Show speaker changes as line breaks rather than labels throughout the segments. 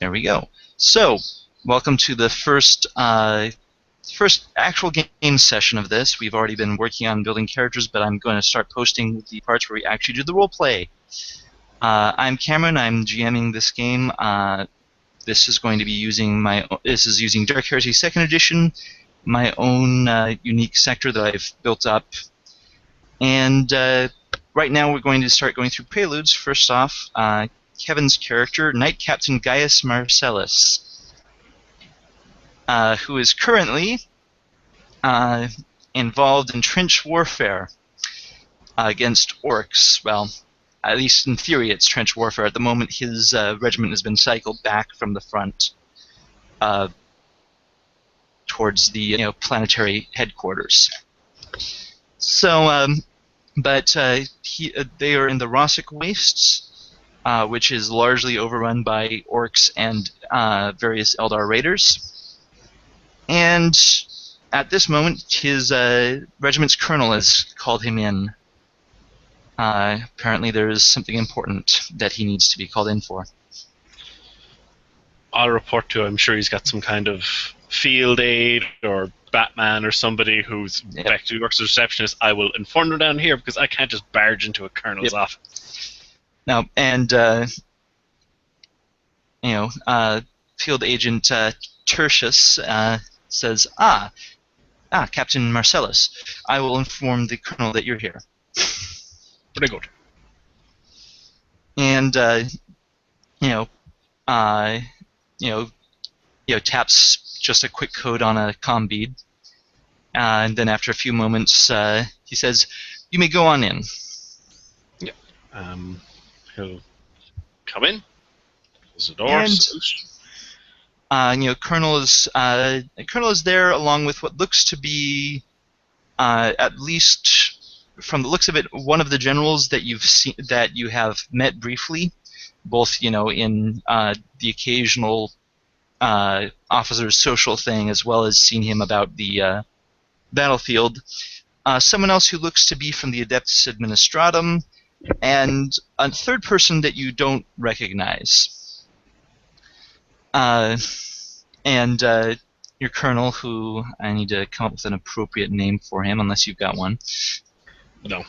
There we go. So, welcome to the first actual game session of this. We've already been working on building characters, but I'm going to start posting the parts where we actually do the role play. I'm Cameron. I'm GMing this game. This is going to be using using Dark Heresy 2nd Edition, my own unique sector that I've built up. And right now we're going to start going through Preludes. First off, Kevin's character, Knight Captain Gaius Marcellus, who is currently involved in trench warfare against orcs. Well, at least in theory it's trench warfare. At the moment his regiment has been cycled back from the front towards the planetary headquarters. So, they are in the Rossic Wastes, which is largely overrun by orcs and various Eldar raiders. And at this moment, his regiment's colonel has called him in. Apparently there is something important that he needs to be called in for.
I'll report to him. I'm sure he's got some kind of field aide or Batman or somebody who's effectively works as a receptionist. I will inform them down here because I can't just barge into a colonel's office.
Now, and field agent Tertius says, Captain Marcellus, I will inform the colonel that you're here.
Pretty good.
And taps just a quick code on a comm bead, and then after a few moments, he says, "You may go on in."
Yeah. He'll come in. Close the door.
And Colonel is there along with what looks to be, at least from the looks of it, one of the generals that you have met briefly, both in the occasional officer's social thing, as well as seen him about the battlefield. Someone else who looks to be from the Adeptus Administratum, and a third person that you don't recognize. And your colonel, who I need to come up with an appropriate name for him, unless you've got one.
No.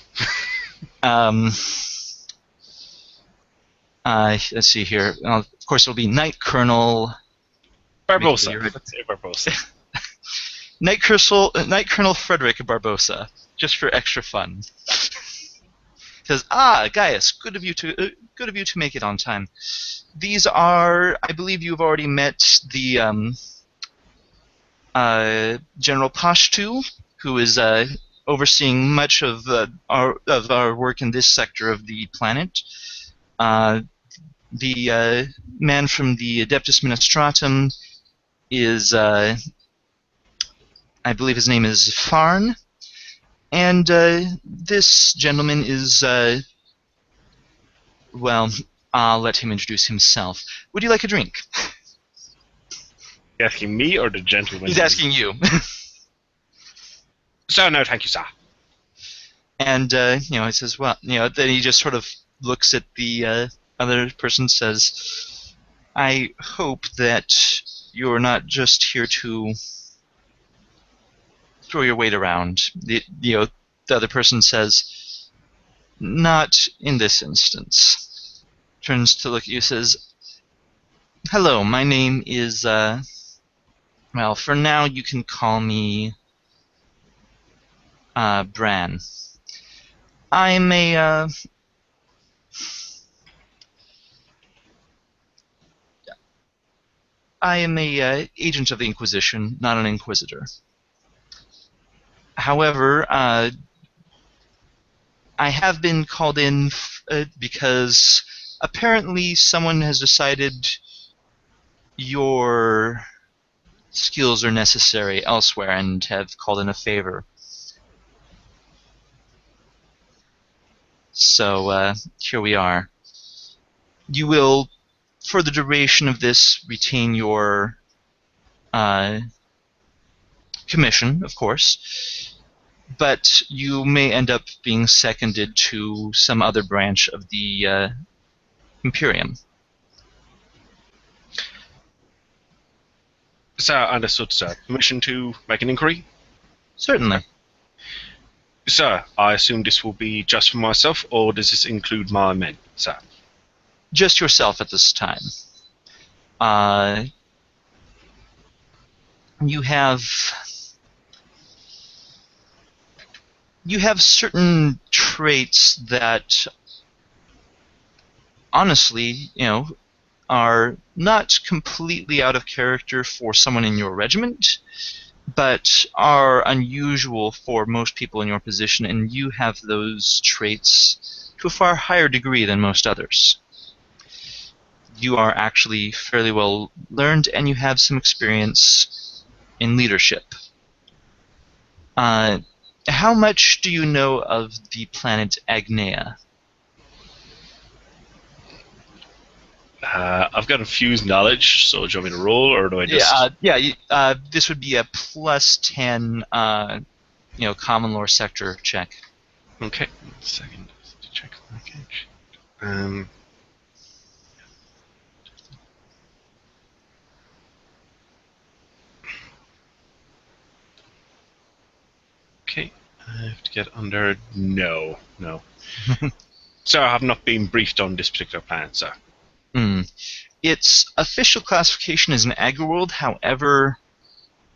Let's see here. Of course, it'll be Knight Colonel
Barbosa. Let's say Barbosa.
Knight Colonel Frederick Barbosa, just for extra fun. Says, Gaius, good of you to make it on time. These are, I believe, you've already met the General Pashtu, who is overseeing much of our work in this sector of the planet. The man from the Adeptus Ministratum is, I believe his name is Farn, and this gentleman is, well, I'll let him introduce himself. Would you like a drink?
You asking me or the gentleman?
He's asking you.
So, no, thank you, sir.
And, he says, well, then he just sort of looks at the other person, says, I hope that you're not just here to throw your weight around. The other person says, not in this instance. Turns to look at you, says, hello, my name is, well, for now you can call me Bran. I'm a agent of the Inquisition, not an Inquisitor. However, I have been called in because apparently someone has decided your skills are necessary elsewhere and have called in a favor. So here we are. You will, for the duration of this, retain your commission, of course, but you may end up being seconded to some other branch of the Imperium.
Sir, understood, sir. Permission to make an inquiry?
Certainly.
Sir, I assume this will be just for myself, or does this include my men, sir?
Just yourself at this time. Uh, you have certain traits that, honestly, are not completely out of character for someone in your regiment, but are unusual for most people in your position, and you have those traits to a far higher degree than most others. You are actually fairly well learned, and you have some experience in leadership. How much do you know of the planet Agnea?
I've got infused knowledge, so do you want me to roll, or do I just...
This would be a plus 10, common lore sector check.
Okay, 1 second to check the package. Okay, I have to get under... No. Sir, I have not been briefed on this particular planet, sir.
Its official classification is an agri-world. However,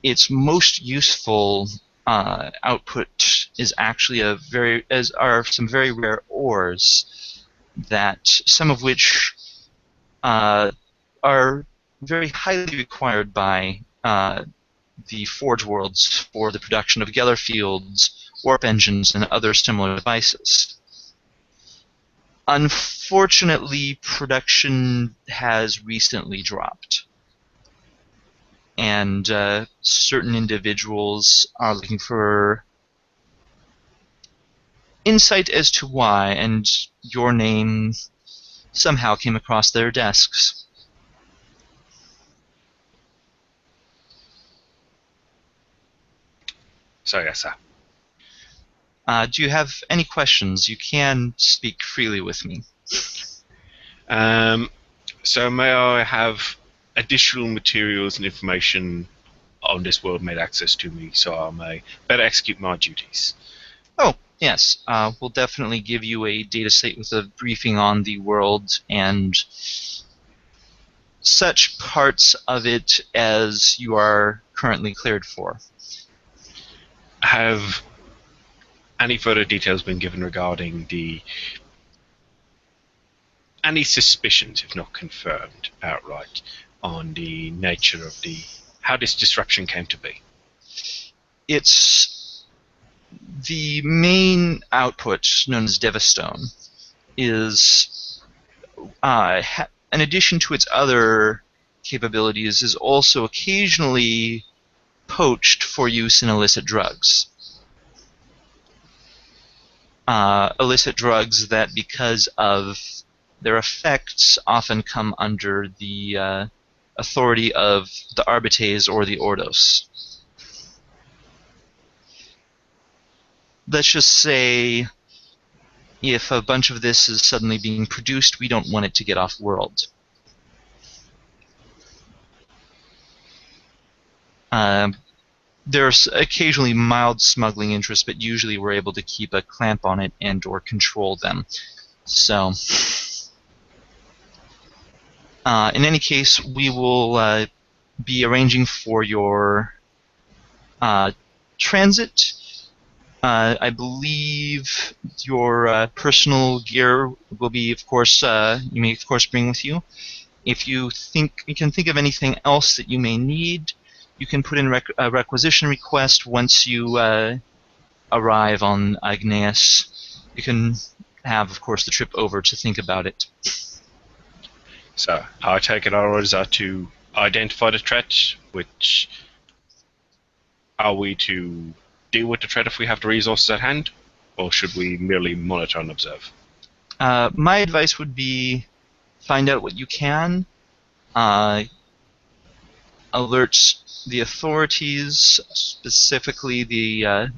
its most useful output is actually are some very rare ores, that some of which are very highly required by the Forge worlds for the production of Geller fields, warp engines, and other similar devices. Unfortunately, production has recently dropped, and certain individuals are looking for insight as to why, and your name somehow came across their desks.
So, yes, sir.
Do you have any questions? You can speak freely with me.
So may I have additional materials and information on this world made access to me so I may better execute my duties?
Oh, yes. We'll definitely give you a data slate with a briefing on the world and such parts of it as you are currently cleared for.
Have any further details been given regarding any suspicions, if not confirmed outright, on the nature of how this disruption came to be?
It's the main output, known as Devastone, is in addition to its other capabilities, is also occasionally poached for use in illicit drugs. Illicit drugs that, because of their effects, often come under the authority of the Arbites or the Ordos. Let's just say, if a bunch of this is suddenly being produced, we don't want it to get off-world. There's occasionally mild smuggling interest, but usually we're able to keep a clamp on it and or control them. So, in any case, we will be arranging for your transit. I believe your personal gear will be, of course, you may of course bring with you. If you can think of anything else that you may need, you can put in a requisition request once you arrive on Agneus. You can have, of course, the trip over to think about it.
So, I take it our orders are to identify the threat, which... Are we to deal with the threat if we have the resources at hand, or should we merely monitor and observe?
My advice would be find out what you can, alert the authorities, specifically the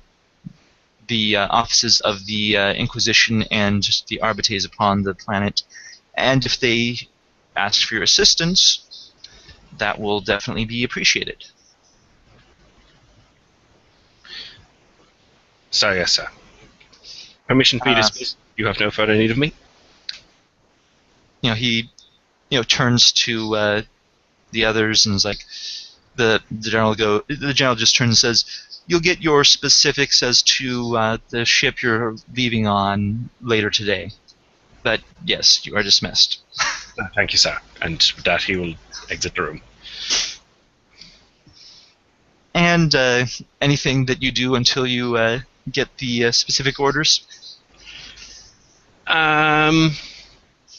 offices of the Inquisition and the Arbites upon the planet, and if they ask for your assistance, that will definitely be appreciated.
So yes, sir. Permission for you to speak. You have no further need of me.
He turns to the others and is like, the general just turns and says, "You'll get your specifics as to the ship you're leaving on later today. But yes, you are dismissed."
Thank you, sir. And with that, he will exit the room.
And anything that you do until you get the specific orders?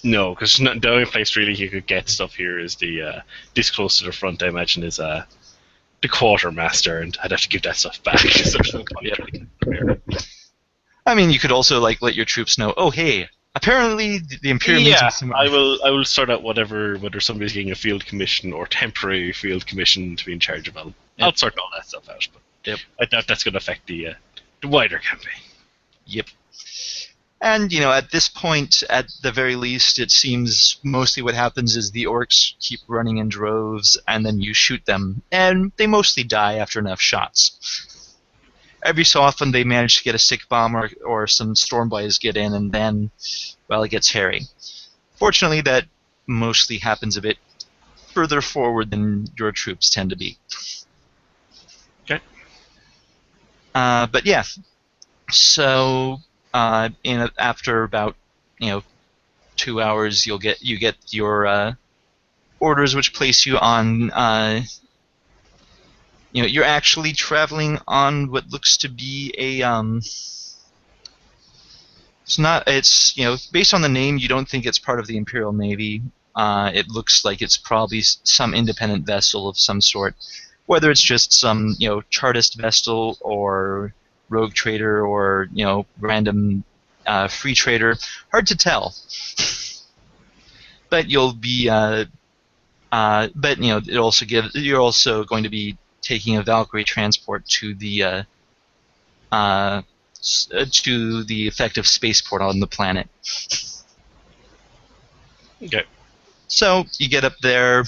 No, because the only place really you could get stuff here is the this close to the front. I imagine is the quartermaster, and I'd have to give that stuff back. So there's no point really there.
I mean, you could also like let your troops know. Oh, hey, apparently the Imperial needs me somewhere.
I will sort out whether somebody's getting a field commission or temporary field commission to be in charge of. I'll sort all that stuff out. But I doubt that's going to affect the wider campaign.
Yep. And, at this point, at the very least, it seems mostly what happens is the orcs keep running in droves, and then you shoot them, and they mostly die after enough shots. Every so often, they manage to get a stick bomb or some storm boys get in, and then, well, it gets hairy. Fortunately, that mostly happens a bit further forward than your troops tend to be.
Okay.
But yeah, so... after about 2 hours, you get your orders, which place you on. You're actually traveling on what looks to be a. It's based on the name, you don't think it's part of the Imperial Navy. It looks like it's probably some independent vessel of some sort, whether it's just some Chartist vessel or rogue trader or random free trader, hard to tell. But you'll be it also gives, you're also going to be taking a Valkyrie transport to the effective spaceport on the planet.
Okay.
So you get up there,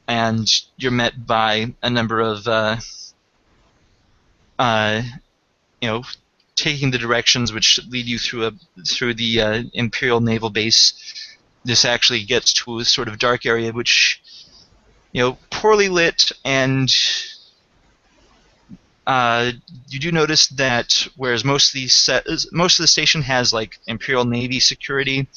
and you're met by a number of taking the directions which lead you through the Imperial Naval Base. This actually gets to a sort of dark area, which poorly lit, and you do notice that whereas most of the station has like Imperial Navy security,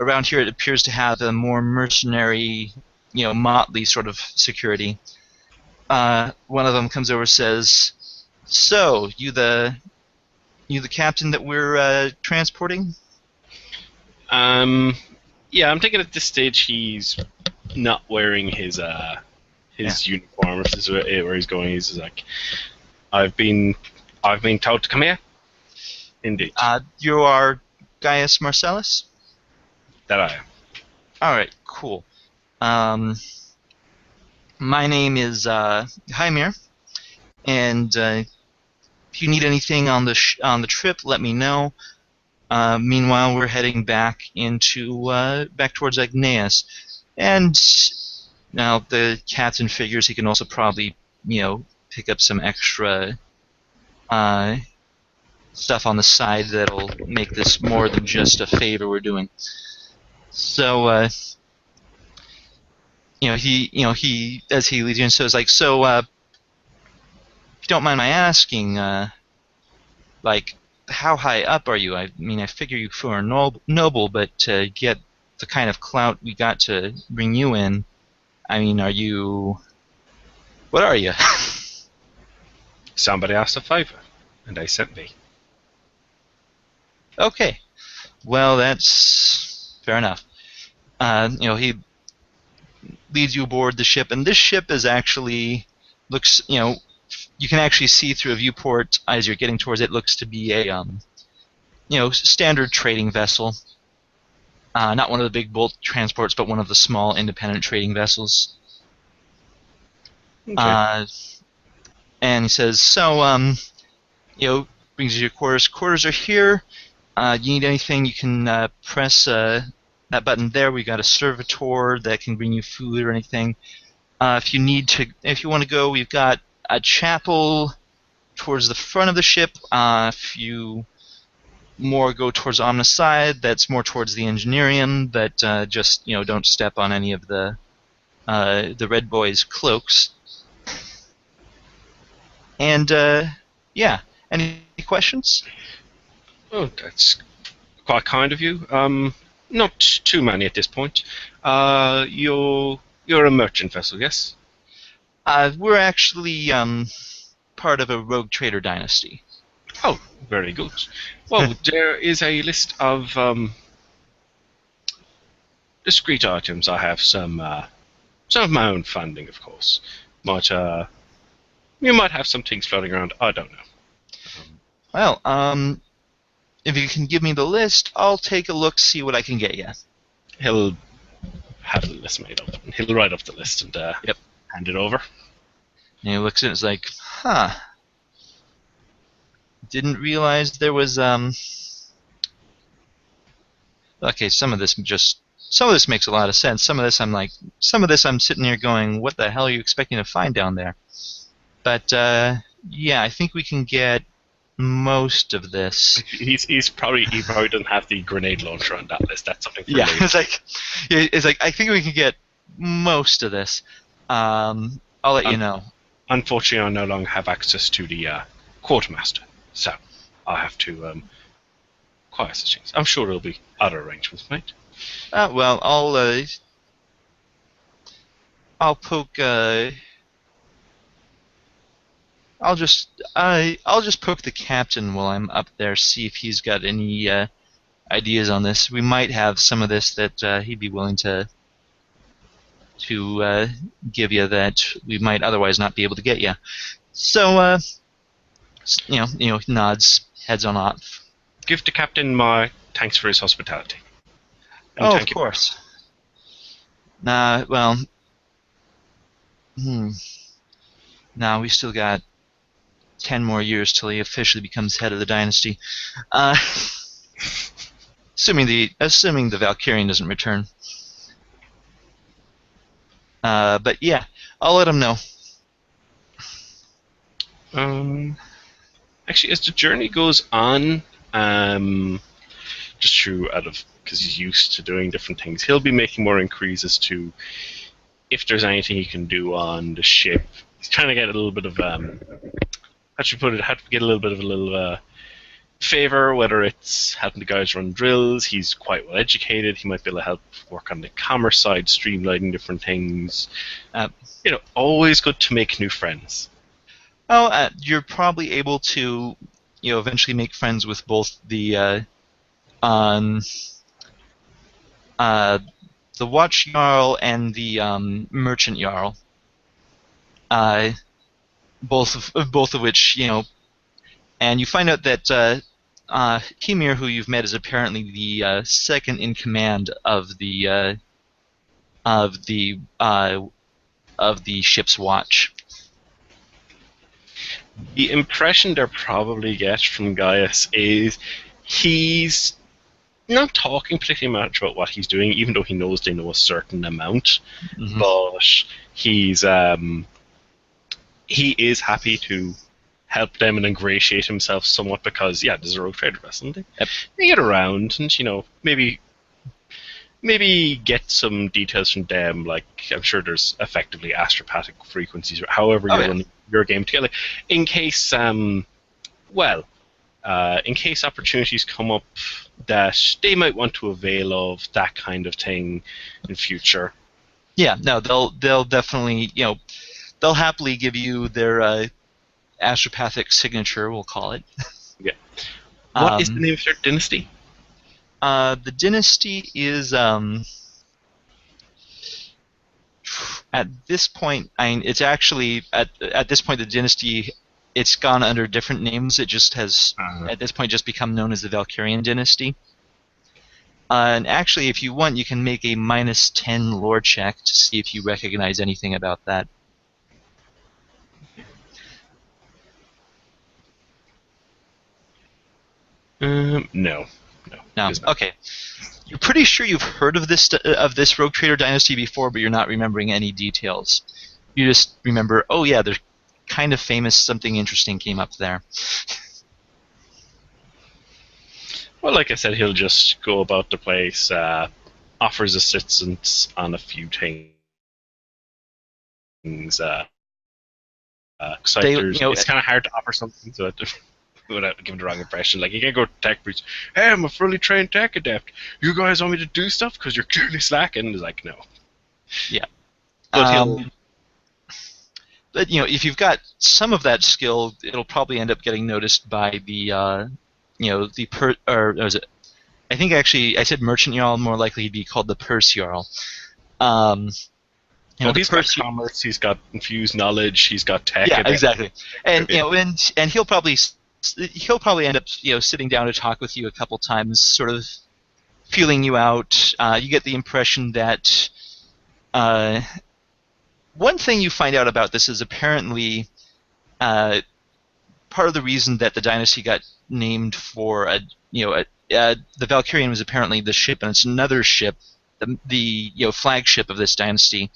around here it appears to have a more mercenary, motley sort of security. One of them comes over and says, "So, you the captain that we're transporting?"
Yeah, I'm thinking at this stage he's not wearing his uniform. If this is where he's going, he's like, I've been told to come here. Indeed.
You are Gaius Marcellus?
That I am.
All right, cool. My name is Hymir, and if you need anything on the trip, let me know. Meanwhile, we're heading back towards Agneus, and now the captain figures he can also probably pick up some extra stuff on the side that'll make this more than just a favor we're doing. So he as he leads you in, so it's like, so if you don't mind my asking, like, how high up are you? I mean, I figure you for a noble, but to get the kind of clout we got to bring you in, I mean, what are you?
Somebody asked a favor, and they sent me.
Okay, well, that's fair enough. He leads you aboard the ship, and this ship is actually looks, you can actually see through a viewport as you're getting towards it. Looks to be a standard trading vessel. Not one of the big bulk transports, but one of the small independent trading vessels.
Okay.
And he says, so, brings you to your quarters. Quarters are here. You need anything, you can press that button there. We got a servitor that can bring you food or anything. If you want to go, we've got a chapel towards the front of the ship. If you more go towards Omna's side, that's more towards the engineering, but just don't step on any of the Red Boys' cloaks. And yeah, any questions?
Oh, that's quite kind of you. Not too many at this point. You're a merchant vessel, yes?
We're actually part of a rogue trader dynasty.
Oh, very good. Well, there is a list of discrete items. I have some of my own funding, of course. But you might have some things floating around. I don't know.
Well, if you can give me the list, I'll take a look, see what I can get you.
He'll have the list made up. And he'll write up the list and hand it over.
And he looks at it and is like, huh. Didn't realize there was okay, some of this makes a lot of sense. Some of this I'm sitting here going, what the hell are you expecting to find down there? But yeah, I think we can get most of this.
He probably doesn't have the grenade launcher on that list. That's something for
yeah,
later.
it's like I think we can get most of this. I'll let you know.
Unfortunately, I no longer have access to the quartermaster, so I'll have to acquire such things. I'm sure there'll be other arrangements made.
Well, I'll poke. I'll just poke the captain while I'm up there, see if he's got any ideas on this. We might have some of this that he'd be willing to give you that we might otherwise not be able to get you. So nods, heads on off.
Give the captain my thanks for his hospitality. And
of
thank you.
Course. Well, now we still got 10 more years till he officially becomes head of the dynasty. Assuming the Valkyrian doesn't return. But yeah, I'll let him know.
Actually, as the journey goes on, just because he's used to doing different things, he'll be making more inquiries as to if there's anything he can do on the ship. He's trying to get a little bit of favor, whether it's helping the guys run drills. He's quite well educated. He might be able to help work on the commerce side, streamlining different things. Always good to make new friends.
Oh, you're probably able to, eventually make friends with both the Watch Jarl and the Merchant Jarl. Both of which, and you find out that Kimir, who you've met, is apparently the second in command of the ship's watch.
The impression they probably get from Gaius is he's not talking particularly much about what he's doing, even though he knows they know a certain amount. Mm-hmm. But he is happy to help them and ingratiate himself somewhat because, there's a rogue trader vessel. They get around and, maybe get some details from them. Like, I'm sure there's effectively astropathic frequencies, or however you run your game together, in case, in case opportunities come up that they might want to avail of, that kind of thing in future.
Yeah, no, they'll definitely, they'll happily give you their astropathic signature, we'll call it.
Yeah. What is the name of their dynasty?
The dynasty is at this point. It's actually at this point the dynasty. It's gone under different names. It just has at this point just become known as the Valkyrian dynasty. And actually, if you want, you can make a -10 lore check to see if you recognize anything about that.
No.
Okay. You're pretty sure you've heard of this rogue trader dynasty before, but you're not remembering any details. You just remember, oh yeah, kind of famous, something interesting came up there.
Well, like I said, he'll just go about the place, offers assistance on a few things.
They,
It's kind of hard to offer something without giving the wrong impression. Like, you can't go to tech breach, hey, I'm a fully trained tech adept. You guys want me to do stuff because you're clearly slacking? It's like, no.
yeah.
But he'll.
But if you've got some of that skill, it'll probably end up getting noticed by the or was it? I think actually I said merchant jarl. More likely he'd be called the purse jarl.
He's got commerce, he's got infused knowledge, he's got tech.
Yeah, exactly. And and he'll probably end up sitting down to talk with you a couple times, sort of feeling you out. You get the impression that one thing you find out about this is apparently part of the reason that the dynasty got named for the Valkyrian was apparently the ship, and it's another ship, the flagship of this dynasty,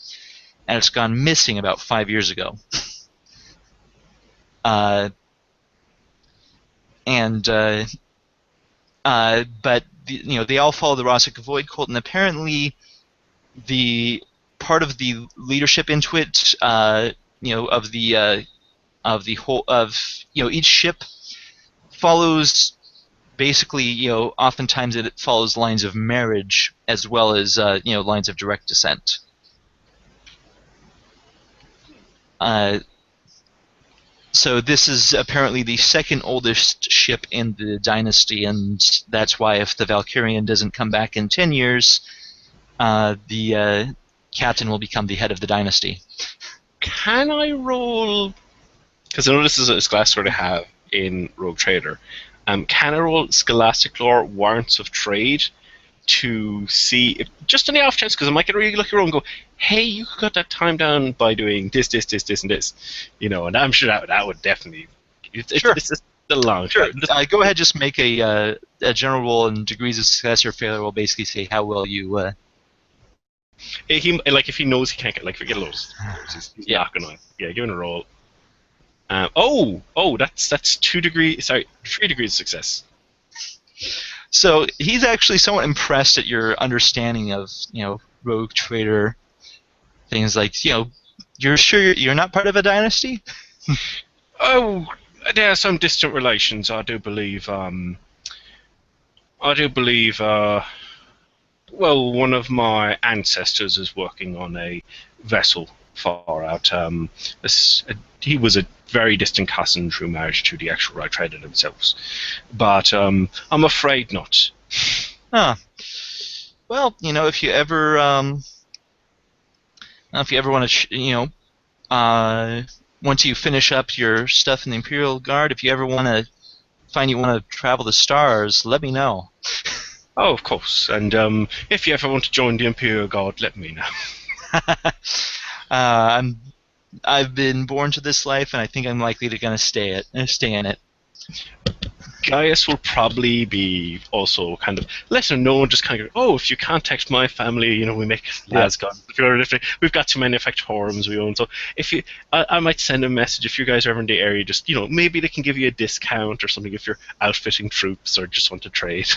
and it's gone missing about 5 years ago. But they all follow the Rosic Void cult, and apparently the part of the leadership into it, each ship follows basically, oftentimes it follows lines of marriage as well as lines of direct descent. So this is apparently the second oldest ship in the dynasty, and that's why if the Valkyrian doesn't come back in 10 years, the captain will become the head of the dynasty.
Can I roll? Because I know this is a class where they have in Rogue Trader. Can I roll Scholastic Lore Warrants of Trade to see if, just on the off chance, because I might get a really lucky roll and go, hey, you could cut that time down by doing this, and this, and I'm sure that would definitely.
Sure.
It's just a long.
Sure. Go ahead, just make a general roll, and degrees of success or failure will basically say how well you.
If he knows he can't get, like, forget a load, he's not gonna. Yeah, give him a roll. That's 3 degrees of success.
So he's actually somewhat impressed at your understanding of Rogue Trader things, like you're sure you're not part of a dynasty?
Oh, there are some distant relations. I do believe. Well, one of my ancestors is working on a vessel far out. He was a very distant cousin through marriage to the actual Right Trader themselves, but I'm afraid not.
Huh. Well, if you ever want to, once you finish up your stuff in the Imperial Guard, if you ever want to travel the stars, let me know.
Oh, of course. And if you ever want to join the Imperial Guard, let me know.
I've been born to this life, and I think I'm likely to stay in it.
Gaius will probably be also kind of lesser known, just kind of, if you contact my family, we make Lasgon. We've got too many effect forums we own, so if you, I might send a message if you guys are ever in the area, just, maybe they can give you a discount or something if you're outfitting troops or just want to trade.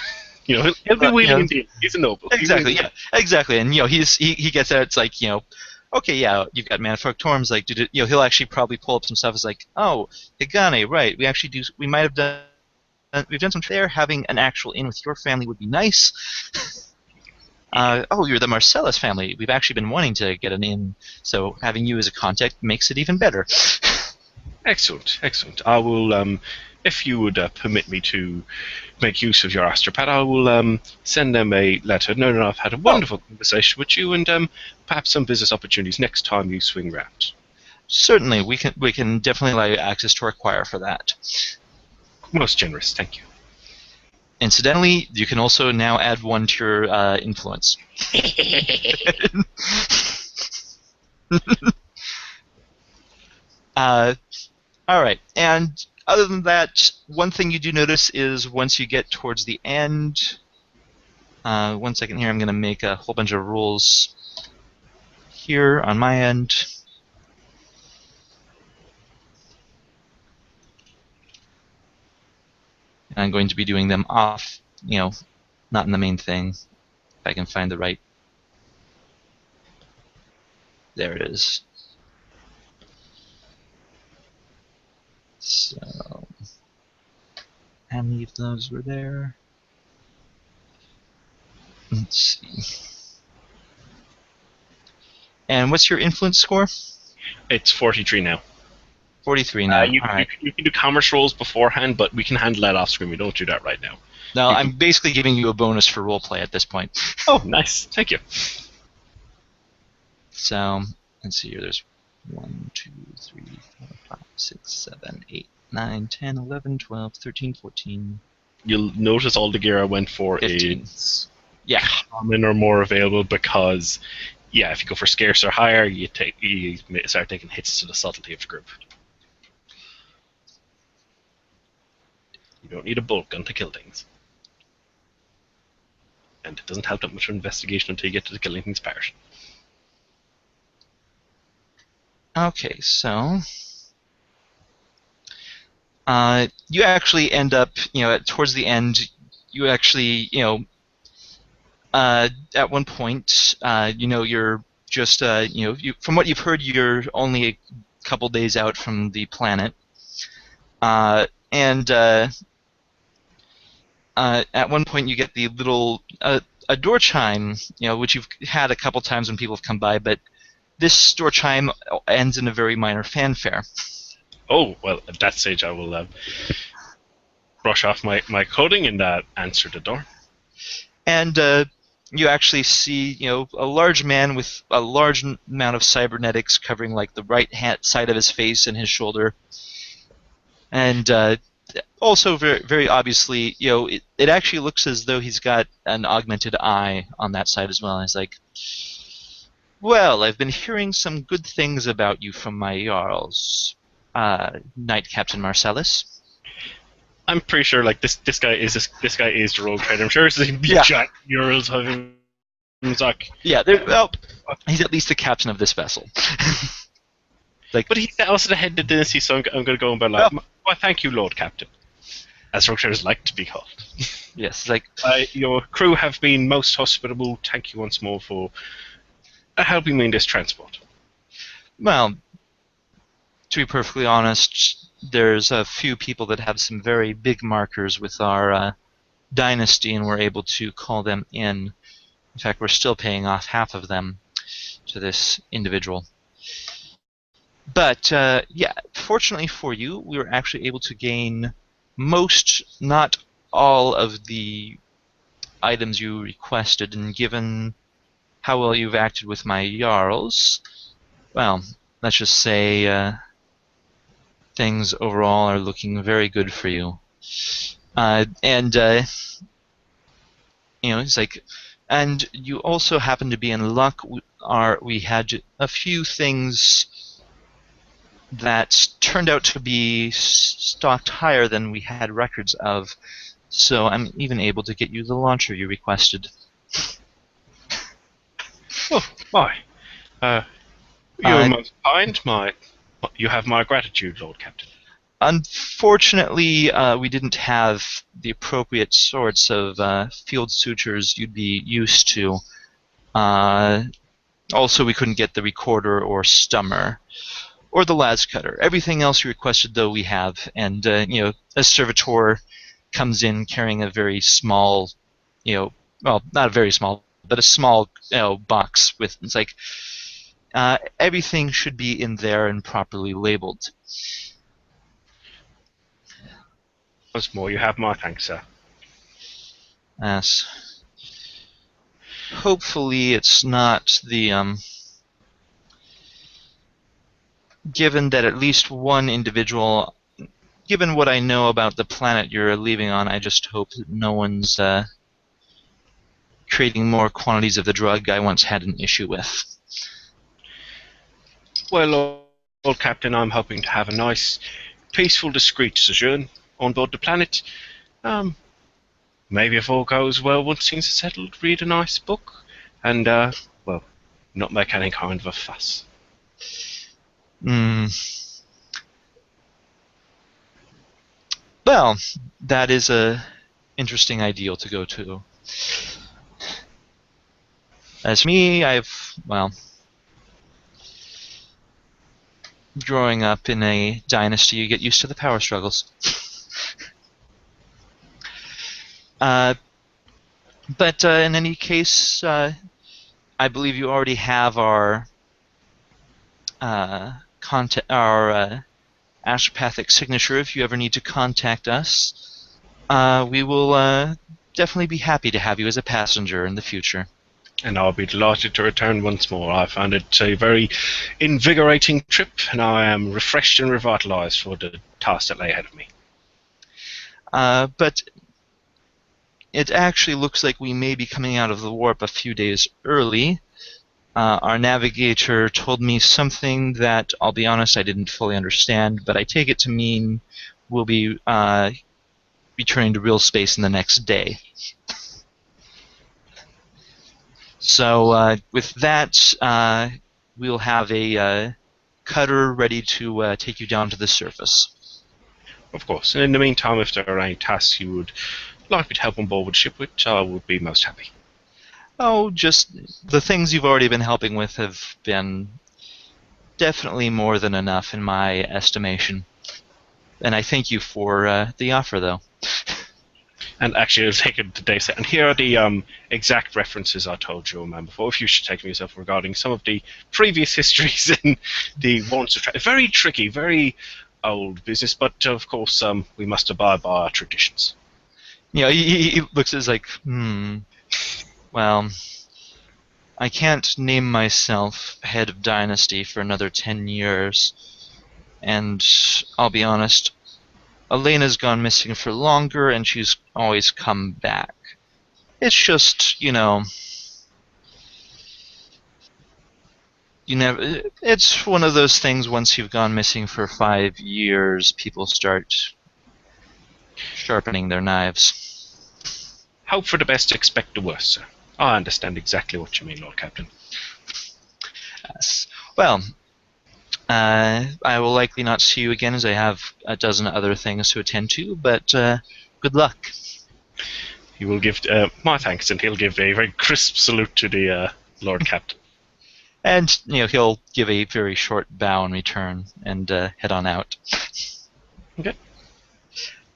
He'll be willing indeed. He's a noble.
Exactly, yeah, exactly, and he gets that. It's like, okay, yeah, you've got Manafort Torms. Like, he'll actually probably pull up some stuff. It's like, oh, Higane, right? We might have done. We've done some there. Having an actual inn with your family would be nice. You're the Marcellus family. We've actually been wanting to get an inn, so having you as a contact makes it even better.
Excellent. I will, if you would permit me to make use of your astropad, I will send them a letter. No, I've had a wonderful conversation with you, and perhaps some business opportunities next time you swing round.
Certainly, we can definitely allow you access to our choir for that.
Most generous, thank you.
Incidentally, you can also now add 1 to your influence. All right, and other than that, one thing you do notice is once you get towards the end. 1 second here, I'm going to make a whole bunch of rules here on my end. I'm going to be doing them off, not in the main thing. If I can find the right. There it is. So, how many of those were there? Let's see. And what's your influence score?
It's 43 now.
43 now.
You,
All right.
you can do commerce rolls beforehand, but we can handle that off screen. We don't do that right now.
No, I'm basically giving you a bonus for roleplay at this point.
Oh, nice. Thank you.
So, let's see here. There's 1, 2, 3, 4, 5, 6, 7, 8, 9, 10, 11, 12, 13, 14.
You'll notice all the gear I went for
15.
is
common
or more available because, if you go for scarce or higher, you start taking hits to the subtlety of the group. You don't need a bolt gun to kill things. And it doesn't help that much investigation until you get to the killing things part.
Okay, so you actually end up, towards the end, you actually, at one point, you're just, from what you've heard, you're only a couple days out from the planet, and at one point you get the little a door chime, which you've had a couple times when people have come by, but this door chime ends in a very minor fanfare.
Oh, well, at that stage I will brush off my coating and answer the door.
And you actually see, a large man with a large amount of cybernetics covering like the right hand side of his face and his shoulder. And also very, very obviously, it actually looks as though he's got an augmented eye on that side as well. And he's like, well, I've been hearing some good things about you from my Jarls, Knight Captain Marcellus.
I'm pretty sure this guy is the rogue trader. I'm sure it's a giant murals of him. Like,
he's at least the captain of this vessel.
But he's also the head of the dynasty, so I'm going to go and be like, well, thank you, Lord Captain, as rogue traders like to be called.
Yes, like
your crew have been most hospitable. Thank you once more for helping me in this transport.
Well, to be perfectly honest, there's a few people that have some very big markers with our dynasty, and we're able to call them in. In fact, we're still paying off half of them to this individual. But, fortunately for you, we were actually able to gain most, not all, of the items you requested, and given how well you've acted with my Jarls, well, let's just say things overall are looking very good for you. It's like, and you also happen to be in luck. We had a few things that turned out to be stocked higher than we had records of, so I'm even able to get you the launcher you requested.
Oh, my. You're most kind. You have my gratitude, Lord Captain.
Unfortunately, we didn't have the appropriate sorts of field sutures you'd be used to. Also, we couldn't get the recorder or stummer, or the las cutter. Everything else you requested, though, we have. And, a servitor comes in carrying a very small, well, not very small, but a small, box with, it's like, everything should be in there and properly labeled.
Once more, you have my thanks, sir.
Yes. Hopefully it's not the, given that at least one individual, given what I know about the planet you're leaving on, I just hope that no one's creating more quantities of the drug I once had an issue with.
Well, Lord Captain, I'm hoping to have a nice, peaceful, discreet sojourn on board the planet. Maybe if all goes well, once things are settled, read a nice book, and, not make any kind of a fuss.
Well, that is a interesting ideal to go to. As for me, growing up in a dynasty, you get used to the power struggles. But in any case, I believe you already have our astropathic signature. If you ever need to contact us, we will definitely be happy to have you as a passenger in the future.
And I'll be delighted to return once more. I found it a very invigorating trip, and I am refreshed and revitalized for the task that lay ahead of me.
But it actually looks like we may be coming out of the warp a few days early. Our navigator told me something that, I'll be honest, I didn't fully understand, but I take it to mean we'll be returning to real space in the next day. So with that, we'll have a cutter ready to take you down to the surface.
Of course. And in the meantime, if there are any tasks you would like me to help on board with the ship with, I would be most happy.
Oh, just the things you've already been helping with have been definitely more than enough in my estimation. And I thank you for the offer, though.
And actually, I've taken today's set. And here are the exact references I told you, man, before. If you should take yourself regarding some of the previous histories in the Wands of Trade. Very tricky, very old business, but of course, we must abide by our traditions.
He looks at us like, well, I can't name myself head of dynasty for another 10 years. And I'll be honest, Elena's gone missing for longer, and she's always come back. It's just, it's one of those things. Once you've gone missing for 5 years, people start sharpening their knives.
Hope for the best, expect the worst, sir. I understand exactly what you mean, Lord Captain.
Yes. Well, I will likely not see you again, as I have a dozen other things to attend to, but good luck.
He will give my thanks, and he'll give a very crisp salute to the Lord Captain.
And he'll give a very short bow in return and head on out.
Okay.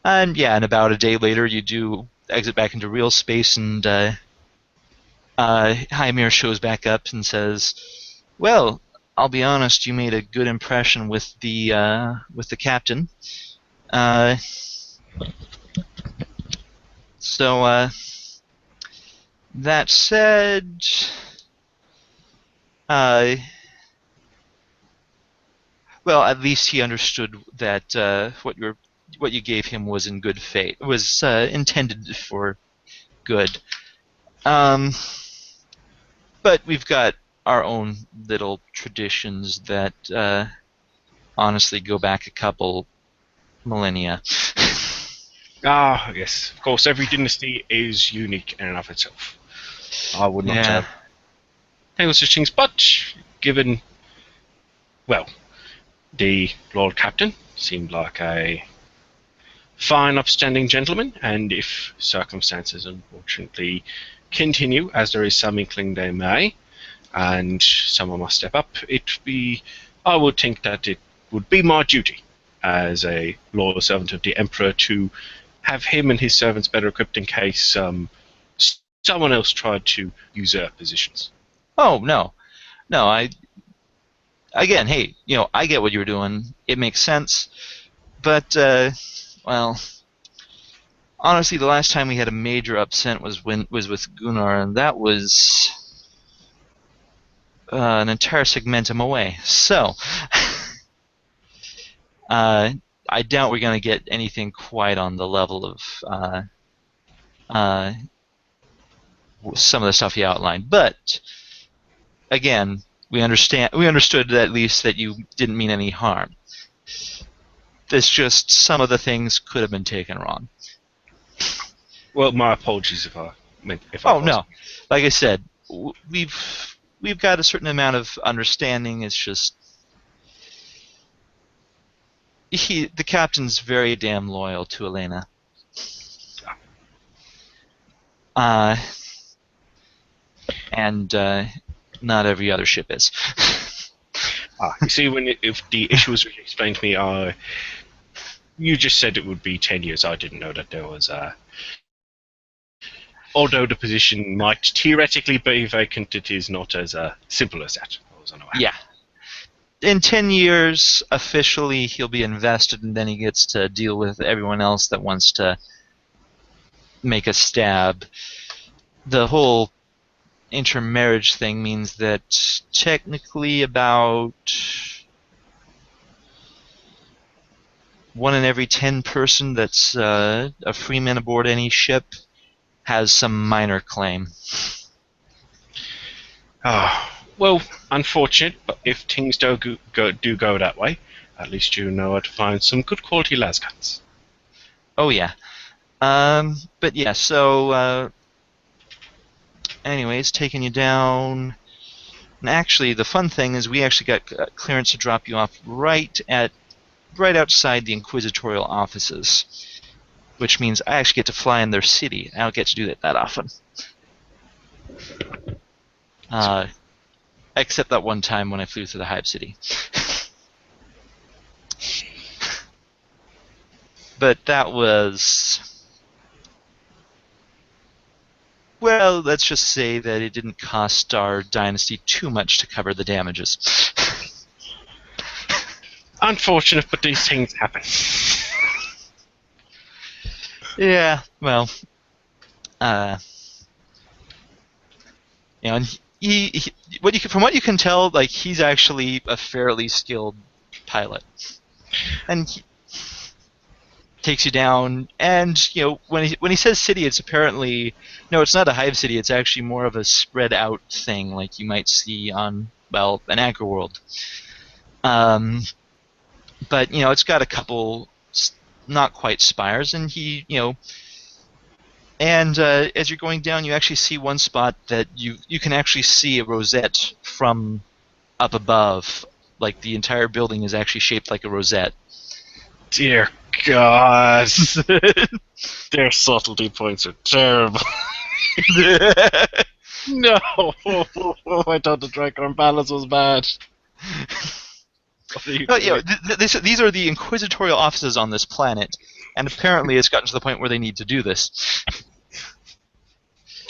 And and about a day later, you do exit back into real space, and Hymir shows back up and says, "Well, I'll be honest, you made a good impression with the captain. So that said, well, at least he understood that what you gave him was in good faith, was intended for good. But we've got our own little traditions that honestly go back a couple millennia."
Yes. Of course, every dynasty is unique in and of itself. I would not have any such things, but given, well, the Lord Captain seemed like a fine, upstanding gentleman, and if circumstances unfortunately continue, as there is some inkling they may, and someone must step up, I would think that it would be my duty as a loyal servant of the Emperor to have him and his servants better equipped in case someone else tried to usurp positions.
Oh, no. Hey, I get what you're doing. It makes sense. But, well, honestly, the last time we had a major upset was with Gunnar, and that was an entire segmentum away. So, I doubt we're going to get anything quite on the level of some of the stuff you outlined. But again, we understood at least that you didn't mean any harm. It's just some of the things could have been taken wrong.
Well, my apologies if I
no, like I said, we've got a certain amount of understanding. It's just the captain's very damn loyal to Elena. Uh, and not every other ship is.
You see, if the issue was explained to me, you just said it would be 10 years. I didn't know that there was. Although the position might theoretically be vacant, it is not as simple as that. I was unaware.
Yeah. In 10 years, officially, he'll be invested, and then he gets to deal with everyone else that wants to make a stab. The whole intermarriage thing means that technically about 1 in every 10 person that's a freeman aboard any ship has some minor claim.
Well, unfortunate, but if things do go that way, at least you know how to find some good quality lasguns.
Oh yeah. But yeah, so anyways, taking you down. And actually, the fun thing is we actually got clearance to drop you off right outside the inquisitorial offices, which means I actually get to fly in their city. I don't get to do that often. Except that one time when I flew through the Hive City. But that was... Well, let's just say that it didn't cost our dynasty too much to cover the damages.
Unfortunate, but these things happen.
Yeah, well, and from what you can tell, like, he's actually a fairly skilled pilot, and he takes you down. And when he says city, it's apparently it's not a hive city. It's actually more of a spread out thing, like you might see on an Anchor World. But it's got a couple not quite spires, and as you're going down, you actually see one spot that you can actually see a rosette from up above. Like, the entire building is actually shaped like a rosette.
Dear God. Their subtlety points are terrible. No! I thought the Dracorn Palace was bad.
These are the inquisitorial offices on this planet, and apparently it's gotten to the point where they need to do this.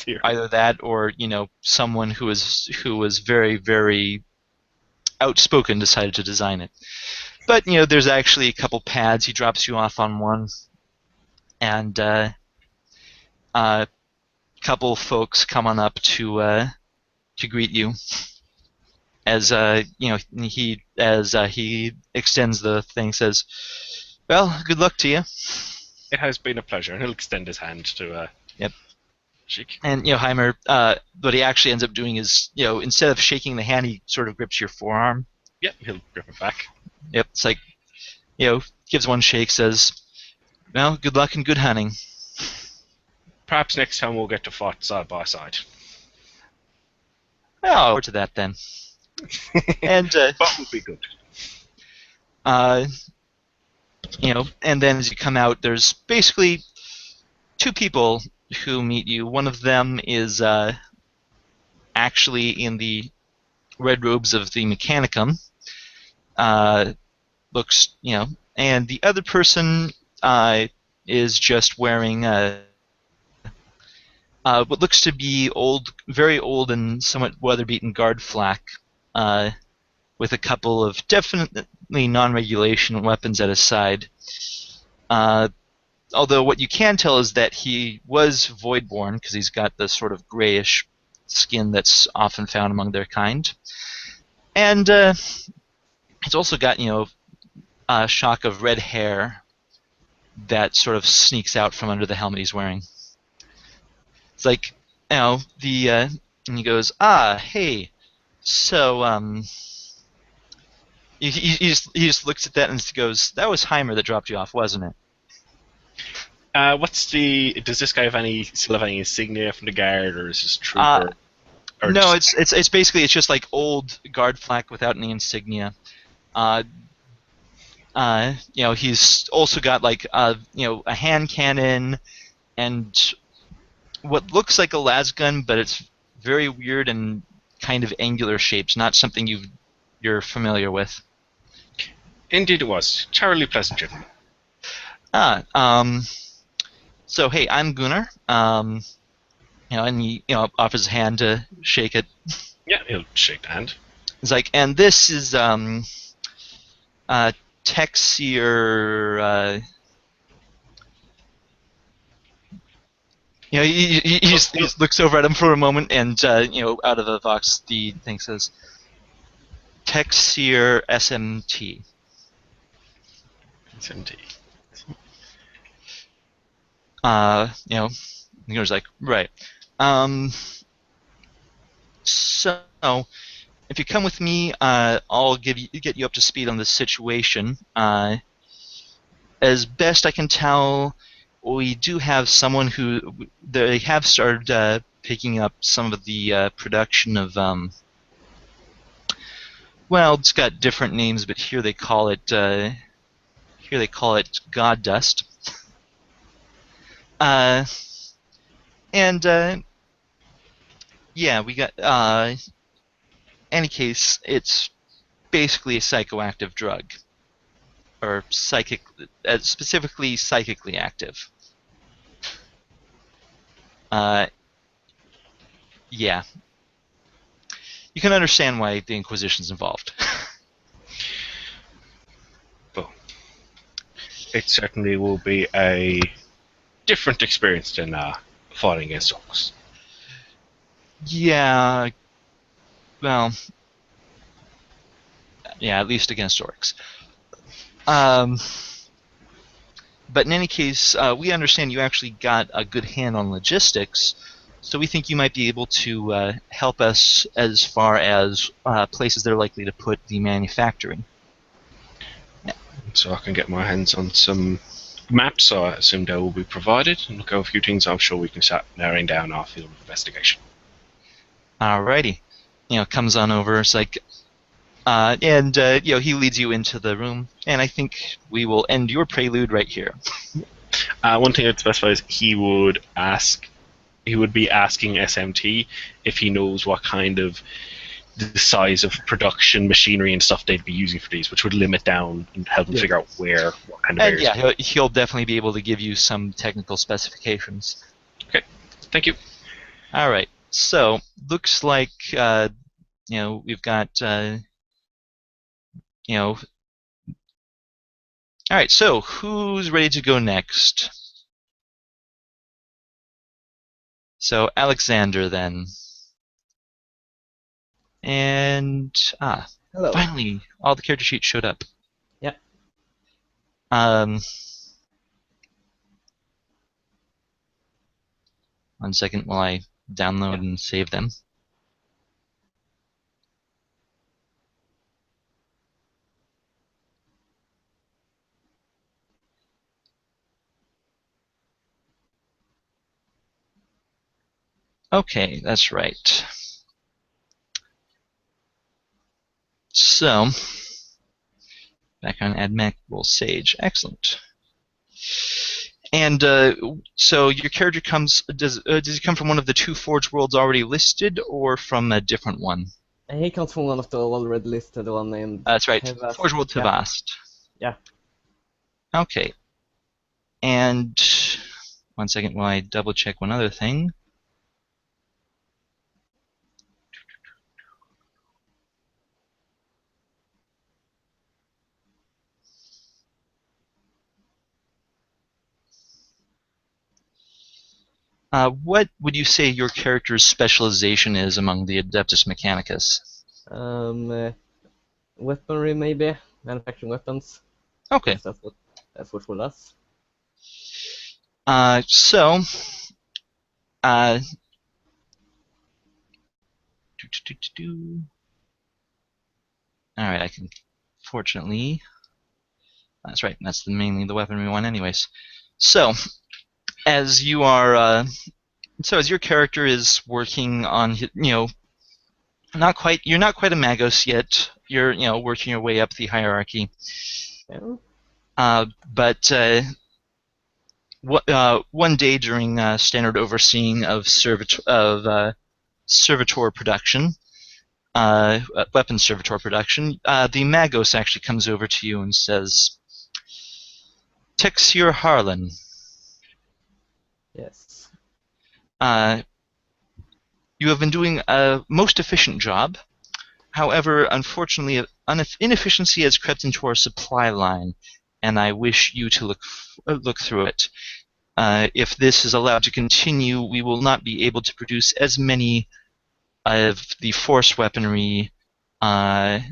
Dear.
Either that, or someone who was very, very outspoken decided to design it. But there's actually a couple pads. He drops you off on one, and a couple folks come on up to greet you. As he extends the thing, says, "Well, good luck to you."
It has been a pleasure, and he'll extend his hand to.
Yep.
Shake.
And Heimer, what he actually ends up doing is, instead of shaking the hand, he sort of grips your forearm.
Yep, he'll grip it back.
Yep, it's like, gives one shake, says, "Well, good luck and good hunting."
Perhaps next time we'll get to fight side by side.
Oh, over to that then. And
that would be good.
And then as you come out, there's basically two people who meet you. One of them is actually in the red robes of the Mechanicum. Looks, and the other person is just wearing what looks to be very old and somewhat weather-beaten guard flak, with a couple of definitely non-regulation weapons at his side. Although what you can tell is that he was Voidborn, because he's got the sort of grayish skin that's often found among their kind. And he's also got, a shock of red hair that sort of sneaks out from under the helmet he's wearing. It's like, and he goes, hey, so, he just looks at that and goes, "That was Heimer that dropped you off, wasn't it?"
Does this guy still have any insignia from the guard, or is this trooper?
No, it's basically, it's just like old guard flak without any insignia. He's also got like a hand cannon and what looks like a las gun, but it's very weird and kind of angular shapes, not something you're familiar with.
Indeed, it was. Charlie pleasant gentleman.
Ah, so hey, I'm Gunnar. And he offers his hand to shake it.
Yeah, he'll shake the hand.
He's like, and this is Texier. He just looks over at him for a moment, and out of the box, the thing says Texier SMT.
SMT.
Gunner's like, right. So if you come with me, I'll get you up to speed on the situation. As best I can tell, we do have someone who they have started picking up some of the production of. Well, it's got different names, but here they call it God Dust. Yeah, we got. Any case, it's basically a psychoactive drug, or specifically psychically active. Yeah. You can understand why the Inquisition's involved.
Well, it certainly will be a different experience than fighting against orcs.
Yeah. Well. Yeah, at least against orcs. But in any case, we understand you actually got a good hand on logistics, so we think you might be able to help us as far as places they're likely to put the manufacturing.
So I can get my hands on some maps, so I assume they will be provided, and look over a few things. I'm sure we can start narrowing down our field of investigation.
Alrighty. Comes on over. It's like, he leads you into the room, and I think we will end your prelude right here.
One thing I'd specify is he would be asking SMT if he knows what kind of the size of production machinery and stuff they'd be using for these, which would limit down and help them figure out what kind of areas.
Yeah, he'll definitely be able to give you some technical specifications.
Okay, thank you.
All right, so looks like we've got All right, so who's ready to go next? So Alexander then. And
Hello.
finally, all the character sheets showed up.
Yeah.
One second while I download and save them. Okay, that's right. So, background add Mac roll Sage. Excellent. And so your character does he come from one of the two Forge worlds already listed, or from a different one?
He comes from one of the already listed one named.
That's right,
Tevast.
Forge world Tevast.
Yeah.
Okay. And one second while I double check one other thing. What would you say your character's specialization is among the Adeptus Mechanicus?
Weaponry maybe, manufacturing weapons.
Okay.
That's what for us.
So. Alright, I can. Fortunately. That's right, that's mainly the weaponry one, anyways. So, as you are. As your character is working on, you're not quite a Magos yet. You're, working your way up the hierarchy.
Yeah.
But one day during standard overseeing of servitor production, weapon servitor production, the Magos actually comes over to you and says, Texier Harlan,
Yes.
you have been doing a most efficient job. However, unfortunately, inefficiency has crept into our supply line, and I wish you to look through it. If this is allowed to continue, we will not be able to produce as many of the force weaponry as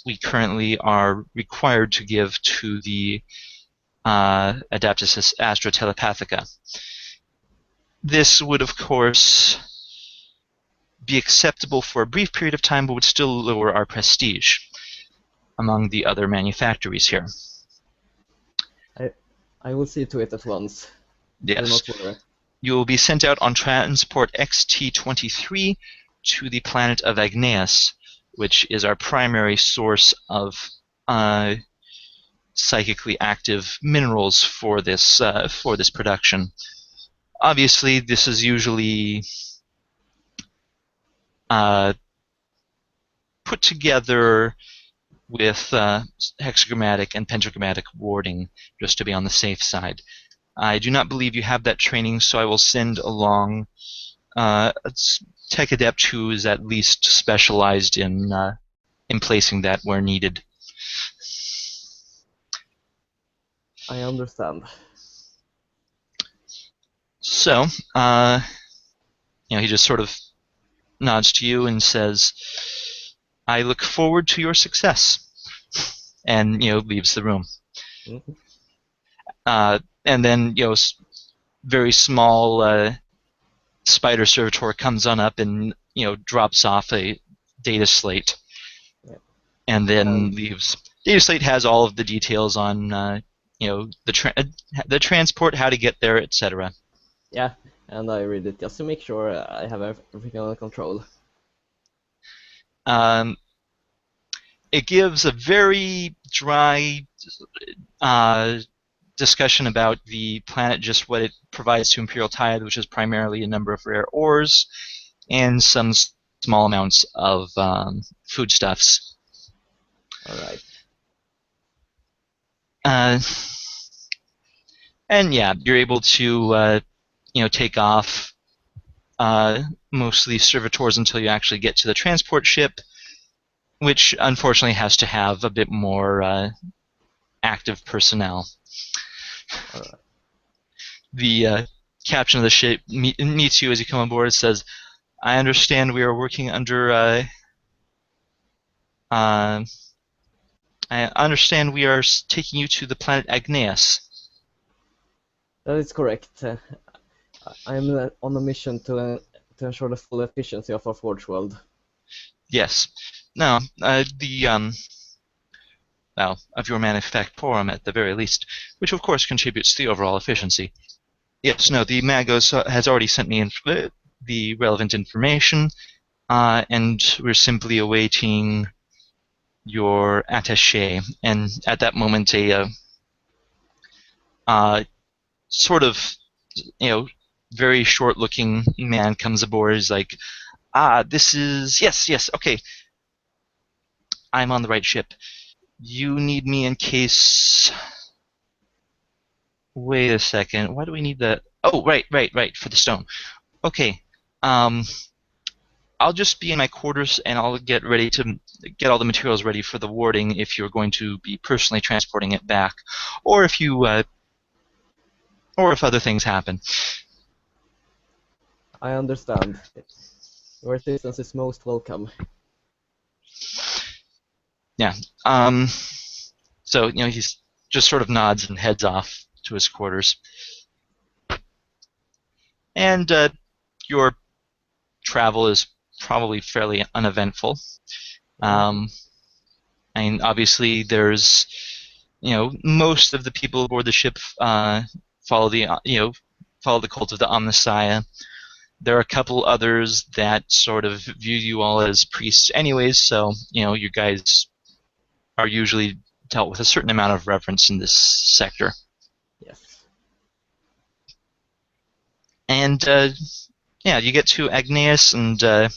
we currently are required to give to the Adaptus Astra Telepathica. This would, of course, be acceptable for a brief period of time, but would still lower our prestige among the other manufactories here.
I will see to it at once.
Yes.
Do not worry.
You will be sent out on transport XT-23 to the planet of Agneus, which is our primary source of psychically active minerals for this production. Obviously, this is usually put together with hexagrammatic and pentagrammatic warding, just to be on the safe side. I do not believe you have that training, so I will send along a tech adept who is at least specialized in placing that where needed.
I understand.
So, he just sort of nods to you and says, I look forward to your success, and leaves the room.
Mm-hmm.
And then very small spider servitor comes on up and drops off a data slate, and then leaves. Data slate has all of the details on the transport, how to get there, etc.
Yeah, and I read it just to make sure I have everything under control.
It gives a very dry discussion about the planet, just what it provides to Imperial Tide, which is primarily a number of rare ores and some small amounts of foodstuffs.
All right.
And yeah, you're able to take off mostly servitors until you actually get to the transport ship, which unfortunately has to have a bit more active personnel.
All right.
The captain of the ship meets you as you come on board and says, I understand we are working under I understand we are taking you to the planet Agneus.
That is correct. I am on a mission to ensure the full efficiency of our forge world.
Yes. No, well, of your manufactorum at the very least, which of course contributes to the overall efficiency. Yes, no, the Magos has already sent me the relevant information, and we're simply awaiting your attaché. And at that moment, a sort of, very short-looking man comes aboard. He's like, this is... Yes, okay. I'm on the right ship. You need me in case... Wait a second. Why do we need that? Oh, right, for the stone. Okay. I'll just be in my quarters and I'll get ready to get all the materials ready for the warding if you're going to be personally transporting it back, or if you, or if other things happen.
I understand. Your assistance is most welcome.
Yeah. So he's just sort of nods and heads off to his quarters. And your travel is probably fairly uneventful. I mean, obviously, there's, most of the people aboard the ship follow the cult of the Omnissiah. There are a couple others that sort of view you all as priests anyways, so, you guys are usually dealt with a certain amount of reverence in this sector.
Yes.
And, yeah, you get to Agnaeus, and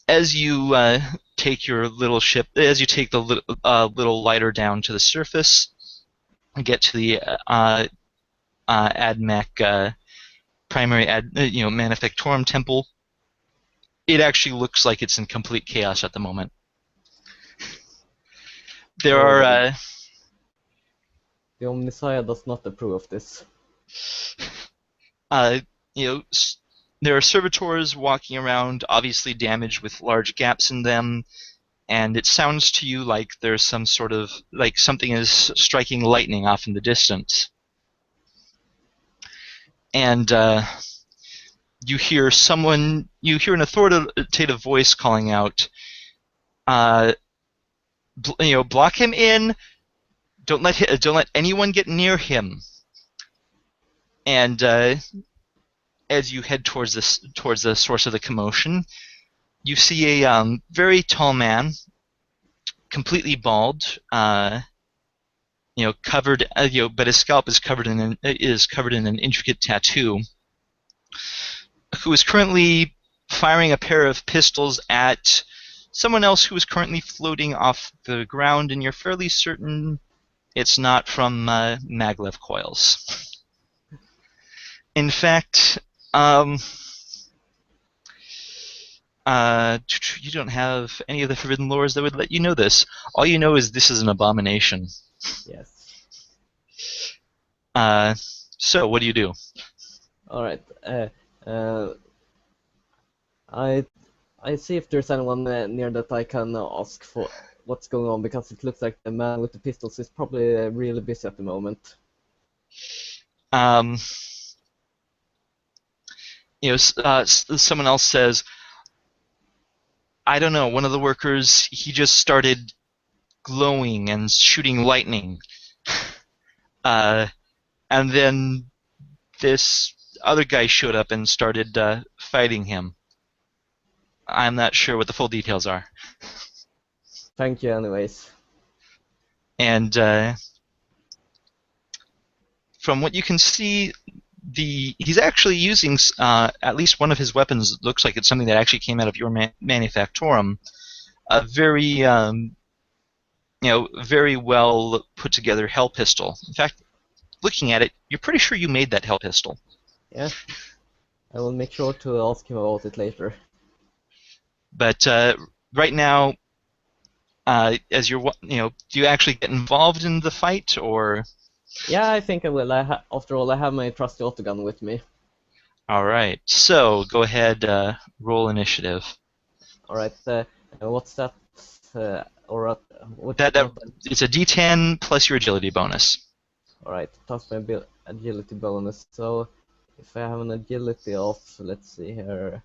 as you take your little ship, as you take the little lighter down to the surface, and get to the Admech primary Manufactorum temple, it actually looks like it's in complete chaos at the moment. There are
The Omnissiah does not approve of this.
there are servitors walking around, obviously damaged with large gaps in them, and it sounds to you like there's some sort of, like something is striking lightning off in the distance. And you hear an authoritative voice calling out, block him in, don't let anyone get near him. And as you head towards the source of the commotion, you see a very tall man, completely bald, covered, but his scalp is covered in an intricate tattoo, who is currently firing a pair of pistols at someone else who is currently floating off the ground, and you're fairly certain it's not from maglev coils. In fact, you don't have any of the forbidden lores that would let you know this. All you know is this is an abomination.
Yes.
So what do you do?
All right. I see if there's anyone near that I can ask for what's going on, because it looks like the man with the pistols is probably really busy at the moment.
Someone else says, I don't know, one of the workers, he just started glowing and shooting lightning. And then this other guy showed up and started fighting him. I'm not sure what the full details are.
Thank you anyways.
And from what you can see, he's actually using at least one of his weapons. Looks like it's something that actually came out of your manufactorum. A very very well put together hell pistol. In fact, looking at it, you're pretty sure you made that hell pistol.
Yeah. I will make sure to ask him about it later.
But right now, as you're, do you actually get involved in the fight, or?
Yeah, I think I will. After all, I have my trusty autogun with me.
All right. So go ahead, roll initiative.
All right. What's that?
It's a D10 plus your agility bonus.
All right. Plus my agility bonus. So if I have an agility of, let's see here,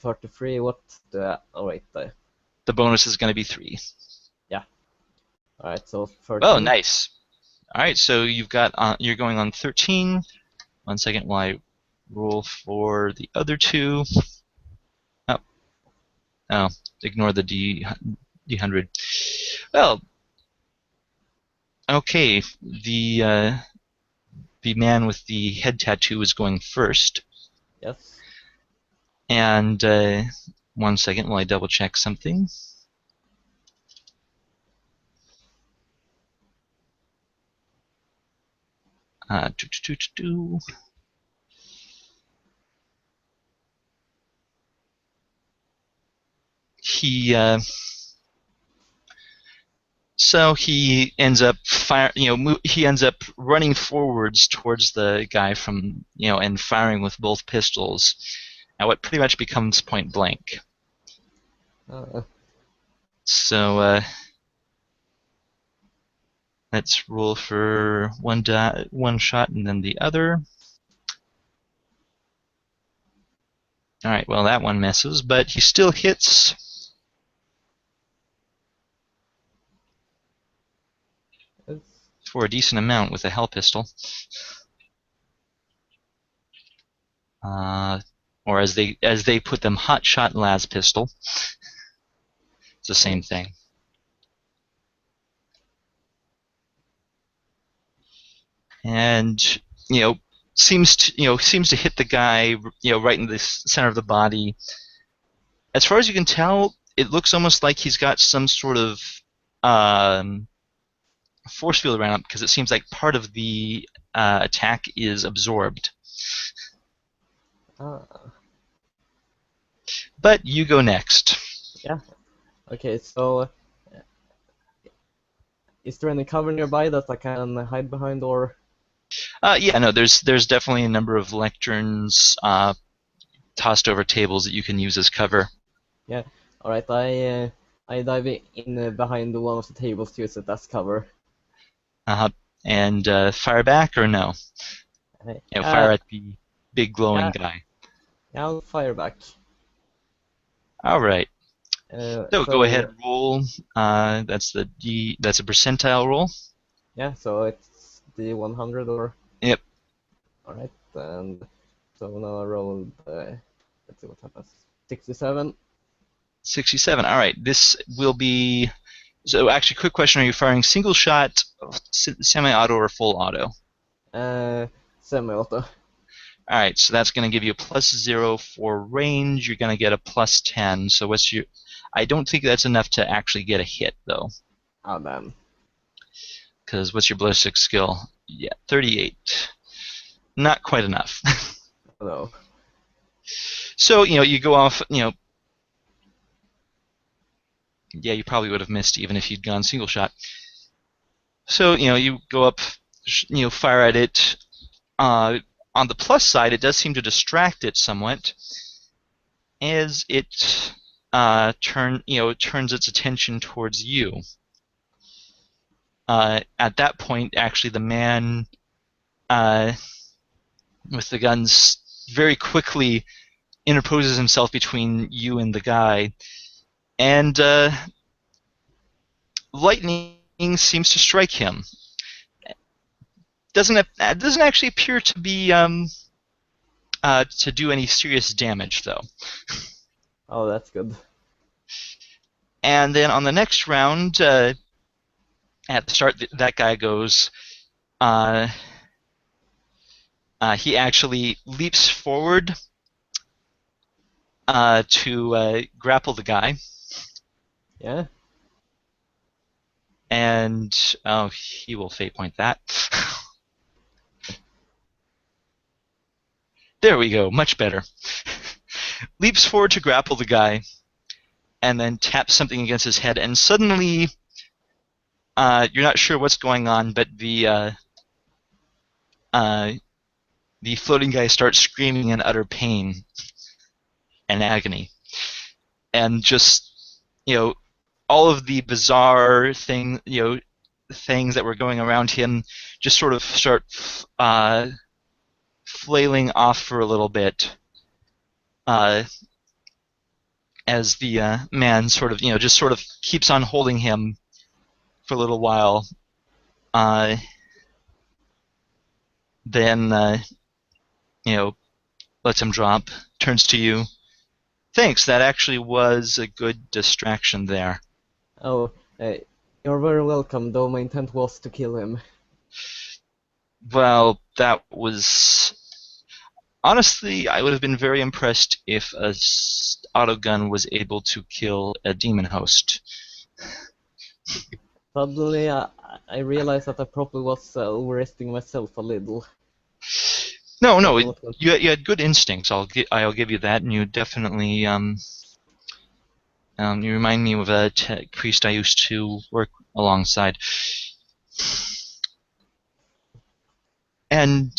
33. What? All right.
The bonus is going to be 3.
Yeah. All right. So 13.
Oh, nice. All right. So you've got you're going on 13. 1 second while I roll for the other 2. Oh, ignore the D100. Well, okay. The man with the head tattoo is going first.
Yes.
And 1 second while I double check something. So he ends up he ends up running forwards towards the guy from and firing with both pistols at what pretty much becomes point blank. So let's roll for one shot and then the other. All right, well that one misses, but he still hits. For a decent amount with a hell pistol. or as they put them, hot shot las pistol. It's the same thing. And seems to hit the guy right in the center of the body. As far as you can tell, it looks almost like he's got some sort of force field around him, because it seems like part of the attack is absorbed. But you go next.
Yeah. Okay, so is there any cover nearby that I can hide behind, or?
Yeah, no, there's definitely a number of lecterns tossed over tables that you can use as cover.
Yeah. All right. I dive in behind one of the tables to use it as cover.
And fire back or no? Fire at the big glowing guy.
Yeah, I'll fire back.
All right. So go ahead,
So
roll. That's a percentile roll.
yeah, so it's the 100 or.
Yep.
All right, and so now I rolled. Let's see what happens. 67.
67. All right. This will be. So actually, quick question: are you firing single shot, semi-auto, or full auto?
Semi-auto.
All right. So that's going to give you a +0 for range. You're going to get a +10. So what's your? I don't think that's enough to actually get a hit, though.
Oh, damn.
Because what's your ballistic skill? Yeah, 38. Not quite enough.
No.
So you go off. Yeah, you probably would have missed even if you'd gone single shot. So you go up, fire at it. On the plus side, it does seem to distract it somewhat, as it turns its attention towards you. At that point, actually, the man with the guns very quickly interposes himself between you and the guy, and lightning seems to strike him. Doesn't actually appear to be to do any serious damage, though.
Oh, that's good.
And then on the next round, at the start, that guy goes. He actually leaps forward to grapple the guy.
Yeah.
And he will fate point that. There we go, much better. Leaps forward to grapple the guy, and then taps something against his head, and suddenly you're not sure what's going on, but the floating guy starts screaming in utter pain and agony, and just all of the bizarre things that were going around him just sort of start flailing off for a little bit, as the man sort of just sort of keeps on holding him for a little while. Then lets him drop, turns to you. Thanks, that actually was a good distraction there.
Oh, you're very welcome, though my intent was to kill him.
Well, that was... Honestly, I would have been very impressed if a autogun was able to kill a demon host.
Suddenly, I realized that I probably was overestimating myself a little.
No, you had good instincts. I'll give you that, and you definitely you remind me of a priest I used to work alongside. And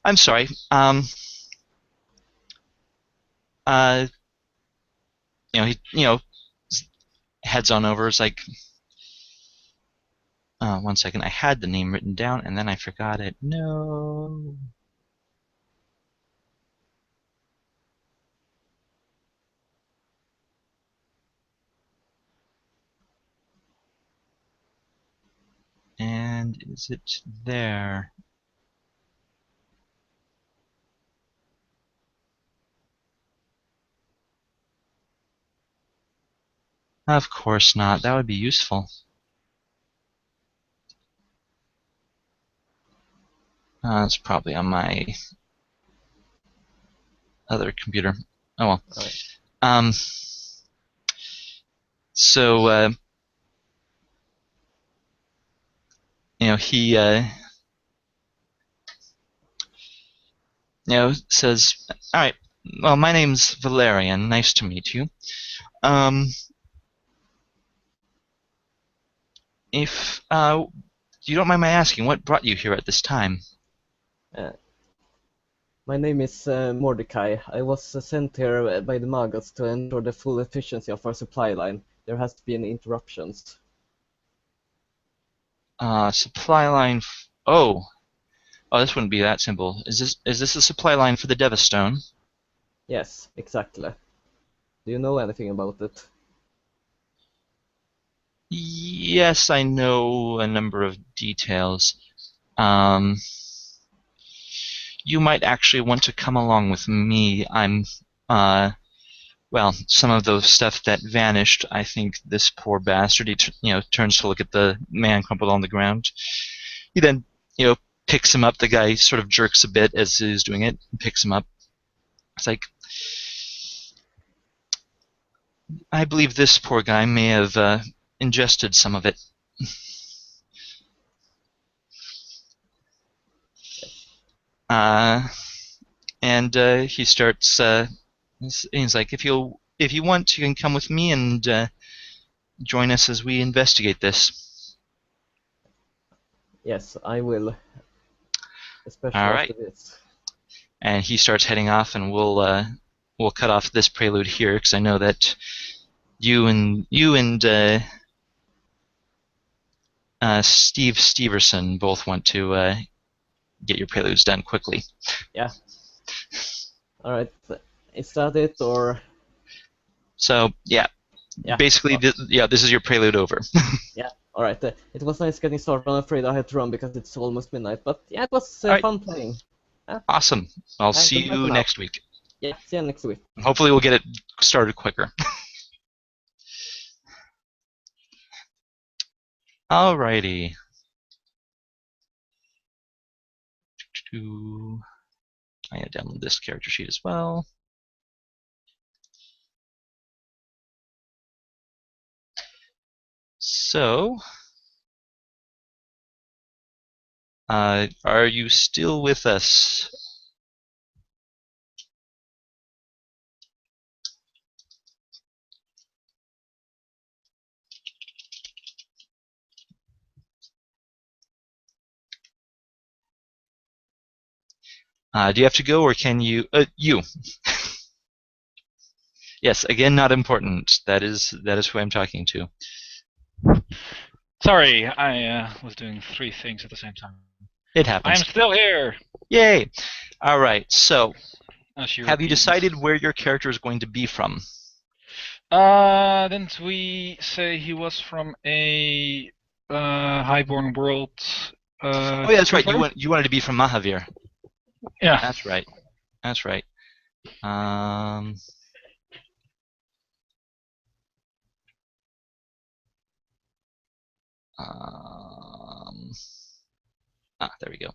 I'm sorry. He heads on over. It's like, 1 second. I had the name written down, and then I forgot it. No. And is it there? Of course not. That would be useful. It's probably on my other computer. Oh well.
Alright.
So he says, "All right. Well, my name's Valerian. Nice to meet you. If you don't mind my asking, what brought you here at this time?"
My name is Mordecai. I was sent here by the Magos to ensure the full efficiency of our supply line. There has to be any interruptions.
Supply line. Oh, this wouldn't be that simple. Is this a supply line for the Devastone?
Yes, exactly. Do you know anything about it?
Yes, I know a number of details. You might actually want to come along with me. Well, some of the stuff that vanished, I think this poor bastard, he turns to look at the man crumpled on the ground. He then, picks him up. The guy sort of jerks a bit as he's doing it, and picks him up. It's like, I believe this poor guy may have ingested some of it. And he starts. He's like, if you want, you can come with me and join us as we investigate this.
Yes, I will. Especially
All
after
right.
this.
And he starts heading off, and we'll cut off this prelude here because I know that you and Steve Steverson both want to get your preludes done quickly.
Yeah. Alright, is that it, or?
So, yeah. Basically, this is your prelude over.
Yeah, alright. It was nice getting started. I'm afraid I had to run because it's almost midnight, but yeah, it was
Alright.
fun playing.
Awesome. I'll see you next week.
Yeah, see you next week.
Hopefully we'll get it started quicker. Alrighty. I gotta download this character sheet as well. So, are you still with us? Do you have to go, or can you? You. Yes, again, not important. That is who I'm talking to.
Sorry, I was doing 3 things at the same time.
It happens.
I'm still here!
Yay! All right. So, have you
repeat.
decided where your character is going to be from?
Didn't we say he was from a highborn world?
Oh yeah, that's right. You wanted to be from Mahavir.
Yeah.
That's right. That's right. There we go.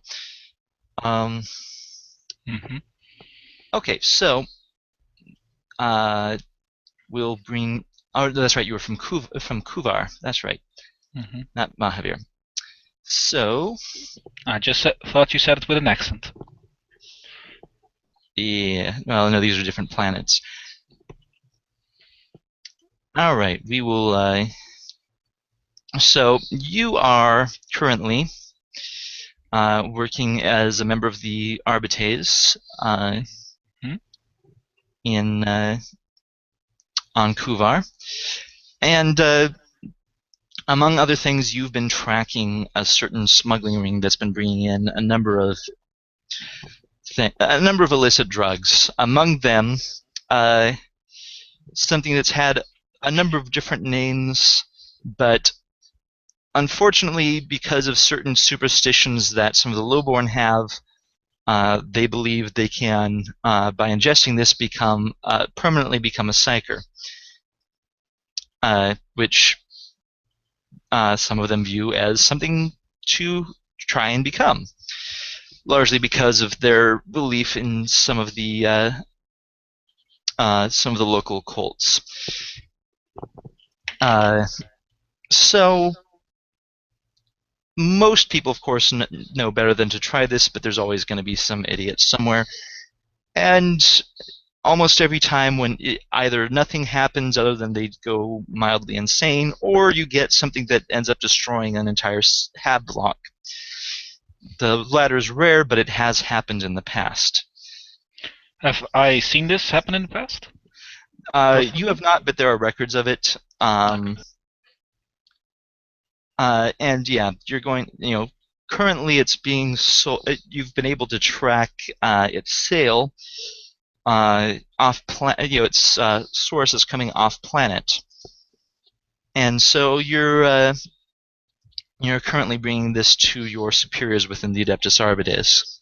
Okay, so we'll bring. Oh, that's right. You were from Kuvar. That's right. Not Mahavir. So.
I just thought you said it with an accent.
Yeah. Well, no, these are different planets. All right. We will. So you are currently working as a member of the Arbites on Kuvar, and among other things, you've been tracking a certain smuggling ring that's been bringing in a number of illicit drugs. Among them, something that's had a number of different names, but unfortunately, because of certain superstitions that some of the lowborn have, they believe they can, by ingesting this, permanently become a psyker. which some of them view as something to try and become, largely because of their belief in some of the local cults. So most people, of course, know better than to try this, but there's always going to be some idiot somewhere. And almost every time when either nothing happens other than they go mildly insane, or you get something that ends up destroying an entire hab block. The latter is rare, but it has happened in the past.
Have I seen this happen in the past?
You have not, but there are records of it. And yeah, you're going. Currently it's being sold. You've been able to track its sale off planet. Its source is coming off planet, and so you're currently bringing this to your superiors within the Adeptus Arbites.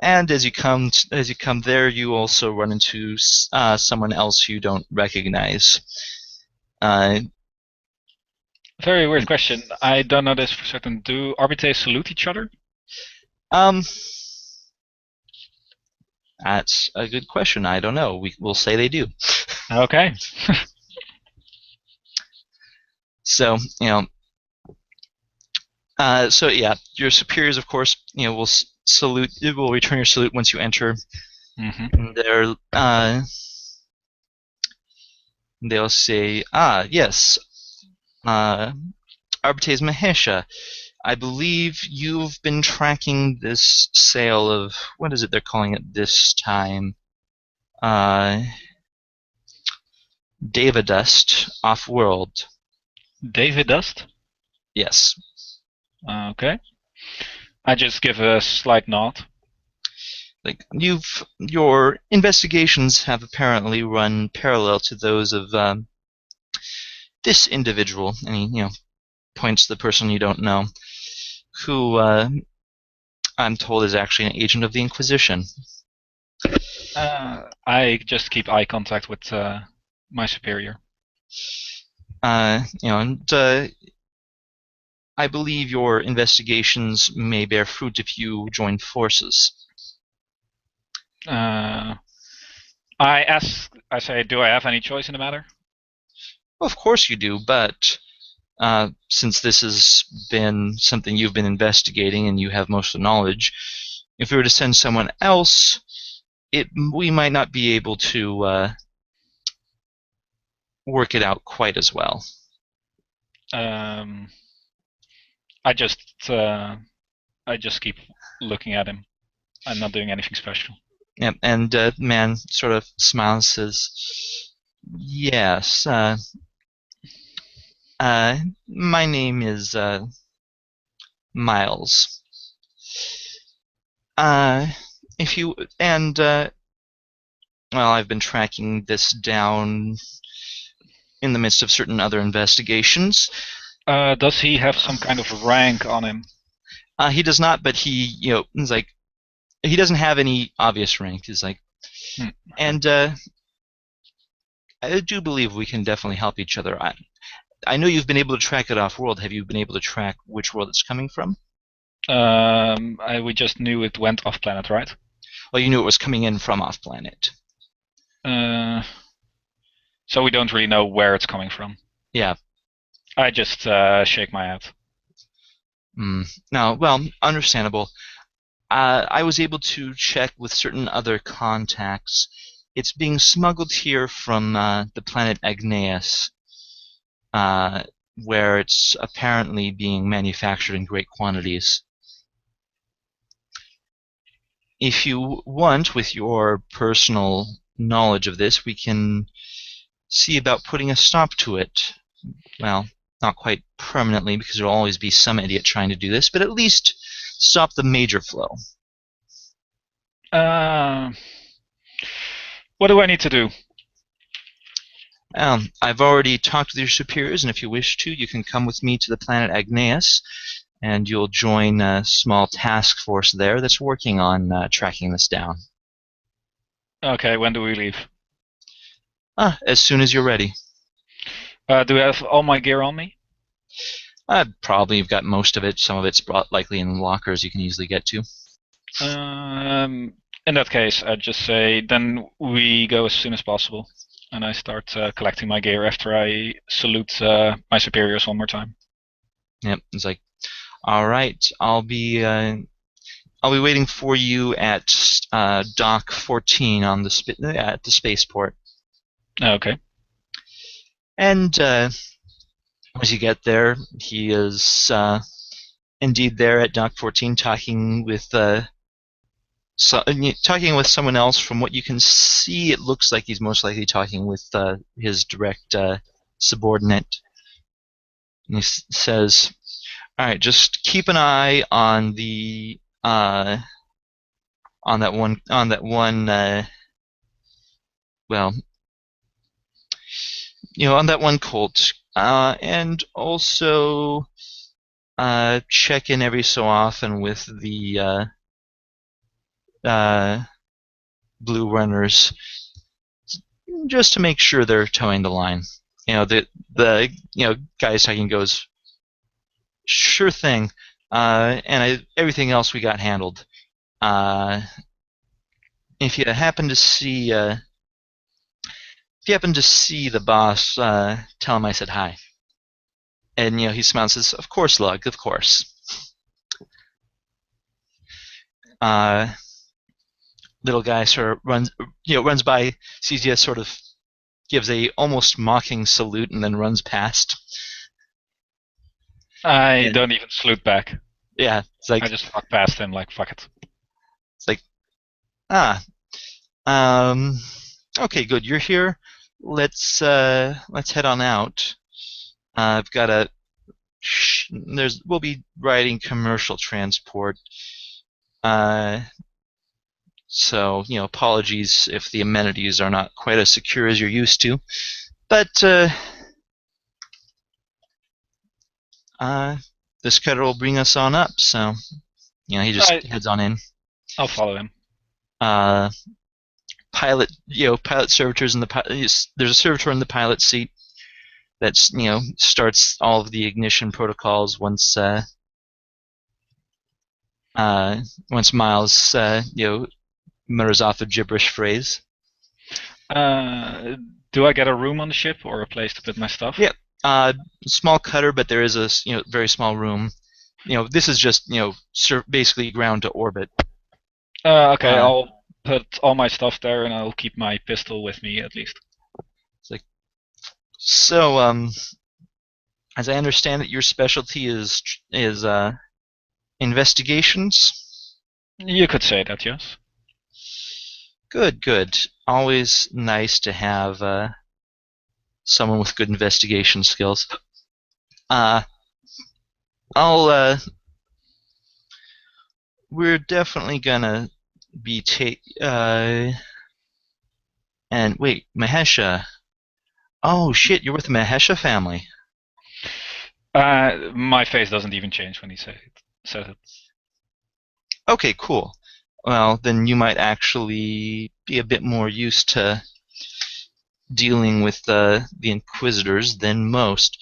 And as you come there, you also run into someone else you don't recognize.
Very weird question. I don't know this for certain. Do Arbites salute each other?
That's a good question. I don't know. We'll say they do.
Okay.
So so yeah, your superiors, of course, will salute. Will return your salute once you enter.
Mm-hmm.
And they'll say, yes, Arbites Mahesha, I believe you've been tracking this sale of, what is it they're calling it this time? Davidust off-world.
Davidust?
Yes.
Okay. I just give a slight nod.
Like, your investigations have apparently run parallel to those of this individual, and he, points to the person you don't know, who I'm told is actually an agent of the Inquisition.
I just keep eye contact with my superior.
And I believe your investigations may bear fruit if you join forces.
I say, do I have any choice in the matter?
Well, of course you do, but since this has been something you've been investigating and you have most of the knowledge, if we were to send someone else, we might not be able to work it out quite as well.
I just keep looking at him. I'm not doing anything special.
Yep, and man sort of smiles and says, yes, my name is Miles. If you well, I've been tracking this down in the midst of certain other investigations.
Does he have some kind of rank on him?
He does not, but he, he's like, he doesn't have any obvious rank. He's like, and I do believe we can definitely help each other. I know you've been able to track it off-world. Have you been able to track which world it's coming from?
We just knew it went off-planet, right?
Well, you knew it was coming in from off-planet.
So we don't really know where it's coming from.
Yeah.
I just shake my head.
No, well, understandable. I was able to check with certain other contacts. It's being smuggled here from the planet Agneus, where it's apparently being manufactured in great quantities. If you want, with your personal knowledge of this, we can see about putting a stop to it. Well, not quite permanently, because there will always be some idiot trying to do this, but at least stop the major flow.
What do I need to do?
I've already talked with your superiors, and if you wish to, you can come with me to the planet Agneus, and you'll join a small task force there that's working on tracking this down.
Okay, when do we leave?
As soon as you're ready.
Do I have all my gear on me?
Probably you've got most of it. Some of it's likely in lockers you can easily get to.
In that case, I'd just say then we go as soon as possible, and I start collecting my gear after I salute my superiors one more time.
Yep, it's like, all right, I'll be waiting for you at dock 14 on the at the spaceport.
Okay.
And as you get there, he is indeed there at dock 14, talking with someone else. From what you can see, it looks like he's most likely talking with his direct subordinate. And he says, "All right, just keep an eye on the on that one well, on that one Colt, and also check in every so often with the blue runners, just to make sure they're towing the line." The guy's talking goes, "Sure thing," and everything else we got handled. If you happen to see the boss, tell him I said hi. And he smiles and says, "Of course, Lug, of course." Little guy sort of runs by, sees you, sort of gives a almost mocking salute, and then runs past.
I don't even salute back.
Yeah, it's like
I just walk past him like fuck it.
It's like, okay, good. You're here. Let's head on out. I've got a. We'll be riding commercial transport. So apologies if the amenities are not quite as secure as you're used to, but this cutter will bring us on up. So he just heads on in.
I'll follow him.
Pilot servitors in the there's a servitor in the pilot seat that starts all of the ignition protocols once Miles mutters off a gibberish phrase.
Do I get a room on the ship or a place to put my stuff?
Yeah, small cutter, but there is a very small room. This is just basically ground to orbit.
Okay, I'll put all my stuff there, and I'll keep my pistol with me at least.
It's like, so as I understand it, your specialty is investigations?
You could say that, yes.
Good. Always nice to have someone with good investigation skills. We're definitely gonna be and wait, Mahesha. Oh shit, you're with the Mahesha family.
My face doesn't even change when he says it.
Okay, cool. Well, then you might actually be a bit more used to dealing with the Inquisitors than most.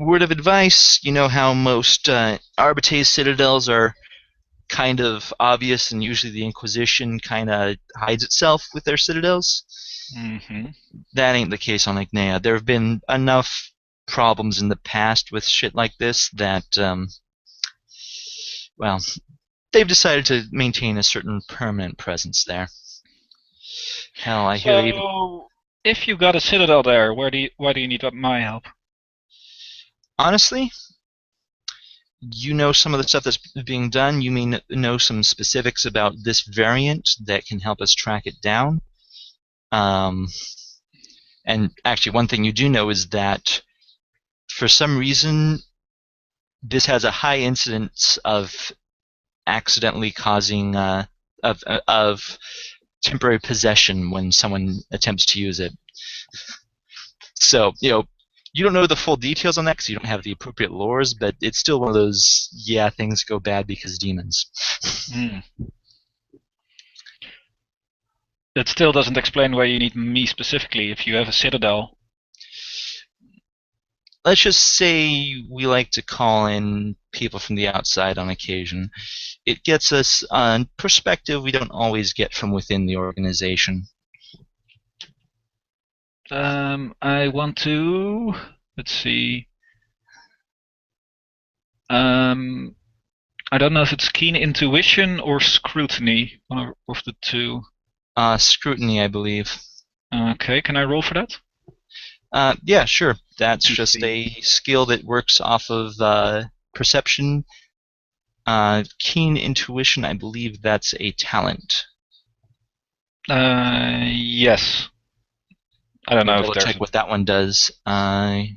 Word of advice, you know how most Arbites citadels are kind of obvious, and usually the Inquisition kind of hides itself with their citadels?
Mm-hmm.
That ain't the case on Ignea. There have been enough problems in the past with shit like this that, well, they've decided to maintain a certain permanent presence there. Hell, I hear even...
if you got a citadel there, why do you need my help?
Honestly, you know some of the stuff that's being done. You may know some specifics about this variant that can help us track it down. And actually, one thing you do know is that for some reason, this has a high incidence of accidentally causing of temporary possession when someone attempts to use it. So You don't know the full details on that because you don't have the appropriate lores, but it's still one of those, yeah, things go bad because demons.
That still doesn't explain why you need me specifically if you have a citadel.
Let's just say we like to call in people from the outside on occasion. It gets us a perspective we don't always get from within the organization.
I want to. Let's see. I don't know if it's keen intuition or scrutiny, one of the two.
Scrutiny, I believe.
Okay, can I roll for that?
Yeah, sure. That's
To
just
see.
a skill that works off of perception. Keen intuition, I believe that's a talent.
Yes. I don't know if
Double
there's.
check what that one does. HIJK.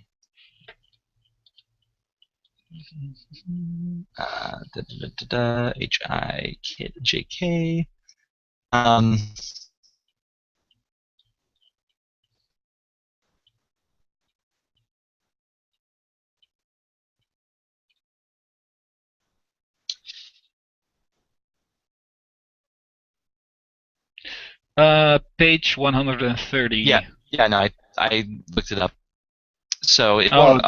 Page 130.
Yeah, no, I looked it up. So it
Oh,
won't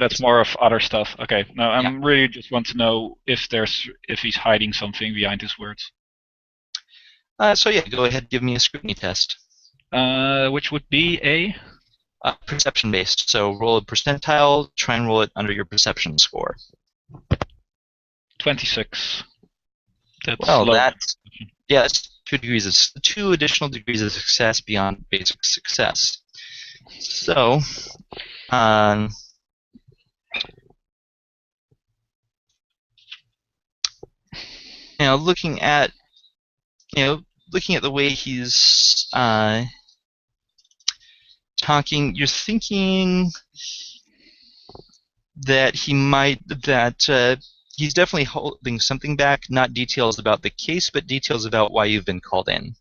that's more of other stuff. Okay, no,
Yeah.
I'm really just want to know if he's hiding something behind his words.
So yeah, go ahead, give me a scrutiny test.
Which would be a
Perception based. So roll a percentile, try and roll it under your perception score.
26. That's
Well,
low.
that's 2 additional degrees of success beyond basic success. So, looking at the way he's talking, you're thinking that he's definitely holding something back, not details about the case, but details about why you've been called in.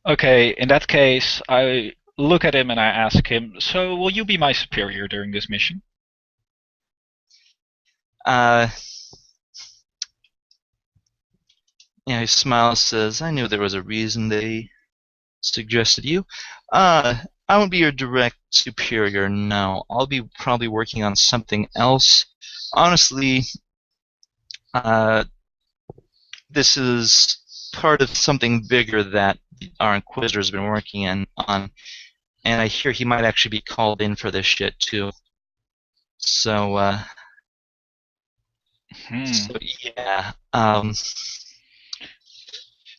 Okay, in that case, I look at him and I ask him, so will you be my superior during this mission?
He smiles, says, I knew there was a reason they suggested you. I won't be your direct superior, no. I'll be probably working on something else. Honestly, this is part of something bigger that our Inquisitor's been working on, and I hear he might actually be called in for this shit, too. So, yeah.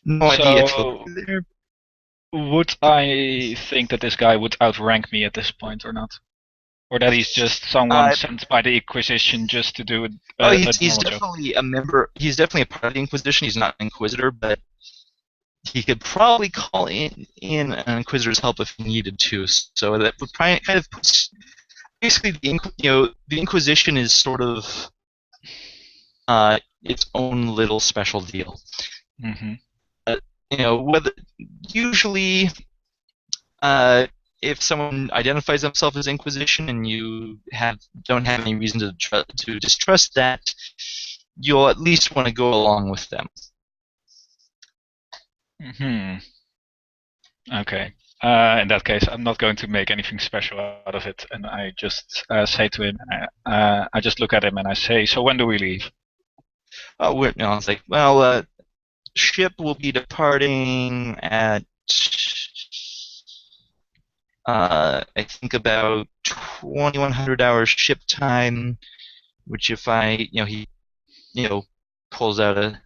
No idea if he'll be there.
Would I think that this guy would outrank me at this point or not? Or that he's just someone sent by the Inquisition just to do
he's definitely a member. He's definitely a part of the Inquisition. He's not an Inquisitor, but he could probably call in an Inquisitor's help if he needed to. So that would kind of basically the Inquisition is sort of its own little special deal.
Mm-hmm.
Whether usually if someone identifies themselves as Inquisition and you don't have any reason to distrust that, you'll at least want to go along with them.
Okay. In that case, I'm not going to make anything special out of it, and I just say to him, I just look at him and I say, so when do we leave?
It's like, well, ship will be departing at I think about 2100 hours ship time, which if he pulls out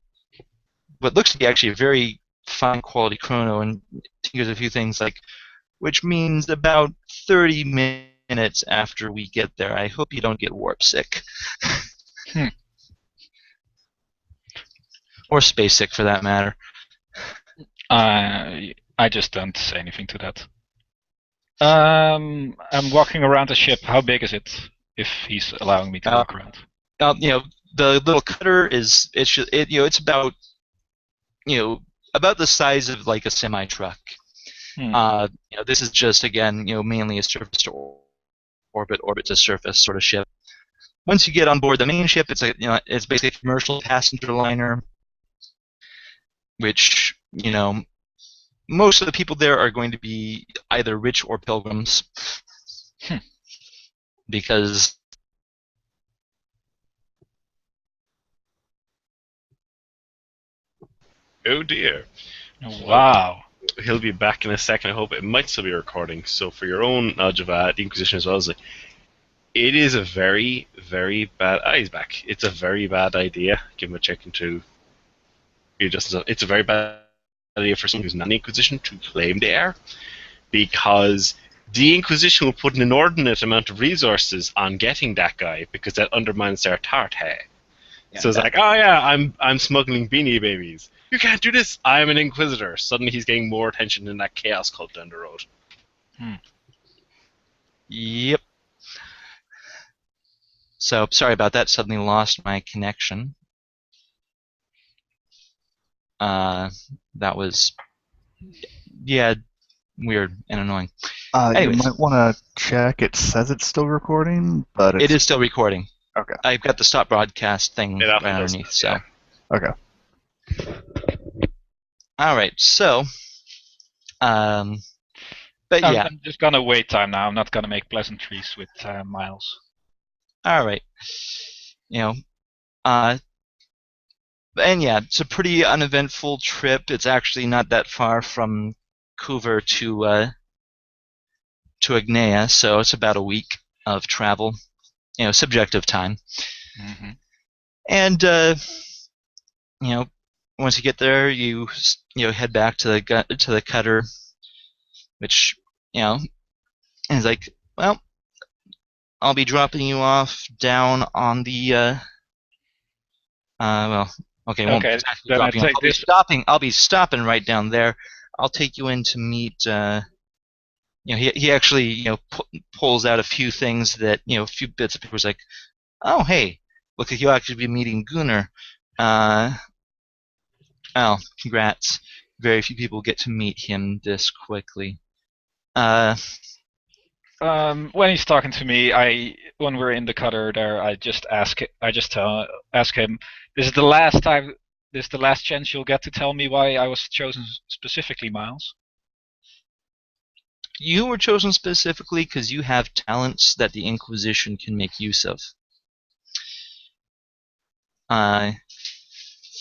what looks to be actually a very fine quality chrono and tinkers a few things which means about 30 minutes after we get there. I hope you don't get warp sick. Or space sick, for that matter.
I just don't say anything to that. I'm walking around the ship. How big is it? If he's allowing me to walk around.
The little cutter it's about about the size of like a semi truck. This is just again mainly a surface to orbit to surface sort of ship. Once you get on board the main ship, it's basically a commercial passenger liner, which most of the people there are going to be either rich or pilgrims, because
Oh dear.
Wow.
He'll be back in a second. I hope it might still be recording. So for your own knowledge of the Inquisition as well, it is a very, very bad. He's back. It's a very bad idea. Give him a check into. It's a very bad idea for someone who's not in the Inquisition to claim they are, because the Inquisition will put an inordinate amount of resources on getting that guy because that undermines their tartare. So it's like, oh yeah, I'm smuggling Beanie Babies. You can't do this. I'm an Inquisitor. Suddenly he's getting more attention than that Chaos Cult down the road.
Yep. So sorry about that. Suddenly lost my connection. That was weird and annoying.
You might want to check. It says it's still recording, but
it is still recording.
Okay.
I've got the stop broadcast thing right underneath. So.
Okay.
All right. So. But yeah.
I'm just gonna wait time now. I'm not gonna make pleasantries with Miles.
All right. And yeah, it's a pretty uneventful trip. It's actually not that far from Couver to Agnea, so it's about a week of travel. Subjective time.
Mm-hmm.
And once you get there, you head back to the cutter, which and it's like, well, I'll be dropping you off down on the okay, won't
Okay,
exactly
then
dropping
I
off.
take
I'll be stopping right down there. I'll take you in to meet. He actually pulls out a few things that a few bits of paper. Like, oh hey, look like you'll actually be meeting Gunnar. Oh, congrats. Very few people get to meet him this quickly.
When he's talking to me, when we're in the cutter there, I just ask him, this is the last chance you'll get to tell me why I was chosen specifically, Miles.
You were chosen specifically because you have talents that the Inquisition can make use of.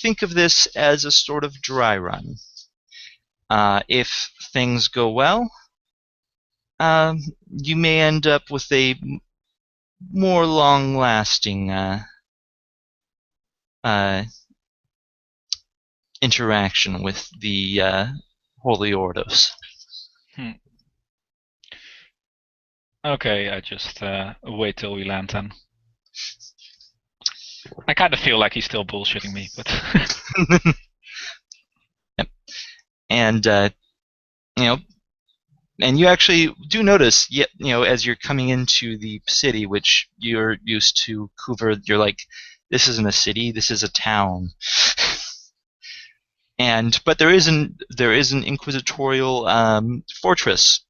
Think of this as a sort of dry run. If things go well, you may end up with a more long-lasting interaction with the Holy Ordos.
Okay, I just wait till we land then. I kind of feel like he's still bullshitting me, but.
Yep. And and you actually do notice, as you're coming into the city, which you're used to, Couver, you're like, this isn't a city, this is a town. But there is an inquisitorial fortress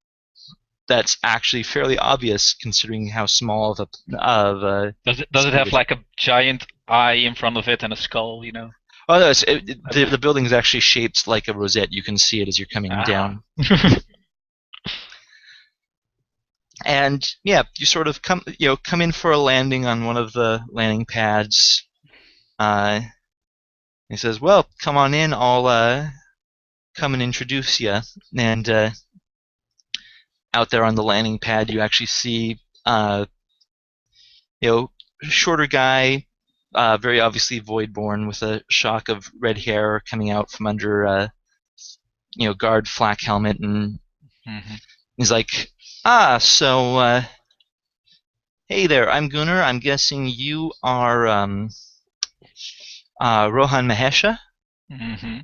that's actually fairly obvious considering how small of a.
Does it have like a giant eye in front of it and a skull?
Oh no, the building is actually shaped like a rosette. You can see it as you're coming down. And yeah, you sort of come in for a landing on one of the landing pads. He says, "Well, come on in. I'll come and introduce you." And out there on the landing pad, you actually see, shorter guy, very obviously Voidborn, with a shock of red hair coming out from under, guard flak helmet, and he's like, so, hey there, I'm Gunnar. I'm guessing you are Rohan Mahesha.
Mm-hmm.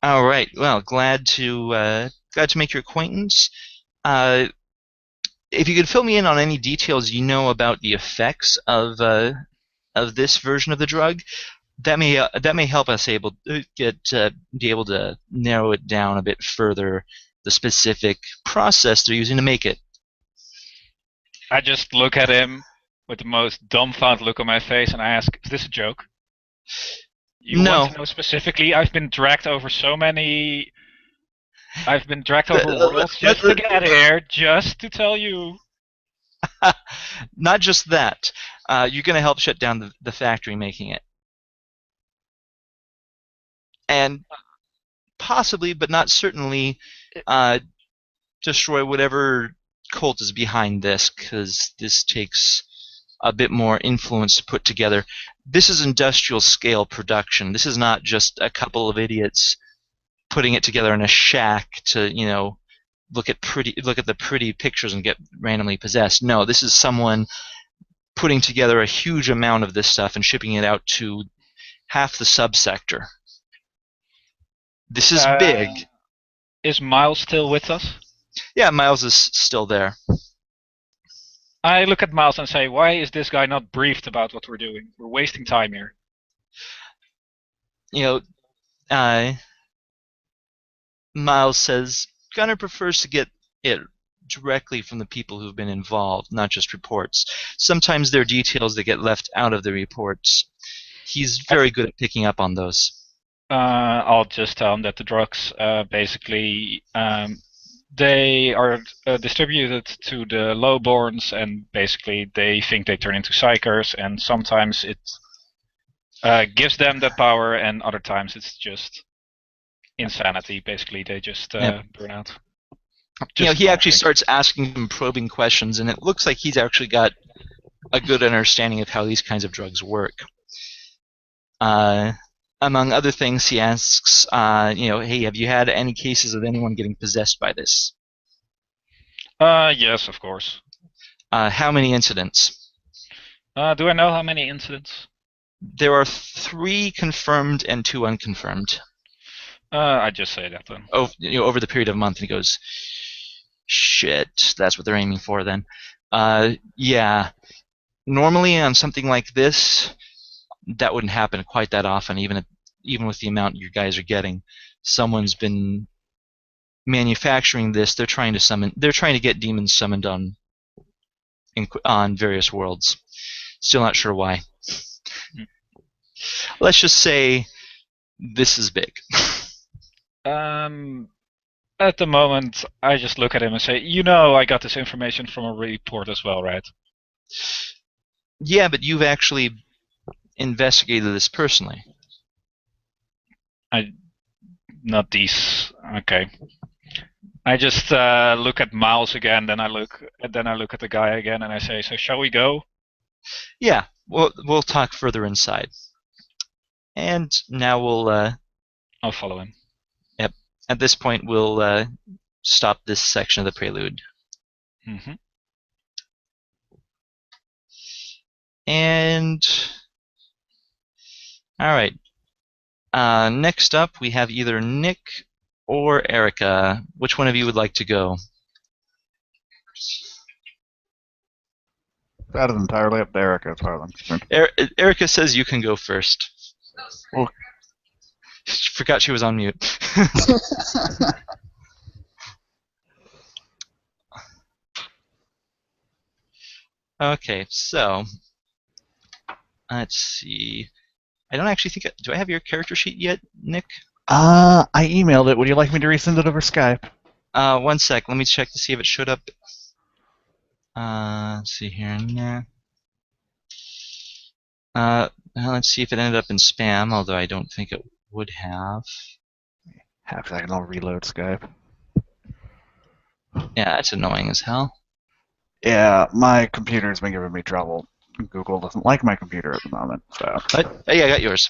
All right. Well, glad to make your acquaintance. If you could fill me in on any details you know about the effects of this version of the drug, that may help us be able to narrow it down a bit further, the specific process they're using to make it.
I just look at him with the most dumbfounded look on my face and I ask, "Is this a joke? You want
No.
to know specifically? I've been dragged over
The-
worlds just to get here, just to tell you."
Not just that. You're going to help shut down the factory making it. And possibly, but not certainly, destroy whatever cult is behind this, because this takes a bit more influence to put together. This is industrial scale production. This is not just a couple of idiots putting it together in a shack to, look at the pretty pictures and get randomly possessed. No, this is someone putting together a huge amount of this stuff and shipping it out to half the subsector. This is big.
Is Miles still with us?
Yeah, Miles is still there.
I look at Miles and say, "Why is this guy not briefed about what we're doing? We're wasting time here."
Miles says Gunner prefers to get it directly from the people who've been involved, not just reports. Sometimes there are details that get left out of the reports. He's very good at picking up on those.
I'll just tell him that the drugs basically they are distributed to the lowborns, and basically they think they turn into psychers, and sometimes it gives them that power, and other times it's just insanity. Basically, they just burn out.
He actually starts asking him probing questions, and it looks like he's actually got a good understanding of how these kinds of drugs work. Among other things, he asks, hey, have you had any cases of anyone getting possessed by this?
Yes, of course.
How many incidents?
Do I know how many incidents?
There are 3 confirmed and 2 unconfirmed.
I just say that then.
Over the period of a month, and he goes, shit, that's what they're aiming for then. Yeah. Normally on something like this, that wouldn't happen quite that often, even with the amount you guys are getting. Someone's been manufacturing this. They're trying to get demons summoned on various worlds. Still not sure why. Let's just say this is big.
At the moment, I just look at him and say, I got this information from a report as well, right?
Yeah, but you've actually investigated this personally.
Not these. Okay. I just look at Miles again, then I look at the guy again, and I say, "So shall we go?"
Yeah, we'll talk further inside. And now
I'll follow him.
Yep. At this point, we'll stop this section of the prelude.
Mm-hmm.
And all right. Next up, we have either Nick or Erica. Which one of you would like to go?
That is entirely up to Erica, as far as I'm concerned.
Erica says you can go first.
Well,
she forgot she was on mute. Okay, so let's see. I don't actually think. Do I have your character sheet yet, Nick?
I emailed it. Would you like me to resend it over Skype?
1 sec. Let me check to see if it showed up. Let's see here. Nah. Let's see if it ended up in spam, although I don't think it would have.
Half a second, I'll reload Skype.
Yeah, that's annoying as hell.
Yeah, my computer's been giving me trouble. Google doesn't like my computer at the moment, so.
But, yeah, I got yours.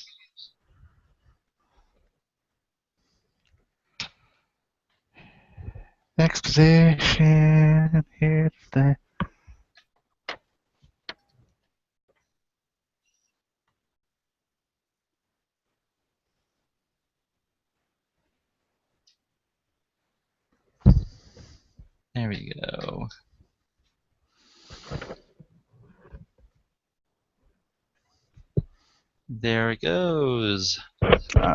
Exposition, here's the...
There we go. There it goes.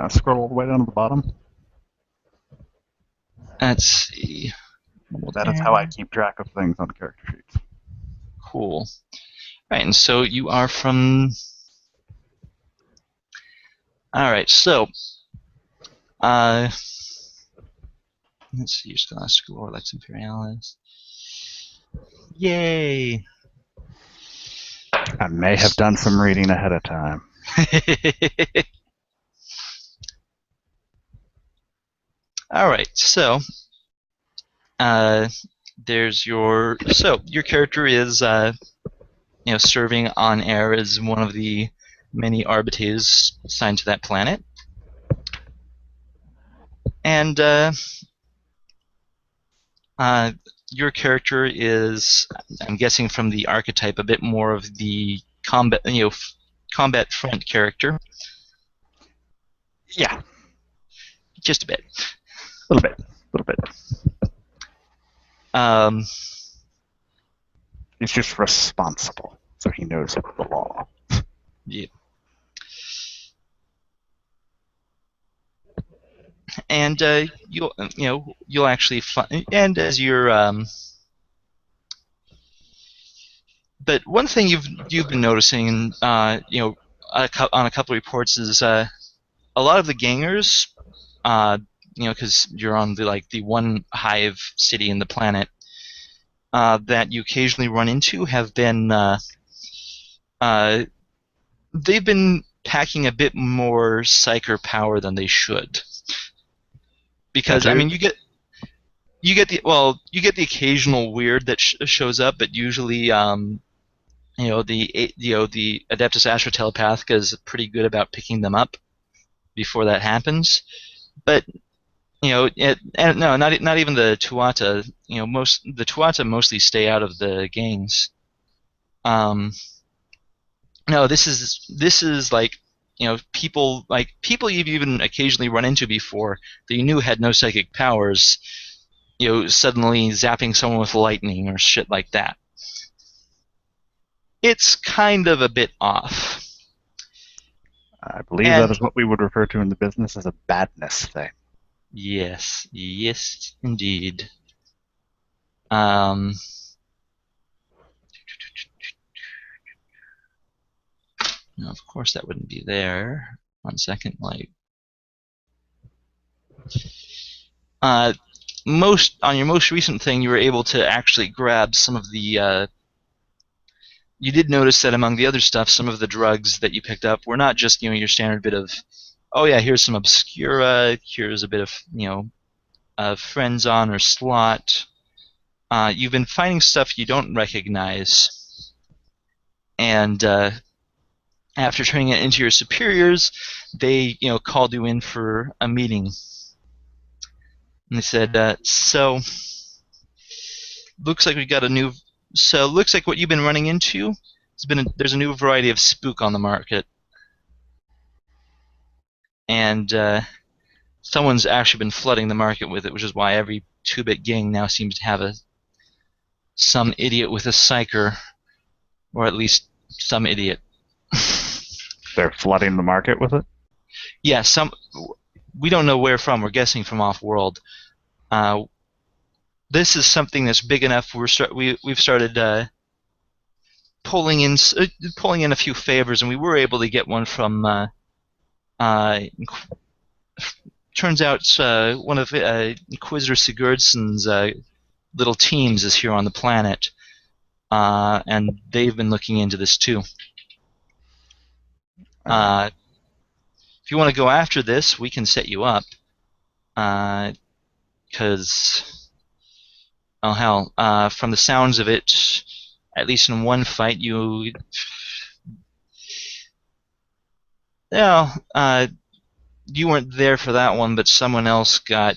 Scroll all the way down to the bottom.
Let's see.
That is how I keep track of things on character sheets.
Cool. Right, and so you are from... Alright, so... let's see, you're still on school, Lex Imperialis. Yay!
I may have done some reading ahead of time.
Alright, so... there's your... So, your character is, serving on air as one of the many arbiters assigned to that planet. And, your character is, I'm guessing from the archetype, a bit more of the combat front character.
Yeah,
Just a bit.
a little bit. He's just responsible, so he knows the law.
Yeah. And you'll actually find, and as you're but one thing you've been noticing, on a couple of reports is a lot of the gangers, because you're on the one hive city in the planet, that you occasionally run into have been they've been packing a bit more psyker power than they should. Because I mean, you get the occasional weird that shows up, but usually the Adeptus Astra Telepathica is pretty good about picking them up before that happens. But no, not even the Tuata. The Tuata mostly stay out of the gangs. No, this is like people you've even occasionally run into before that you knew had no psychic powers, suddenly zapping someone with lightning or shit like that. It's kind of a bit off.
I believe that is what we would refer to in the business as a badness thing.
Yes, indeed. No, of course that wouldn't be there. 1 second, on your most recent thing, you were able to actually grab some of the. You did notice that among the other stuff, some of the drugs that you picked up were not just your standard bit of, oh yeah, here's some obscura, here's a bit of friends on or slot. You've been finding stuff you don't recognize, and after turning it into your superiors, they called you in for a meeting. And they said, so looks like we got a new. So looks like what you've been running into there's a new variety of spook on the market, and someone's actually been flooding the market with it, which is why every 2-bit gang now seems to have some idiot with a psyker, or at least some idiot.
They're flooding the market with it?
Yeah, we don't know where from. We're guessing from off-world. This is something that's big enough. We've started pulling in a few favors, and we were able to get one from. Turns out one of Inquisitor Sigurdsson's little teams is here on the planet, and they've been looking into this too. If you want to go after this, we can set you up. Because, oh hell, from the sounds of it, at least in one fight, you weren't there for that one, but someone else got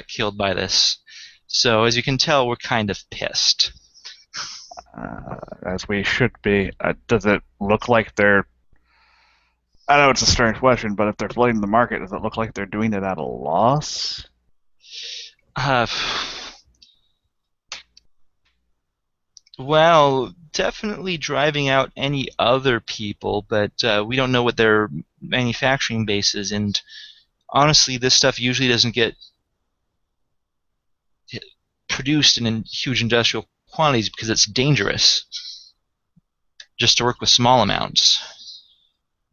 killed by this. So as you can tell, we're kind of pissed.
As we should be. Does it look like they're... I know it's a strange question, but if they're flooding the market, does it look like they're doing it at a loss?
Well, definitely driving out any other people, but we don't know what their manufacturing base is, and honestly, this stuff usually doesn't get produced in huge industrial quantities because it's dangerous just to work with small amounts.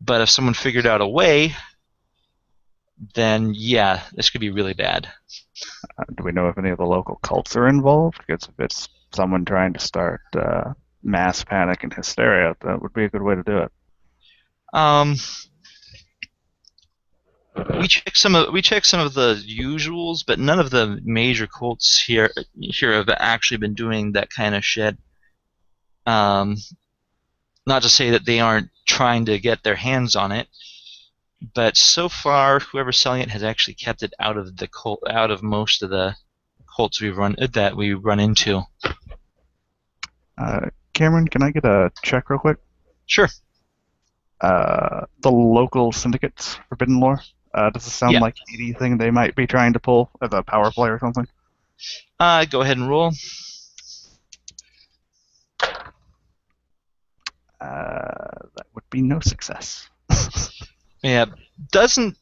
But if someone figured out a way, then yeah, this could be really bad.
Do we know if any of the local cults are involved? Because if it's someone trying to start mass panic and hysteria, that would be a good way to do it.
We checked some of the usuals, but none of the major cults here have actually been doing that kind of shit. Not to say that they aren't trying to get their hands on it, but so far, whoever's selling it has actually kept it out of most of the cults we run into.
Cameron, can I get a check real quick?
Sure.
The local syndicates, Forbidden Lore. Does this sound like anything they might be trying to pull as a power play or something?
Go ahead and roll.
That would be no success.
Yeah, doesn't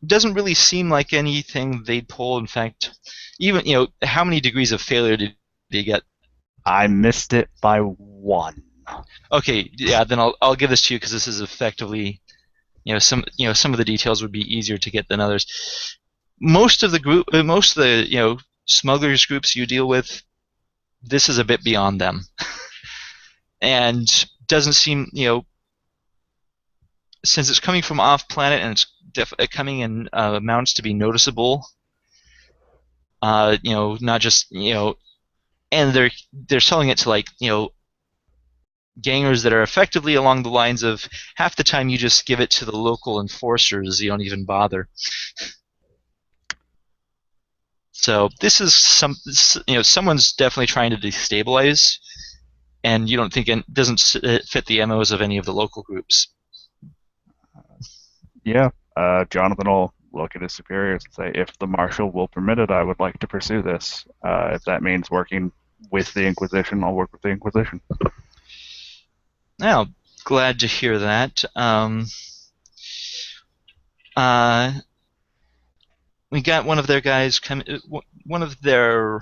really seem like anything they'd pull. In fact, even how many degrees of failure did you get?
I missed it by 1.
Okay, yeah, then I'll give this to you because this is effectively, some of the details would be easier to get than others. Most of the smugglers groups you deal with, this is a bit beyond them, and doesn't seem since it's coming from off planet and it's coming in amounts to be noticeable. Not just and they're selling it to gangers that are effectively along the lines of half the time you just give it to the local enforcers, you don't even bother. So this is someone's definitely trying to destabilize, and you don't think it doesn't fit the MOs of any of the local groups.
Yeah, Jonathan will look at his superiors and say, if the Marshal will permit it, I would like to pursue this. If that means working with the Inquisition, I'll work with the Inquisition.
Now, glad to hear that. We got one of their guys one of their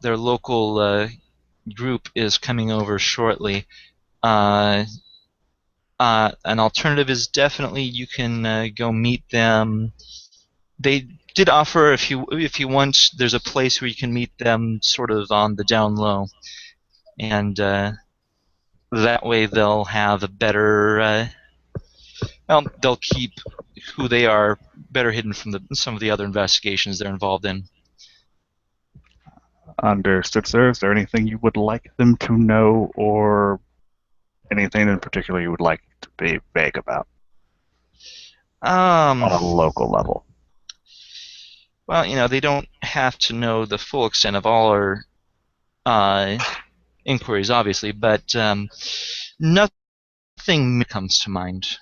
local group is coming over shortly. An alternative is definitely you can go meet them. They did offer if you want, there's a place where you can meet them sort of on the down low, and that way they'll have a better. They'll keep who they are better hidden from some of the other investigations they're involved in.
Understood, sir. Is there anything you would like them to know, or anything in particular you would like to be vague about? On a local level.
Well, they don't have to know the full extent of all our inquiries, obviously, but nothing comes to mind.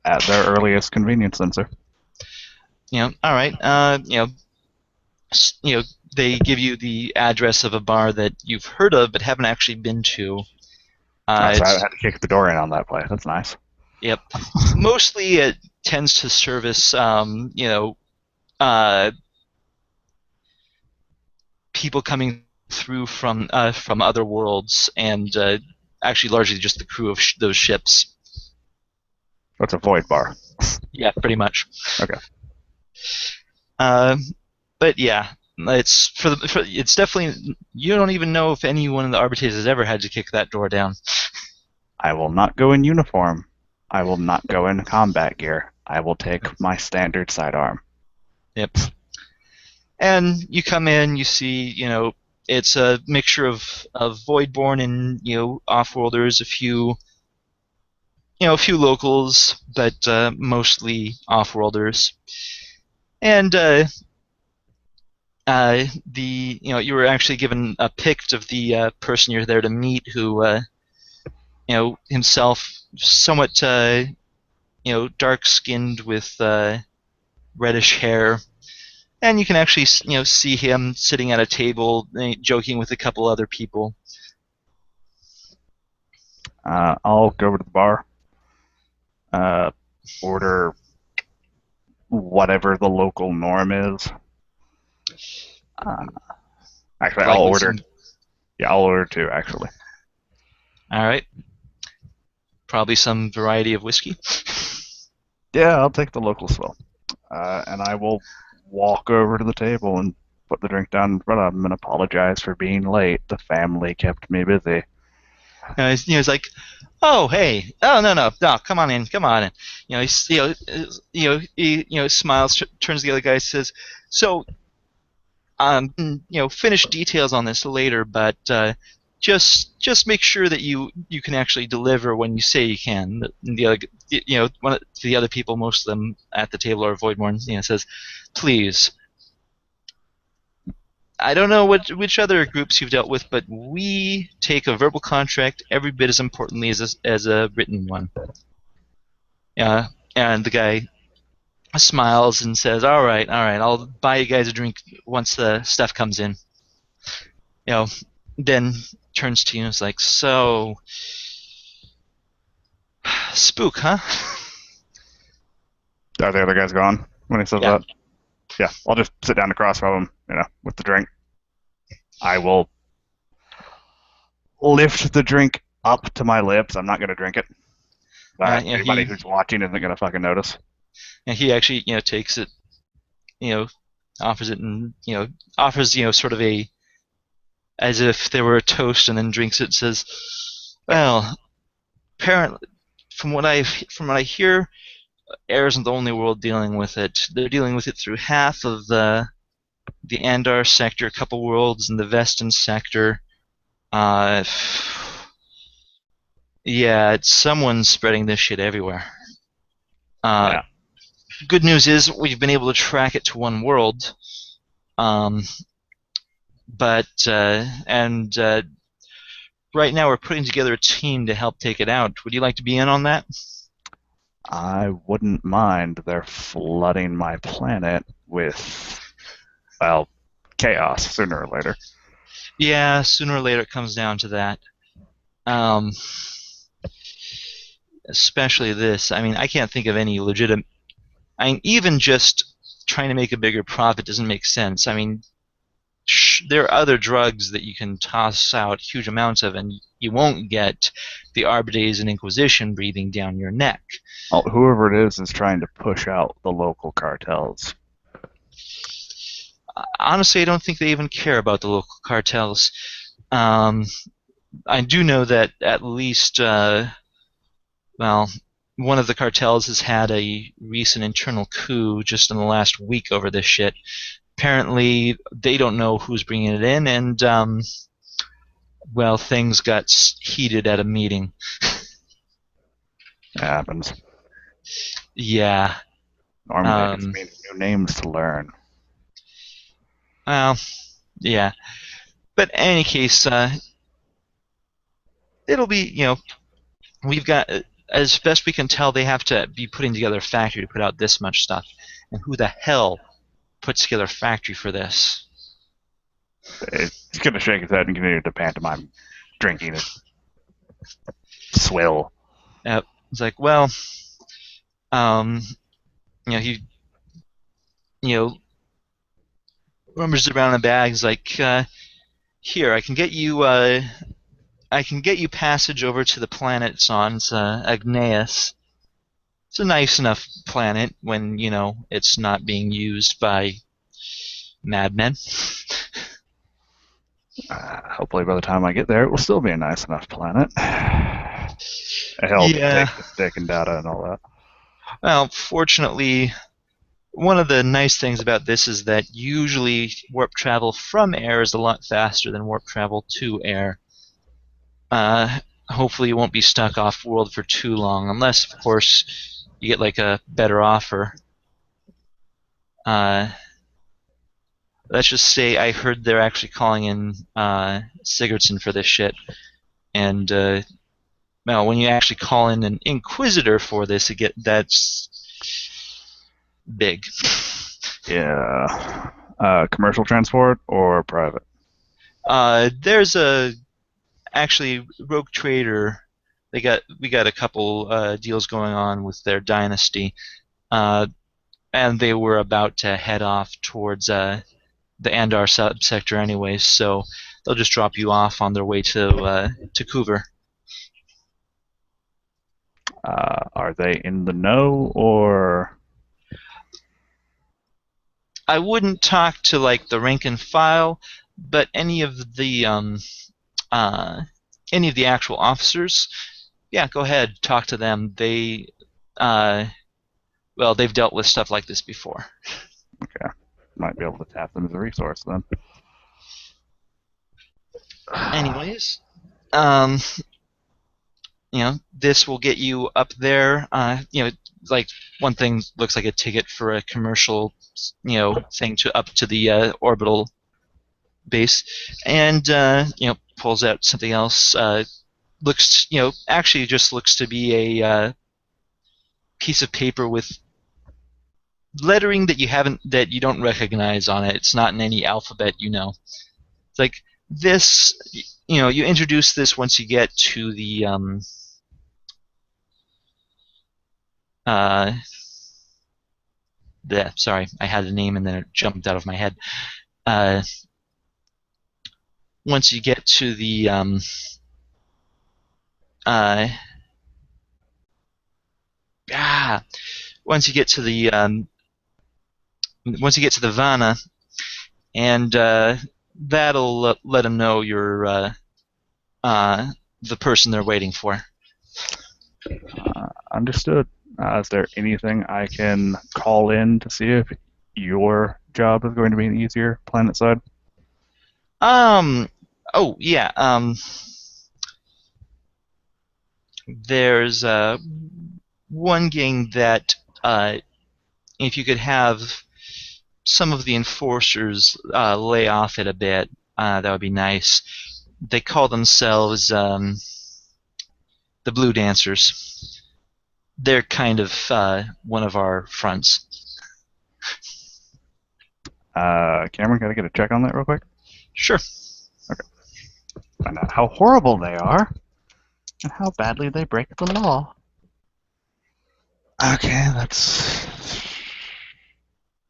At their earliest convenience, then, sir.
All right. They give you the address of a bar that you've heard of but haven't actually been to.
So I had to kick the door in on that place. That's nice.
Yep. Mostly it tends to service, people coming through from other worlds, and actually largely just the crew of those ships.
That's a void bar.
Yeah, pretty much.
Okay.
But yeah, it's it's definitely, you don't even know if anyone in the Arbitrates has ever had to kick that door down.
I will not go in uniform. I will not go in combat gear. I will take my standard sidearm.
Yep. And you come in, you see, it's a mixture of Voidborn and Offworlders, a few locals, but mostly Offworlders. And you were actually given a pict of the person you're there to meet, who himself somewhat dark-skinned with reddish hair. And you can actually see him sitting at a table joking with a couple other people.
I'll go over to the bar, order whatever the local norm is. Actually,
Like
I'll
with
order.
some-
Yeah, I'll order 2 actually.
All right. Probably some variety of whiskey.
Yeah, I'll take the local swill. And I will walk over to the table and put the drink down in front of him and apologize for being late. The family kept me busy.
He's like, oh hey, oh no, come on in, come on in. He's he smiles, turns to the other guy, says, so finish details on this later, but just make sure that you can actually deliver when you say you can. The other, one of the other people, most of them at the table are Voidborn, says, please. I don't know which other groups you've dealt with, but we take a verbal contract every bit as importantly as a written one. And the guy smiles and says, all right, I'll buy you guys a drink once the stuff comes in. Then turns to you and is like, so, spook, huh?
Are the other guys gone when he says
Yeah.
that? Yeah, I'll just sit down across from him, with the drink. I will lift the drink up to my lips. I'm not going to drink it. But anybody who's watching isn't going to fucking notice.
And he actually, takes it, offers it, and offers, sort of as if there were a toast, and then drinks it. Says, well, apparently, from what I hear, Air isn't the only world dealing with it. They're dealing with it through half of the Indar sector, a couple worlds in the Vestin sector. Yeah, someone's spreading this shit everywhere.
Yeah.
Good news is we've been able to track it to one world. But right now we're putting together a team to help take it out. Would you like to be in on that?
I wouldn't mind. They're flooding my planet with, well, chaos sooner or later.
Yeah, sooner or later it comes down to that. Especially this. I mean, I can't think of any legitimate. I mean, even just trying to make a bigger profit doesn't make sense. I mean, there are other drugs that you can toss out huge amounts of, and you won't get the Arbides and Inquisition breathing down your neck.
Well, whoever it is trying to push out the local cartels.
Honestly, I don't think they even care about the local cartels. I do know that at least, one of the cartels has had a recent internal coup just in the last week over this shit. Apparently, they don't know who's bringing it in, and, things got heated at a meeting.
It happens.
Yeah.
Normally, it just means new names to learn.
Well, yeah. But in any case, it'll be, we've got, as best we can tell, they have to be putting together a factory to put out this much stuff. And who the hell puts together a factory for this?
He's going to shake his head and continue to pantomime drinking it. Swill.
It's like, well, he, rummaged around in the bag. He's like, here, I can get you passage over to the planet it's on. It's Agneus. It's a nice enough planet when, it's not being used by madmen.
Hopefully by the time I get there, it will still be a nice enough planet. Hell,
Yeah.
take the stick and data and all that.
Well, fortunately, one of the nice things about this is that usually warp travel from air is a lot faster than warp travel to air. Hopefully you won't be stuck off-world for too long, unless, of course, you get like a better offer. Let's just say I heard they're actually calling in Sigurdsson for this shit, and when you actually call in an Inquisitor for this, that's big.
Yeah. Commercial transport or private?
There's actually Rogue Trader. We got a couple deals going on with their dynasty. and they were about to head off towards the Indar subsector anyway, so they'll just drop you off on their way to Coover.
Are they in the know, or?
I wouldn't talk to like the rank and file, but any of the actual officers, yeah, go ahead, talk to them. They, well, they've dealt with stuff like this before.
Okay, might be able to tap them as a resource then.
Anyways, this will get you up there. Like one thing looks like a ticket for a commercial, thing to up to the orbital base, and pulls out something else. Actually just looks to be a piece of paper with lettering that you don't recognize on it. It's not in any alphabet, It's like this, you introduce this once you get to the sorry, I had a name and then it jumped out of my head. Once you get to the once you get to the Vana, and that'll let them know you're the person they're waiting for.
Understood. Is there anything I can call in to see if your job is going to be easier, planet side?
Oh yeah. There's one gang that if you could have some of the enforcers lay off it a bit, that would be nice. They call themselves the Blue Dancers. They're kind of one of our fronts.
Cameron, gotta get a check on that real quick?
Sure.
Okay. Find out how horrible they are and how badly they break the law. Okay, that's...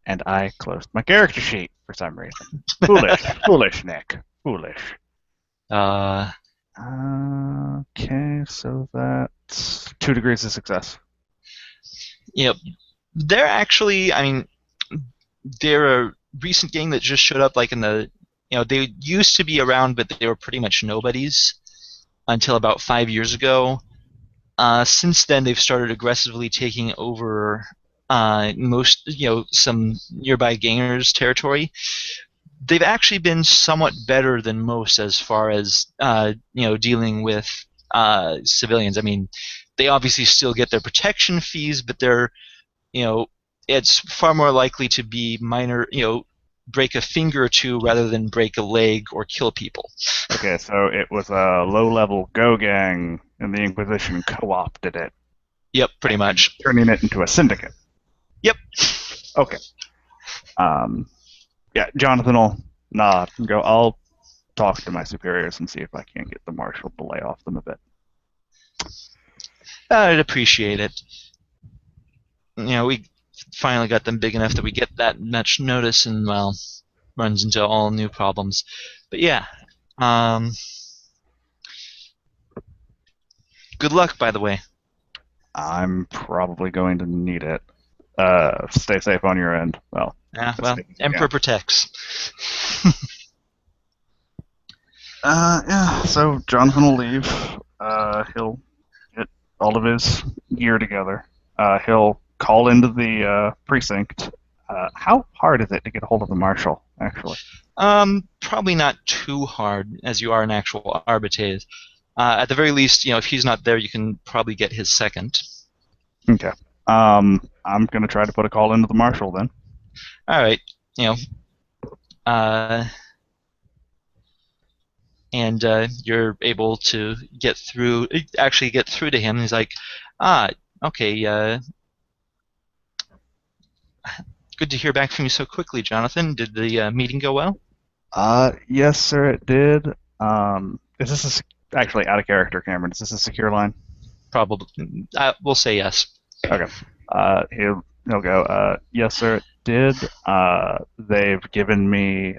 And I closed my character sheet for some reason. Foolish. Foolish, Nick. Foolish. Okay, so that's 2 degrees of success.
Yep. They're actually, they're a recent gang that just showed up like in the, they used to be around, but they were pretty much nobodies until about 5 years ago. Since then, they've started aggressively taking over some nearby gangers' territory. They've actually been somewhat better than most as far as dealing with civilians. They obviously still get their protection fees, but they're it's far more likely to be minor, break a finger or two rather than break a leg or kill people.
Okay, so it was a low-level Go gang, and the Inquisition co-opted it.
Yep, pretty much.
Turning it into a syndicate.
Yep.
Okay. Yeah, Jonathan will nod and go, I'll talk to my superiors and see if I can't get the marshal to lay off them a bit.
I'd appreciate it. We finally got them big enough that we get that much notice, and well, runs into all new problems. But yeah, good luck, by the way.
I'm probably going to need it. Stay safe on your end. Well,
Emperor protects.
Yeah, so Jonathan will leave. He'll get all of his gear together. He'll call into the precinct. How hard is it to get a hold of the marshal, actually?
Probably not too hard, as you are an actual arbitrator. At the very least, if he's not there, you can probably get his second.
Okay. I'm gonna try to put a call into the marshal then.
All right. And you're able to get through to him. He's like, okay. Good to hear back from you so quickly, Jonathan. Did the meeting go well?
Yes, sir, it did. Is this actually out of character, Cameron? Is this a secure line?
Probably. We'll say yes.
Okay. He'll go, yes, sir, it did. They've given me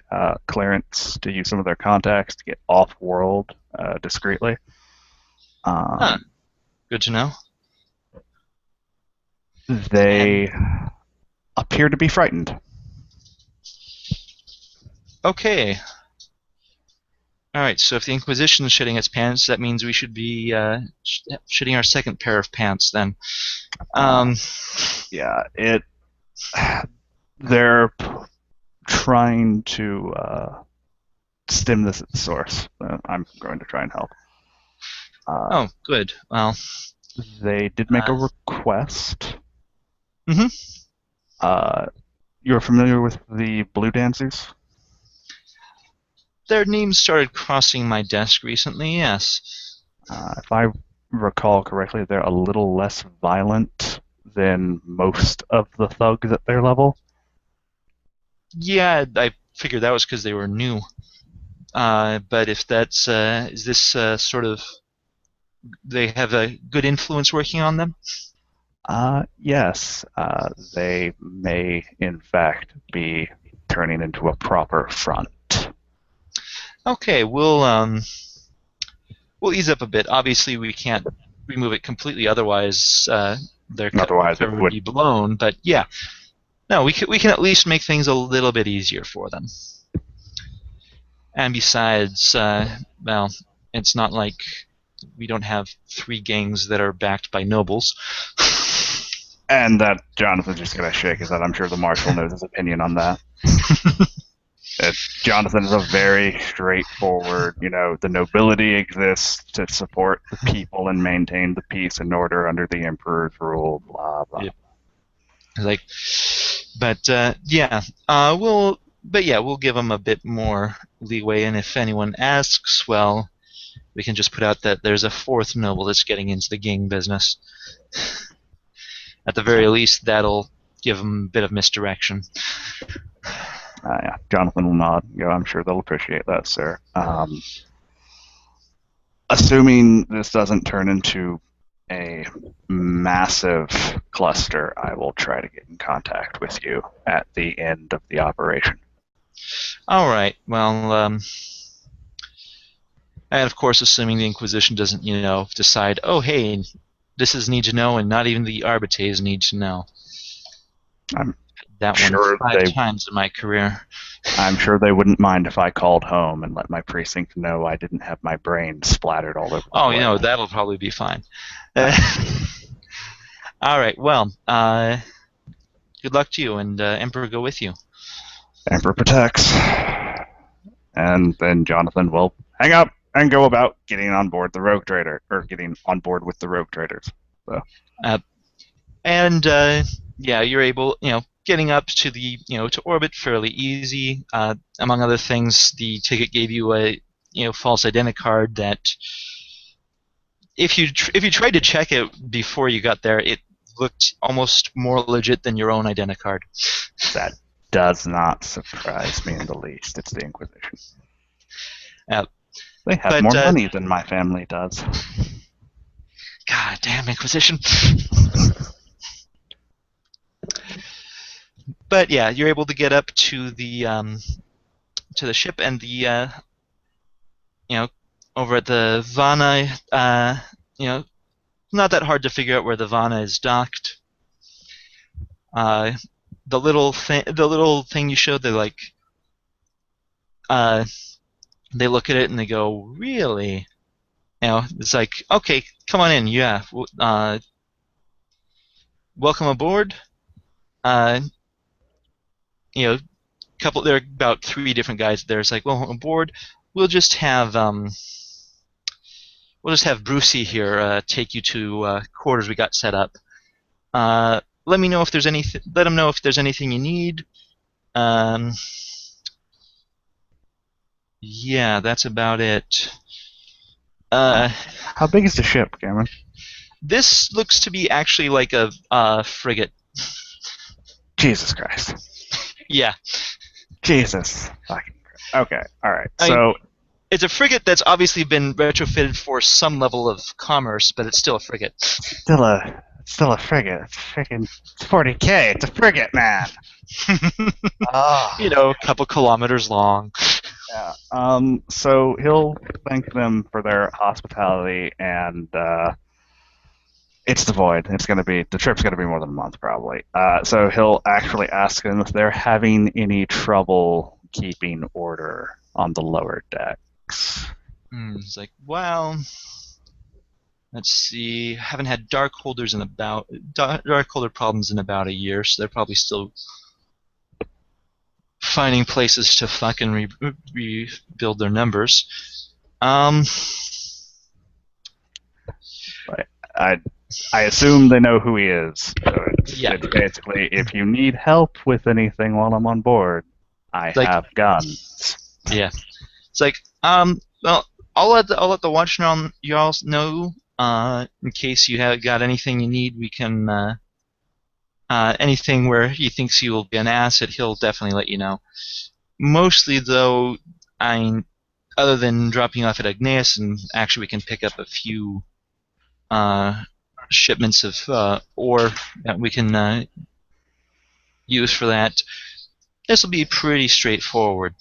clearance to use some of their contacts to get off-world discreetly.
Huh. Good to know.
They appear to be frightened.
Okay. All right. So if the Inquisition is shitting its pants, that means we should be shitting our second pair of pants then.
Yeah, they're trying to stem this at the source. I'm going to try and help.
Oh, good. Well,
they did make a request.
Mm-hmm.
You're familiar with the Blue Dancers?
Their names started crossing my desk recently, yes.
If I recall correctly, they're a little less violent than most of the thugs at their level.
Yeah, I figured that was because they were new. But if that's, is this sort of, they have a good influence working on them?
Yes, they may in fact be turning into a proper front.
Okay, we'll ease up a bit. Obviously, we can't remove it completely, otherwise their cover would be blown. But yeah, no, we can at least make things a little bit easier for them. And besides, well, it's not like we don't have 3 gangs that are backed by nobles.
And that Jonathan's just going to shake his head. I'm sure the Marshal knows his opinion on that. Jonathan is a very straightforward, the nobility exists to support the people and maintain the peace and order under the Emperor's rule, blah, blah.
Yeah. We'll give them a bit more leeway, and if anyone asks, well, we can just put out that there's a 4th noble that's getting into the gang business. At the very least, that'll give them a bit of misdirection.
Yeah, Jonathan will nod. I'm sure they'll appreciate that, sir. Assuming this doesn't turn into a massive cluster, I will try to get in contact with you at the end of the operation.
All right. Well, and of course, assuming the Inquisition doesn't, decide, oh, hey, this is need to know, and not even the Arbites need to know.
I'm
that
sure
one 5 times in my career.
I'm sure they wouldn't mind if I called home and let my precinct know I didn't have my brain splattered all over the place.
That'll probably be fine. All right, well, good luck to you, and Emperor go with you.
Emperor protects. And then Jonathan will hang up and go about getting on board the rogue trader, or getting on board with the rogue traders. So.
You're able, getting up to the, to orbit fairly easy. Among other things, the ticket gave you a, false identity card that, if you tried to check it before you got there, it looked almost more legit than your own identity card.
That does not surprise me in the least. It's the Inquisition. They have more money than my family does.
God damn Inquisition. But yeah, you're able to get up to the ship, and the over at the Vana, not that hard to figure out where the Vana is docked. The little thing you showed, they they look at it and they go, really? It's like, okay, come on in, yeah. Welcome aboard. There are about 3 different guys there. It's like, well, aboard, we'll just have Brucey here take you to quarters we got set up. Let me know if there's anything. Let him know if there's anything you need. Yeah, that's about it.
How big is the ship, Cameron?
This looks to be actually like a frigate.
Jesus Christ.
Yeah.
Jesus. Okay, alright.
It's a frigate that's obviously been retrofitted for some level of commerce, but it's still a frigate.
Still a It's still a frigate. It's freaking 40K. It's a frigate, man. Ah.
You know, a couple kilometers long.
Yeah. So he'll thank them for their hospitality, and it's the void. The trip's gonna be more than a month probably. So he'll actually ask them if they're having any trouble keeping order on the lower decks.
It's like, well, let's see. Haven't had dark holder problems in about a year, so they're probably still finding places to fucking rebuild their numbers.
I assume they know who he is. So
Yeah.
it's basically, if you need help with anything while I'm on board, I have guns.
Yeah. It's like, well, I'll let the watch y'all know. In case you have got anything you need, we can. Anything where he thinks he will be an asset, he'll definitely let you know. Mostly, though, other than dropping off at Agnes, and actually we can pick up a few shipments of ore that we can use for that. This will be pretty straightforward.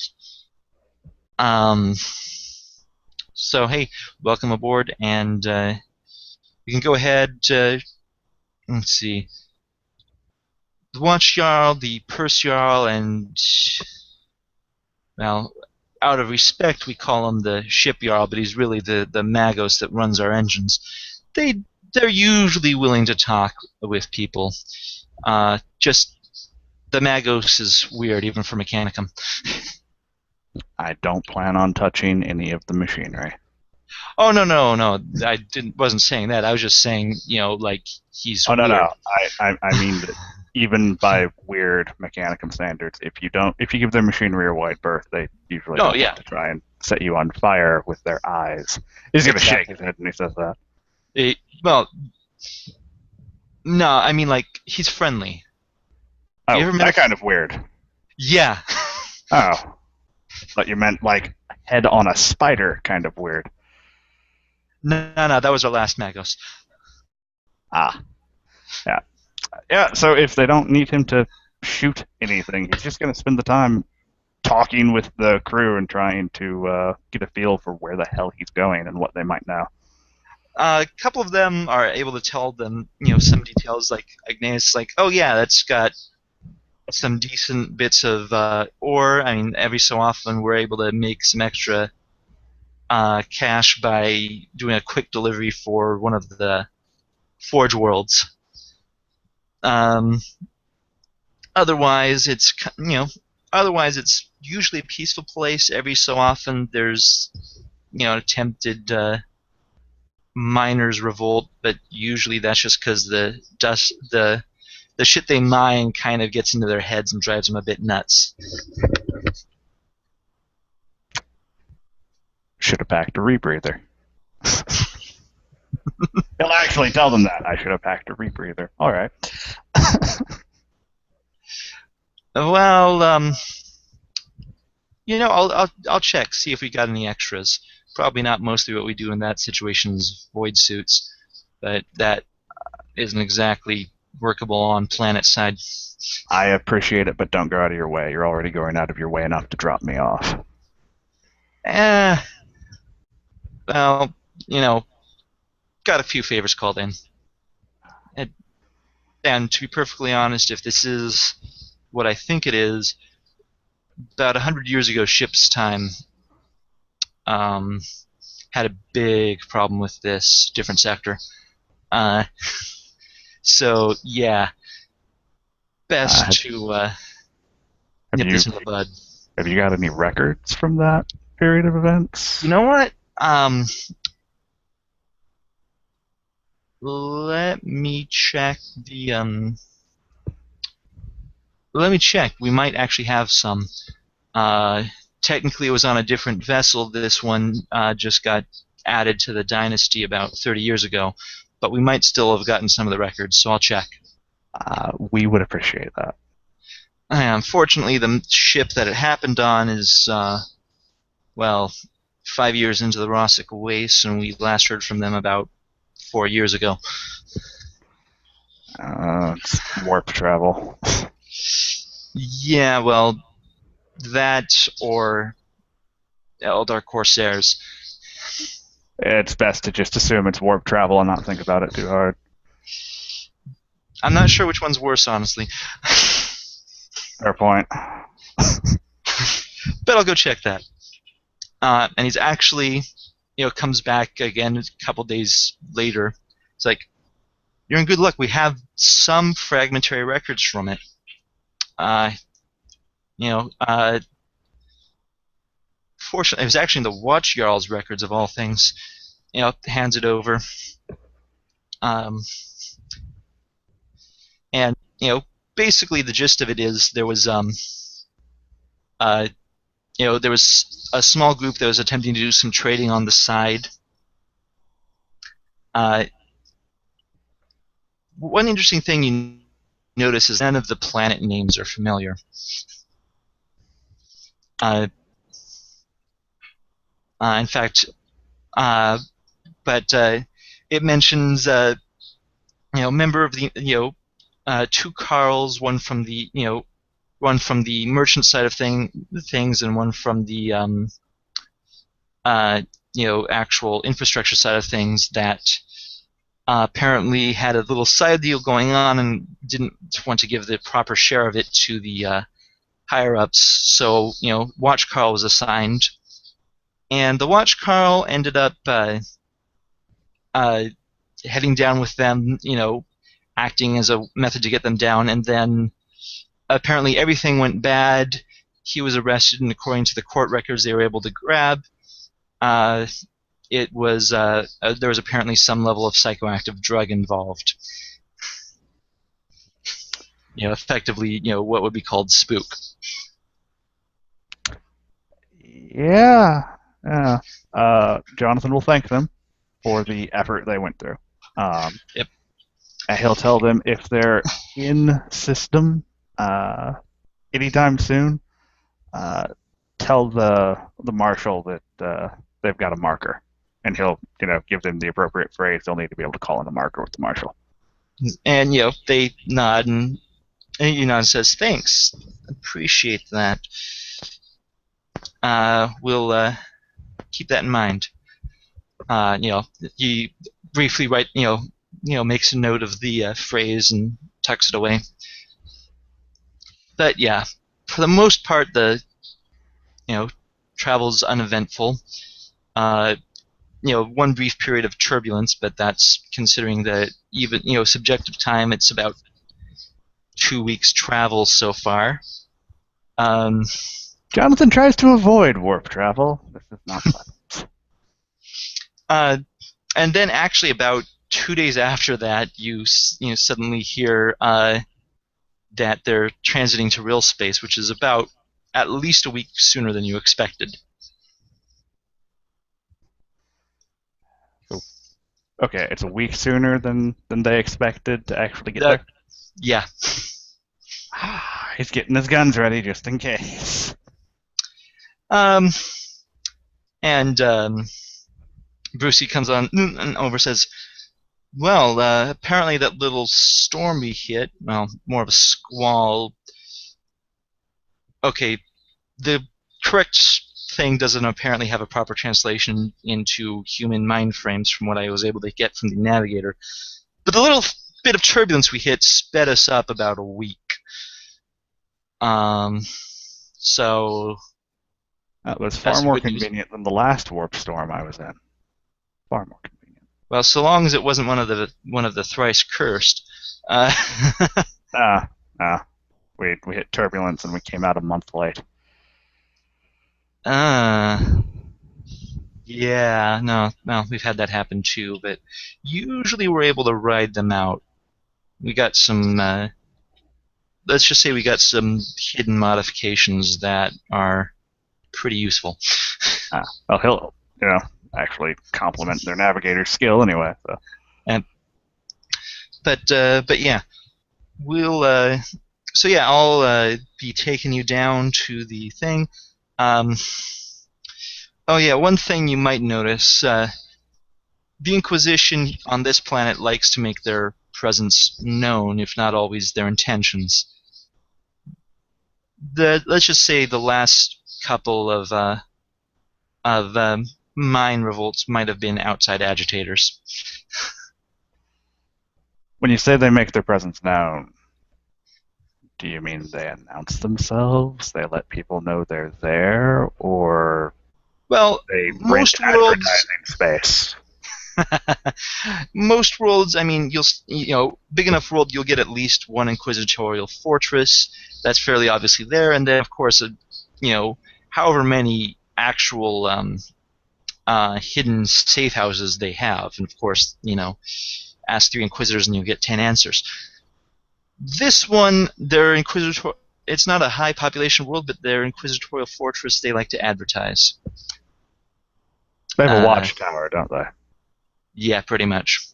So hey, welcome aboard, and you can go ahead. Let's see. The Watch Jarl, the Purse Jarl, and well, out of respect, we call him the Ship Jarl, but he's really the Magos that runs our engines. They're usually willing to talk with people. Just the Magos is weird, even for Mechanicum.
I don't plan on touching any of the machinery.
Oh no! I wasn't saying that. I was just saying, like he's.
Oh no,
weird.
no! I mean that even by weird Mechanicum standards, if you give their machinery a wide berth, they usually have to try and set you on fire with their eyes. He's gonna shake his head when he says that.
Well, no, I mean like he's friendly.
Oh, you ever that kind of weird.
Yeah.
Oh, but you meant like head on a spider kind of weird.
No, that was our last Magos.
Ah, yeah. Yeah, so if they don't need him to shoot anything, he's just going to spend the time talking with the crew and trying to get a feel for where the hell he's going and what they might know.
A couple of them are able to tell them, some details, like Agnes, like, oh yeah, that's got some decent bits of ore. I mean, every so often we're able to make some extra cash by doing a quick delivery for one of the Forge Worlds. Otherwise, it's usually a peaceful place. Every so often, there's attempted miners' revolt, but usually that's just because the shit they mine kind of gets into their heads and drives them a bit nuts.
Should have packed a rebreather. He'll actually tell them that. I should have packed a rebreather. All right.
Well, I'll check, see if we got any extras. Probably not. Mostly what we do in that situation is void suits, but that isn't exactly workable on planet side.
I appreciate it, but don't go out of your way. You're already going out of your way enough to drop me off.
Well, got a few favors called in. And to be perfectly honest, if this is what I think it is, about 100 years ago, ship's time had a big problem with this different sector. So, yeah, best to nip this in the bud.
Have you got any records from that period of events?
You know what? Let me check the Let me check. We might actually have some. Technically, it was on a different vessel. This one just got added to the Dynasty about 30 years ago, but we might still have gotten some of the records, so I'll check.
We would appreciate that.
Unfortunately, the ship that it happened on is, 5 years into the Rossic Waste, and we last heard from them about 4 years ago.
It's warp travel.
Yeah, well, that or Eldar Corsairs.
It's best to just assume it's warp travel and not think about it too hard.
I'm not sure which one's worse, honestly.
Fair point.
But I'll go check that. And he's actually, comes back again a couple days later. It's like, you're in good luck. We have some fragmentary records from it. Fortunately, it was actually in the Watch Jarl's records of all things. Hands it over. And basically the gist of it is there was there was a small group that was attempting to do some trading on the side. One interesting thing you notice is none of the planet names are familiar. In fact, but it mentions member of the two Carls, one from the merchant side of things, and one from the actual infrastructure side of things that apparently had a little side deal going on and didn't want to give the proper share of it to the higher ups. So Watch Carl was assigned, and the Watch Carl ended up heading down with them, acting as a method to get them down, and then apparently everything went bad. He was arrested, and according to the court records they were able to grab, it was there was apparently some level of psychoactive drug involved. Effectively, what would be called spook.
Yeah. Jonathan will thank them for the effort they went through.
Yep.
And he'll tell them if they're in system anytime soon, tell the marshal that they've got a marker, and he'll give them the appropriate phrase. They'll need to be able to call in the marker with the marshal.
And they nod, and says, "Thanks, appreciate that. We'll keep that in mind." He briefly makes a note of the phrase and tucks it away. But yeah, for the most part, the travel's uneventful. One brief period of turbulence, but that's considering that even subjective time. It's about 2 weeks travel so far.
Jonathan tries to avoid warp travel. This is not fun.
And then actually about 2 days after that, you suddenly hear that they're transiting to real space, which is about at least a week sooner than you expected.
Okay, it's a week sooner than they expected to actually get there.
Yeah.
He's getting his guns ready just in case.
And Brucey comes on and over, says, "Well, apparently that little storm we hit, well, more of a squall." Okay, the correct thing doesn't apparently have a proper translation into human mind frames from what I was able to get from the navigator. But the little bit of turbulence we hit sped us up about a week. So
that was far more convenient than the last warp storm I was in. Far more convenient.
Well, so long as it wasn't one of the thrice cursed.
We hit turbulence and we came out a month late.
Yeah, no, we've had that happen too, but usually we're able to ride them out. We got some, let's just say we got some hidden modifications that are pretty useful.
Well, he'll, actually compliment their navigator's skill anyway. So.
But yeah, we'll, so yeah, I'll be taking you down to the thing. Oh yeah, one thing you might notice, the Inquisition on this planet likes to make their presence known, if not always their intentions. Let's just say the last couple of mine revolts might have been outside agitators.
When you say they make their presence known, do you mean they announce themselves? They let people know they're there, or
Well,
they
most
rent
worlds,
advertising space?
most worlds, I mean, big enough world, you'll get at least one inquisitorial fortress. That's fairly obviously there, and then of course, however many actual hidden safe houses they have, and of course, ask 3 inquisitors and you'll get 10 answers. This one, their inquisitor, it's not a high population world, but their inquisitorial fortress, they like to advertise.
They have a watchtower, don't they?
Yeah, pretty much.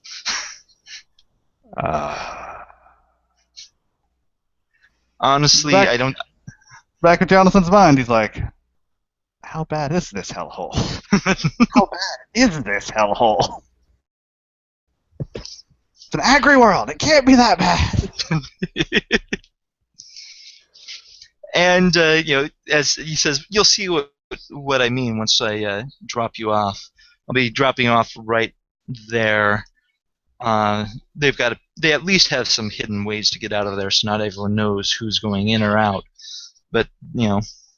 Honestly, I don't.
Back in Jonathan's mind, he's like, how bad is this hellhole? How bad is this hellhole? It's an agri world. It can't be that bad.
And as he says, you'll see what I mean once I drop you off. I'll be dropping you off right there. They at least have some hidden ways to get out of there, so not everyone knows who's going in or out. But it's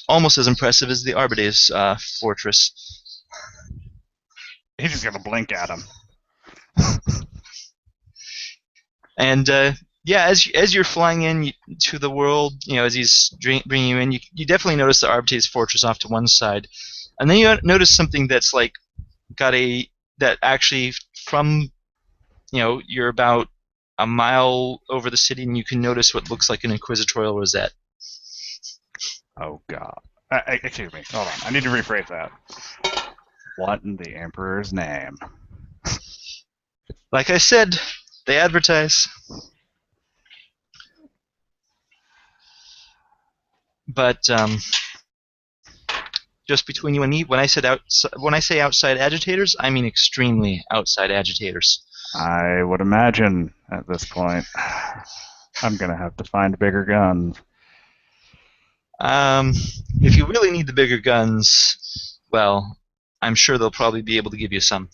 almost as impressive as the Arbides fortress.
He's just gonna blink at him.
And as you're flying in to the world, as he's bringing you in, you definitely notice the Arbides fortress off to one side, and then you notice something that's like that actually from you're about a mile over the city, and you can notice what looks like an inquisitorial rosette.
Oh god. Excuse me. Hold on. I need to rephrase that. What in the Emperor's name?
Like I said, they advertise. But just between you and me, when I say outside agitators, I mean extremely outside agitators.
I would imagine at this point, I'm gonna have to find bigger guns.
If you really need the bigger guns, well, I'm sure they'll probably be able to give you some.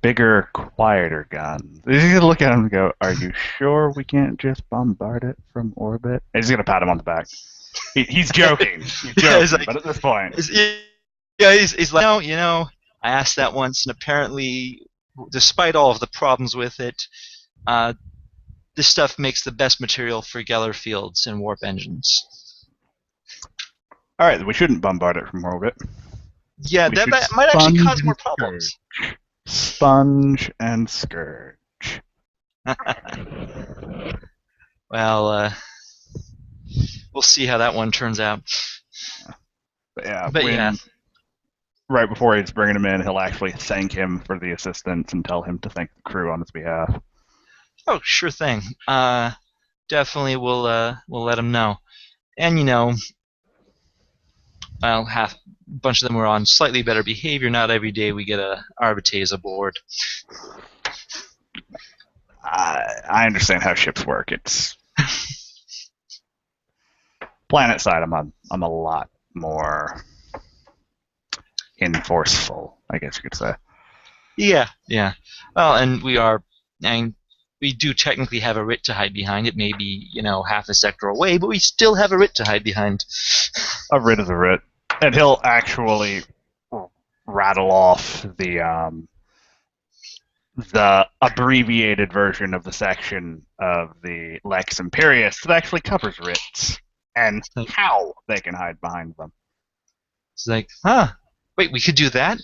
Bigger, quieter guns. He's gonna look at him and go, "Are you sure we can't just bombard it from orbit?" And he's gonna pat him on the back. He's joking. He's joking, but at this point,
he's like, I asked that once, and apparently, despite all of the problems with it, this stuff makes the best material for Geller fields and warp engines.
All right, we shouldn't bombard it from orbit.
Yeah, that might actually cause more problems.
Sponge and Scourge.
Well, we'll see how that one turns out.
But yeah, right before he's bringing him in, he'll actually thank him for the assistance and tell him to thank the crew on his behalf.
Oh, sure thing. Definitely we'll let him know. And well, a bunch of them were on slightly better behavior. Not every day we get a Arbites aboard.
I understand how ships work. It's planet side. I'm a lot more enforceful, I guess you could say.
Yeah. Well, and we do technically have a writ to hide behind. It may be half a sector away, but we still have a writ to hide behind.
A writ is a writ. And he'll actually rattle off the abbreviated version of the section of the Lex Imperius that actually covers writs and how they can hide behind them.
It's like, wait, we could do that?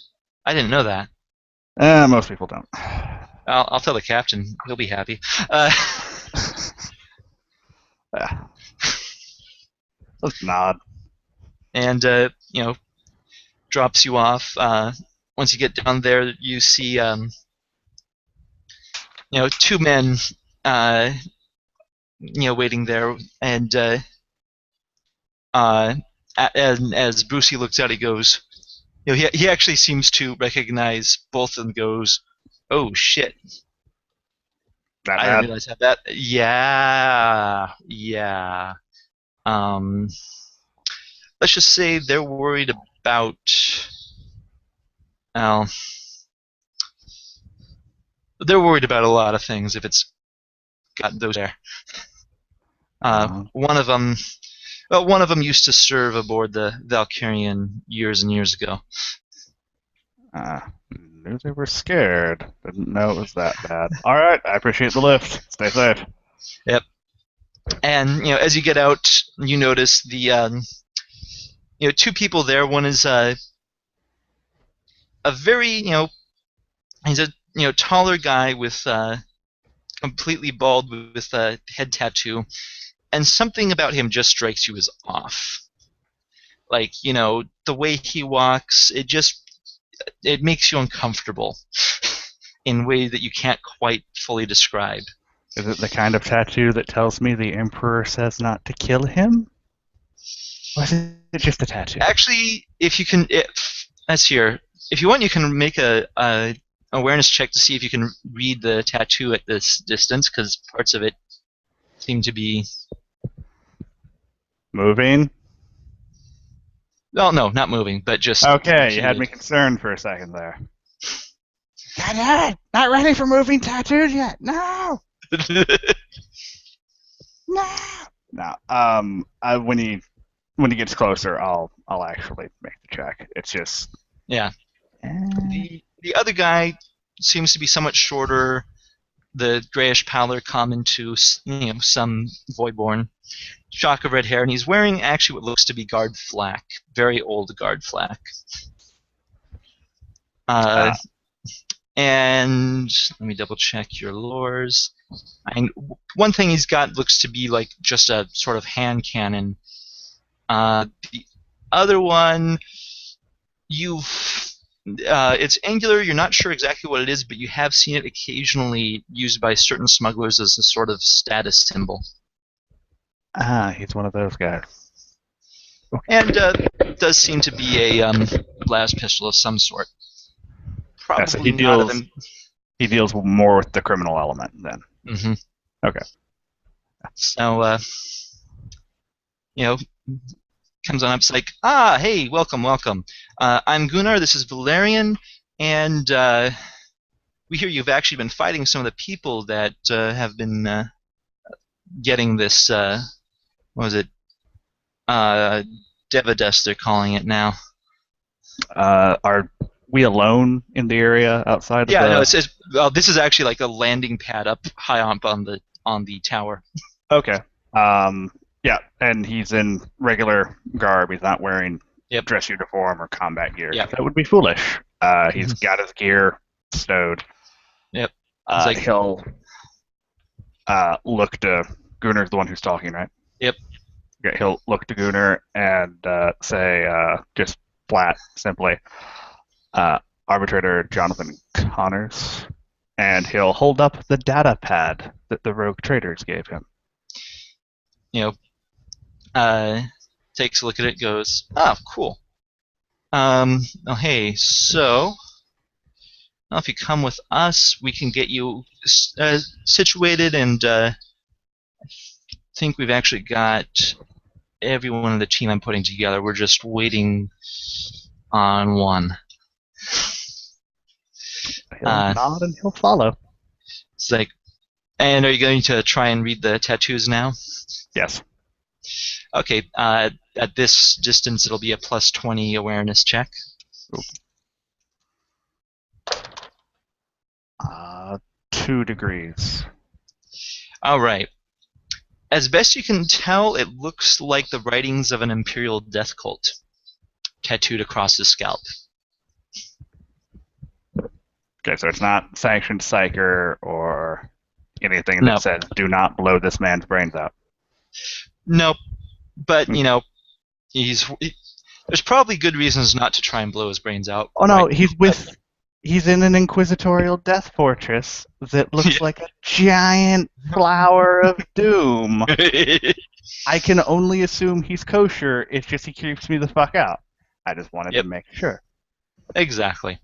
I didn't know that.
Most people don't.
I'll tell the captain. He'll be happy.
Let's nod.
And drops you off. Once you get down there, you see 2 men waiting there, and as Brucey looks out, he goes, he actually seems to recognize both and goes, "Oh shit!
That
I didn't
bad?
realize that." Yeah. Um, let's just say they're worried about. Well, they're worried about a lot of things if it's got those there. One of them, well, one of them used to serve aboard the Valkyrian years and years ago.
Knew they were scared. Didn't know it was that bad. All right, I appreciate the lift. Stay safe.
Yep. And as you get out, you notice the two people there. One is a very he's a taller guy with completely bald with a head tattoo, and something about him just strikes you as off. Like the way he walks, it makes you uncomfortable in a way that you can't quite fully describe.
Is it the kind of tattoo that tells me the Emperor says not to kill him? Or is it just a tattoo?
Actually, if you can, let's hear. If you want, you can make a awareness check to see if you can read the tattoo at this distance, because parts of it seem to be
moving?
Well, no, not moving, but just
Okay,
repeated.
you had me concerned for a second there. God, not ready for moving tattoos yet. No. No. No. When he gets closer, I'll actually make the check. It's just.
Yeah. The other guy seems to be somewhat shorter, the grayish pallor common to some Voidborn, shock of red hair, and he's wearing actually what looks to be guard flak, very old guard flak. And let me double check your lores. One thing he's got looks to be like just a sort of hand cannon. The other one, it's angular. You're not sure exactly what it is, but you have seen it occasionally used by certain smugglers as a sort of status symbol.
He's one of those guys.
Okay. And does seem to be a blast pistol of some sort. Probably
so he deals more with the criminal element then.
Mm-hmm.
Okay.
So, comes on up, it's like, hey, welcome. I'm Gunnar, this is Valerian, and we hear you've actually been fighting some of the people that have been getting this, what was it? Devadust, they're calling it now.
Are we alone in the area outside of the...
Yeah, no, this is actually like a landing pad up high up on the tower.
Okay. Yeah, and he's in regular garb. He's not wearing dress uniform or combat gear.
Yep.
That would be foolish. He's got his gear stowed.
Yep.
He'll look to... Gunnar's the one who's talking, right?
Yep.
Okay, he'll look to Gunnar and say, just flat, simply, Arbitrator Jonathan Connors, and he'll hold up the data pad that the rogue traders gave him.
Takes a look at it, goes, cool. Hey, so if you come with us, we can get you situated, and I think we've actually got everyone on the team I'm putting together. We're just waiting on one.
He'll nod and he'll follow.
It's like, and are you going to try and read the tattoos now?
Yes.
Okay, at this distance, it'll be a +20 awareness check.
2 degrees.
All right. As best you can tell, it looks like the writings of an Imperial death cult tattooed across his scalp.
Okay, so it's not sanctioned psyker or anything that says, do not blow this man's brains out.
Nope. But, there's probably good reasons not to try and blow his brains out.
Oh, no, right? He's in an inquisitorial death fortress that looks like a giant flower of doom. I can only assume he's kosher, it's just he creeps me the fuck out. I just wanted to make sure.
Exactly.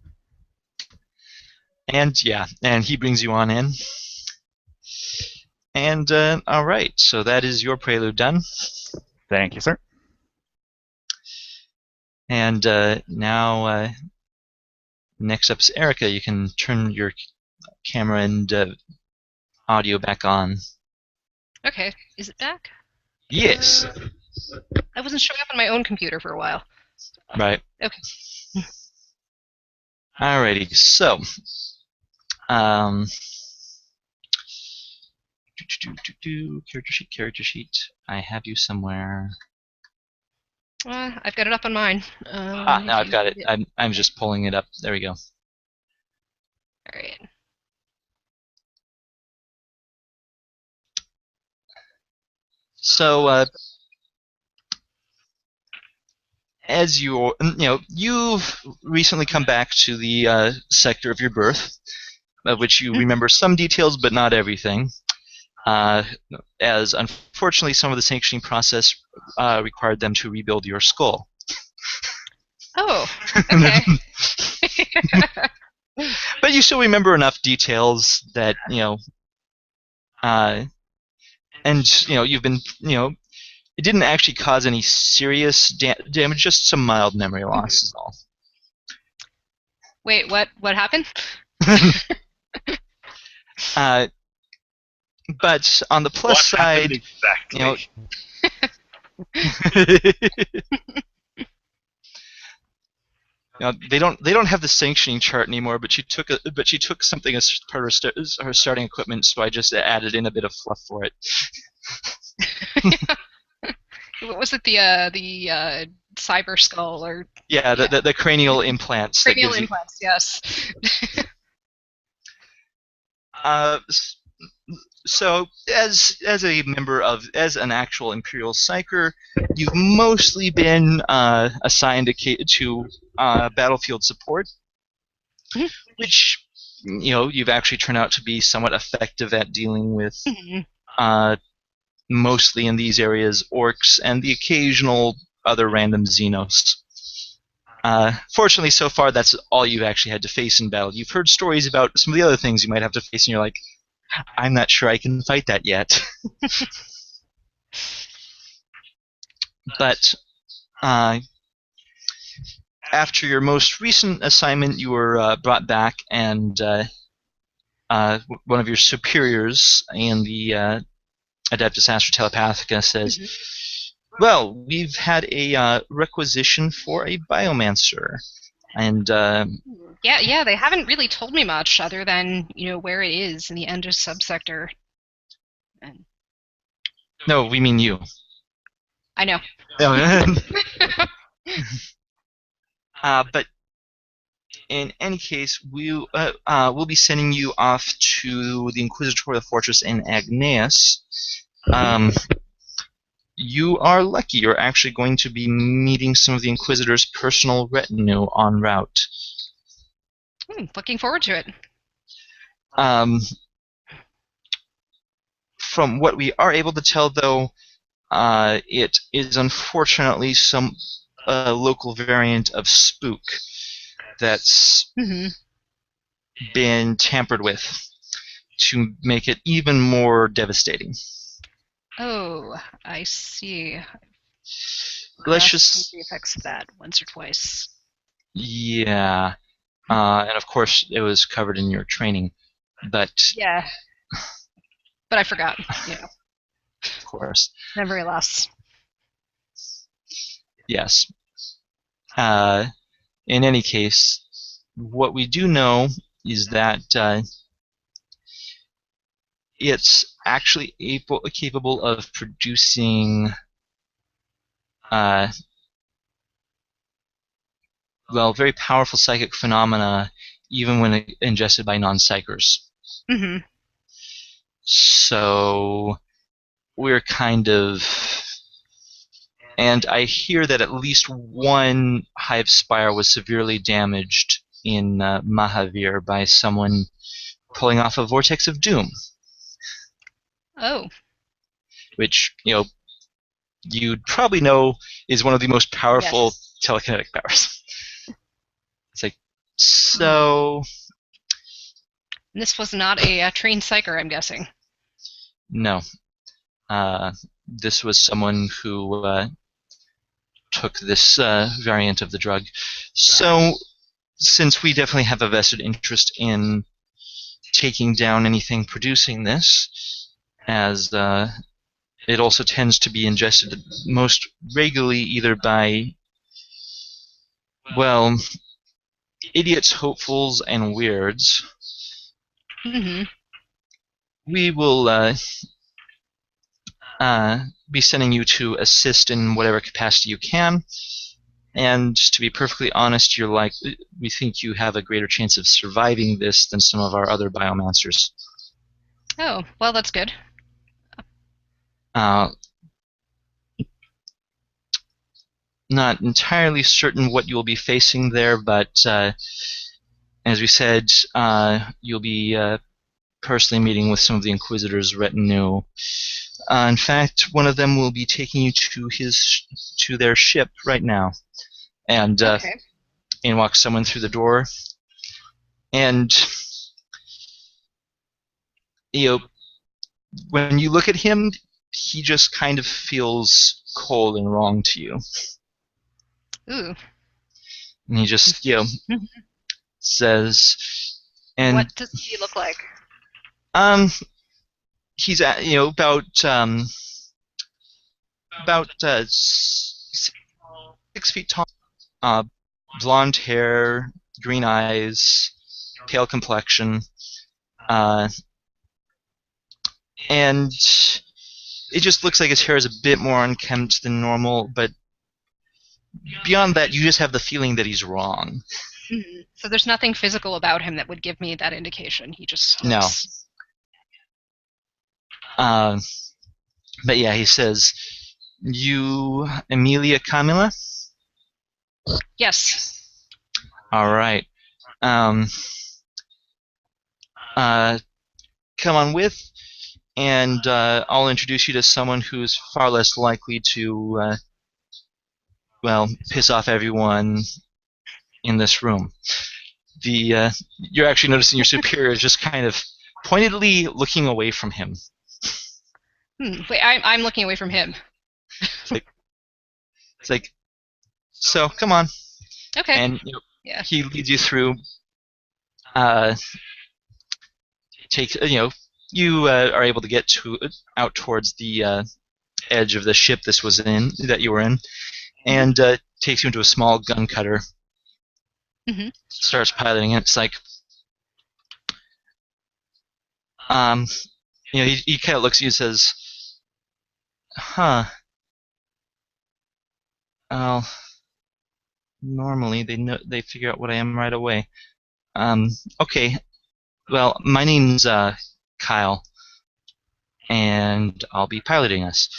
And yeah, and he brings you on in. And all right, so that is your prelude done.
Thank you, sir.
And now, next up is Erica. You can turn your camera and audio back on.
Okay, is it back?
Yes.
I wasn't showing up on my own computer for a while.
Right.
Okay.
Alrighty. So, character sheet. I have you somewhere.
I've got it up on mine.
Now I've got it. I'm just pulling it up. There we go.
All right.
So, as you've recently come back to the sector of your birth, of which you remember some details but not everything. As unfortunately some of the sanctioning process required them to rebuild your skull.
Oh, okay.
But you still remember enough details that and you've been it didn't actually cause any serious damage, just some mild memory loss is all.
Wait, what happened?
But on the plus side,
exactly?
They don't have the sanctioning chart anymore. But she took something as part of her starting equipment, so I just added in a bit of fluff for it.
What was it? The cyber skull or?
Yeah, the cranial implants.
Cranial implants, yes.
So as an actual Imperial Psyker, you've mostly been assigned to battlefield support, which you've actually turned out to be somewhat effective at dealing with. Mostly in these areas, orcs and the occasional other random xenos. Fortunately, so far, that's all you've actually had to face in battle. You've heard stories about some of the other things you might have to face, and you're like, I'm not sure I can fight that yet. But after your most recent assignment, you were brought back, and one of your superiors in the Adeptus Astra Telepathica says, well, we've had a requisition for a biomancer. And
yeah, they haven't really told me much other than where it is in the Endus subsector.
No, we mean you.
I know.
But in any case, we'll be sending you off to the Inquisitorial Fortress in Agneus. You are lucky. You're actually going to be meeting some of the Inquisitor's personal retinue en route.
Looking forward to it.
From what we are able to tell, though, it is unfortunately some local variant of spook that's been tampered with to make it even more devastating.
Oh, I see.
Let's just
the effects of that once or twice.
Yeah, and of course it was covered in your training, but
yeah, but I forgot.
Of course.
Memory loss.
Yes. In any case, what we do know is that it's actually capable of producing very powerful psychic phenomena even when ingested by non-psychers. So we're kind of... And I hear that at least one hive spire was severely damaged in Mahavir by someone pulling off a vortex of doom.
Oh.
Which, you'd probably know is one of the most powerful telekinetic powers. It's like, So,
This was not a trained psyker, I'm guessing.
no. This was someone who took this variant of the drug. So, since we definitely have a vested interest in taking down anything producing this, as it also tends to be ingested most regularly either by, well, idiots, hopefuls, and weirds,
Mm-hmm.
we will be sending you to assist in whatever capacity you can. And to be perfectly honest, we think you have a greater chance of surviving this than some of our other biomancers.
Oh, well, that's good.
Not entirely certain what you'll be facing there, but as we said, you'll be personally meeting with some of the Inquisitor's retinue. In fact, one of them will be taking you to their ship right now, and
Okay.
and walks someone through the door, and when you look at him, he just kind of feels cold and wrong to you,
Ooh.
and he just says, and
What does he look like?
he's about 6 feet tall, blonde hair, green eyes, pale complexion, and it just looks like his hair is a bit more unkempt than normal, but beyond that, you just have the feeling that he's wrong.
Mm-hmm. So there's nothing physical about him that would give me that indication. He just
No.
looks...
But yeah, he says, "You, Emilia Camilla?"
Yes.
All right. Come on with, and I'll introduce you to someone who's far less likely to, piss off everyone in this room. You're actually noticing your superior is just kind of pointedly looking away from him.
Wait, I'm looking away from him.
It's like, so come on.
Okay.
And
Yeah.
he leads you through. You are able to get out towards the edge of the ship that you were in, and takes you into a small gun cutter.
Mm-hmm.
Starts piloting it. It's like, he kind of looks at you and says, "Huh. Well, normally they figure out what I am right away. Okay. Well, my name's Kyle, and I'll be piloting us."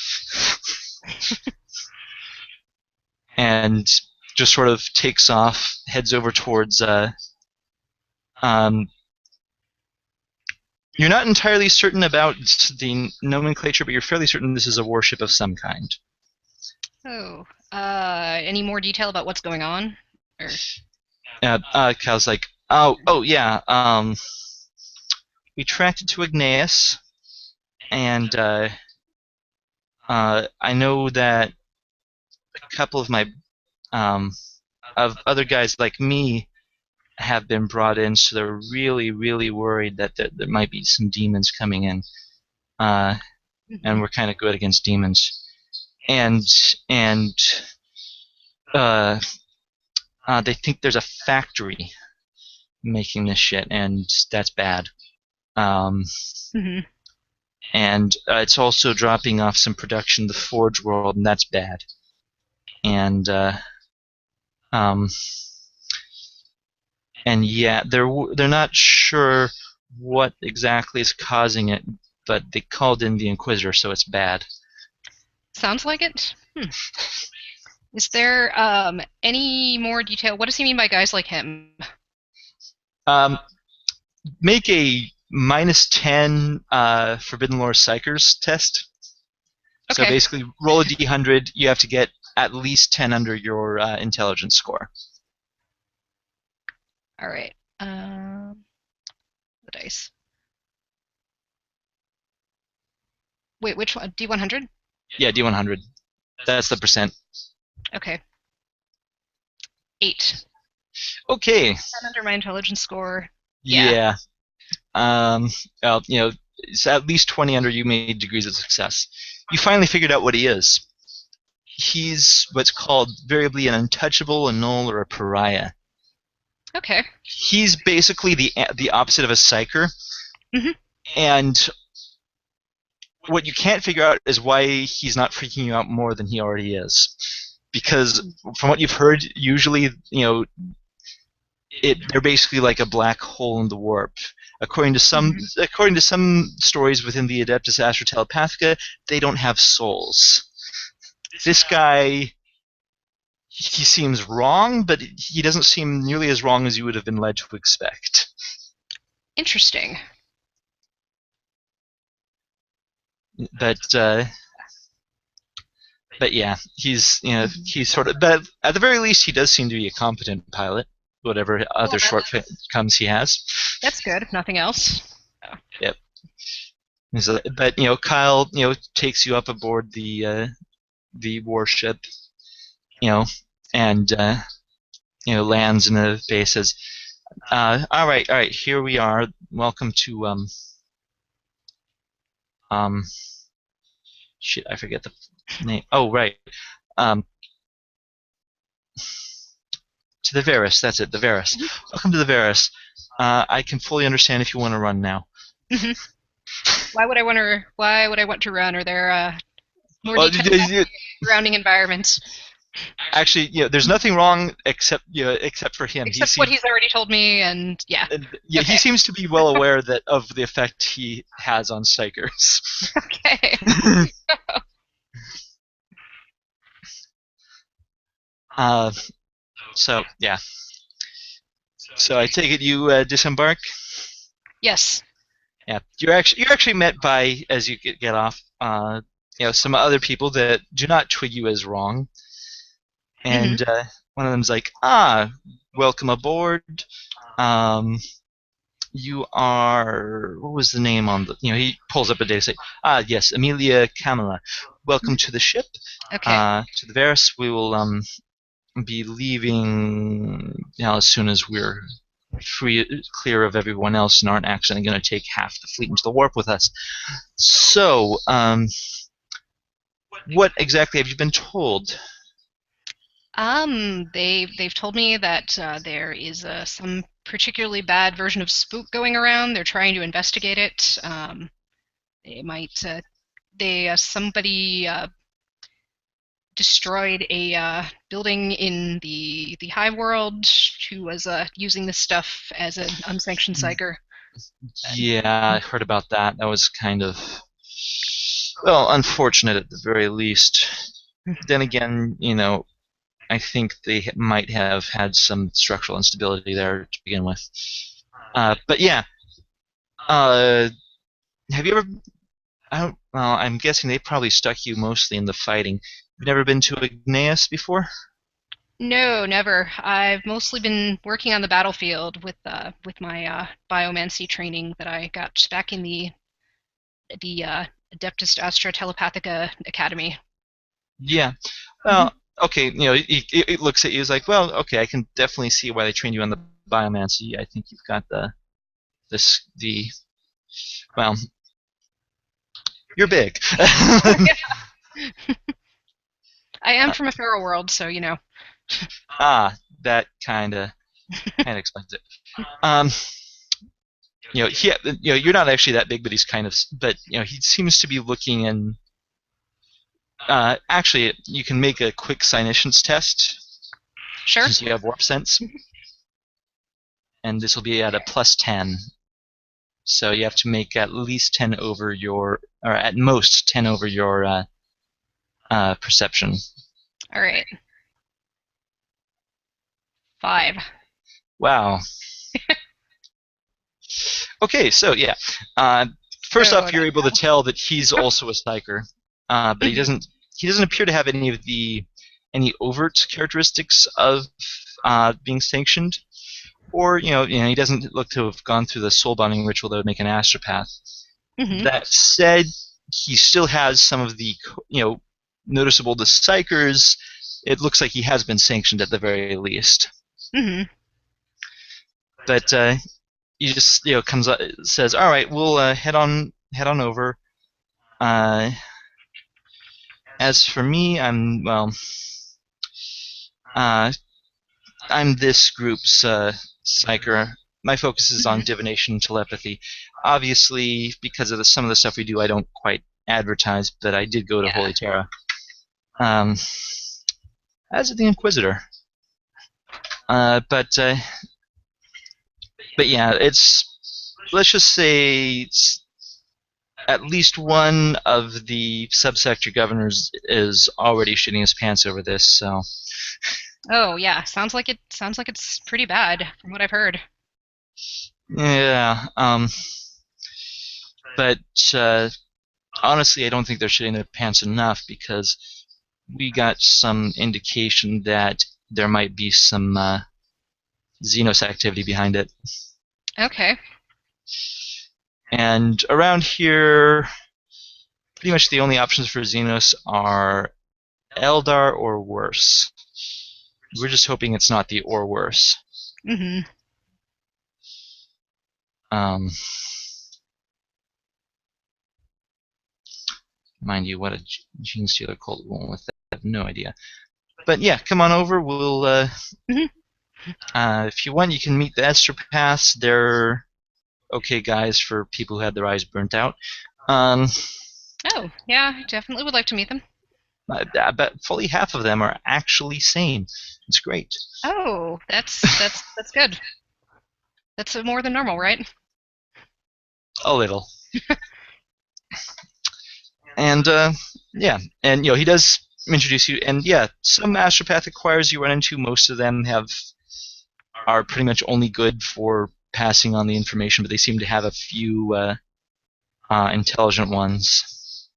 And just sort of takes off, heads over towards. You're not entirely certain about the nomenclature, but you're fairly certain this is a warship of some kind.
Oh. Any more detail about what's going on? Or...
Kyle's like, oh yeah. We tracked it to Igneus, and I know that a couple of my of other guys like me have been brought in, so they're really, really worried that there might be some demons coming in, and we're kind of good against demons, and they think there's a factory making this shit, and that's bad. And it's also dropping off some production in the Forge world, and that's bad. And yeah, they're not sure what exactly is causing it, but they called in the Inquisitor, so it's bad.
Sounds like it. Is there any more detail? What does he mean by guys like him?
Make a -10 Forbidden Lore Psychers test.
Okay.
So basically, roll a d100. You have to get at least 10 under your intelligence score.
All right. The dice. Wait, which one? D100?
Yeah, D100. That's the percent.
Okay. 8.
Okay.
10 under my intelligence score.
Yeah. Well, it's at least 20 under you made degrees of success. You finally figured out what he is. He's what's called variably an untouchable, a null, or a pariah.
Okay.
He's basically the opposite of a psyker.
Mhm.
And what you can't figure out is why he's not freaking you out more than he already is. Because from what you've heard, usually, they're basically like a black hole in the warp. According to some stories within the Adeptus Astra Telepathica, they don't have souls. This guy, he seems wrong, but he doesn't seem nearly as wrong as you would have been led to expect.
Interesting.
But yeah, he's sort of. But at the very least, he does seem to be a competent pilot. Whatever other shortcomings he has.
That's good, if nothing else.
Yep. But Kyle, takes you up aboard the warship, and lands in a base. Says, all right, here we are. Welcome to shit, I forget the name. Oh, right. To the Varus, that's it, the Varus. Welcome to the Varus. I can fully understand if you want to run now.
Why would I want to run? Are there more detailed surrounding environments?
Actually, there's nothing wrong except for him.
Except what he's already told me, and yeah.
Okay. He seems to be well aware of the effect he has on psychers.
Okay.
So yeah. So I take it you disembark.
Yes.
Yeah, you're actually met by, as you get off, some other people that do not twig you as wrong, and one of them's like, welcome aboard. You are, what was the name on the? He pulls up a data site. Yes, Amelia Kamala. Welcome to the ship.
Okay.
To the Varus. We will be leaving as soon as we're clear of everyone else and aren't actually going to take half the fleet into the warp with us. So, what exactly have you been told?
They've told me that there is some particularly bad version of spook going around. They're trying to investigate it. Somebody destroyed a building in the hive world who was using this stuff as an unsanctioned psyker.
Yeah, I heard about that. That was kind of, well, unfortunate at the very least. Then again, I think they might have had some structural instability there to begin with. But yeah, have you ever? I'm guessing they probably stuck you mostly in the fighting. You've never been to Igneus before?
No, never. I've mostly been working on the battlefield with my biomancy training that I got back in the Adeptus Astra Telepathica Academy.
Yeah. Well, okay. It looks at you as like, well, okay, I can definitely see why they trained you on the biomancy. I think you've got well, you're big.
I am from a feral world, so
That kind of explains it. You're not actually that big, but he seems to be looking in. Actually, you can make a quick Psyniscience test.
Sure.
Since you have warp sense, and this will be at a +10. So you have to make at least 10 over or at most 10 over your perception.
All right. 5.
Wow. Okay, so yeah. First off, you're able to tell that he's also a psyker, but he doesn't appear to have any overt characteristics of being sanctioned. or he doesn't look to have gone through the soul bonding ritual that would make an astropath.
Mm-hmm.
That said, he still has some of the noticeable psychers. It looks like he has been sanctioned at the very least.
Mm-hmm.
But he just comes up, says, "All right, we'll head on over." As for me, I'm this group's psyker. My focus is on divination and telepathy. Obviously, because of some of the stuff we do, I don't quite advertise, but I did go to Holy Terra. As did the Inquisitor. But yeah, let's just say it's at least one of the subsector governors is already shitting his pants over this. So.
Oh yeah, sounds like it's pretty bad from what I've heard.
Yeah. But honestly, I don't think they're shitting their pants enough, because we got some indication that there might be some Xenos activity behind it.
Okay.
And around here, pretty much the only options for Xenos are Eldar or worse. We're just hoping it's not the or worse.
Mm-hmm.
Mind you, what a Gene Stealer cult won't with that, I have no idea. But yeah, come on over. We'll if you want, you can meet the Astropaths. They're okay guys for people who had their eyes burnt out.
Oh yeah, I definitely would like to meet them.
I bet fully half of them are actually sane. It's great.
Oh, that's good. That's more than normal, right?
A little. And yeah, and he does introduce you, and yeah, some astropathic choirs you run into, most of them are pretty much only good for passing on the information, but they seem to have a few intelligent ones.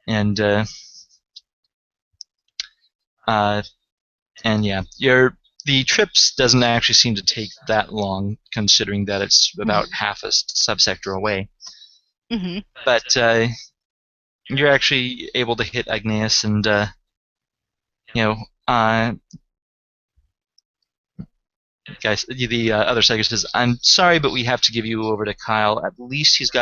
And yeah, the trips doesn't actually seem to take that long, considering that it's about half a subsector away.
Mm-hmm.
But you're actually able to hit Agneus, and guys, the other psychic says, "I'm sorry, but we have to give you over to Kyle. At least he's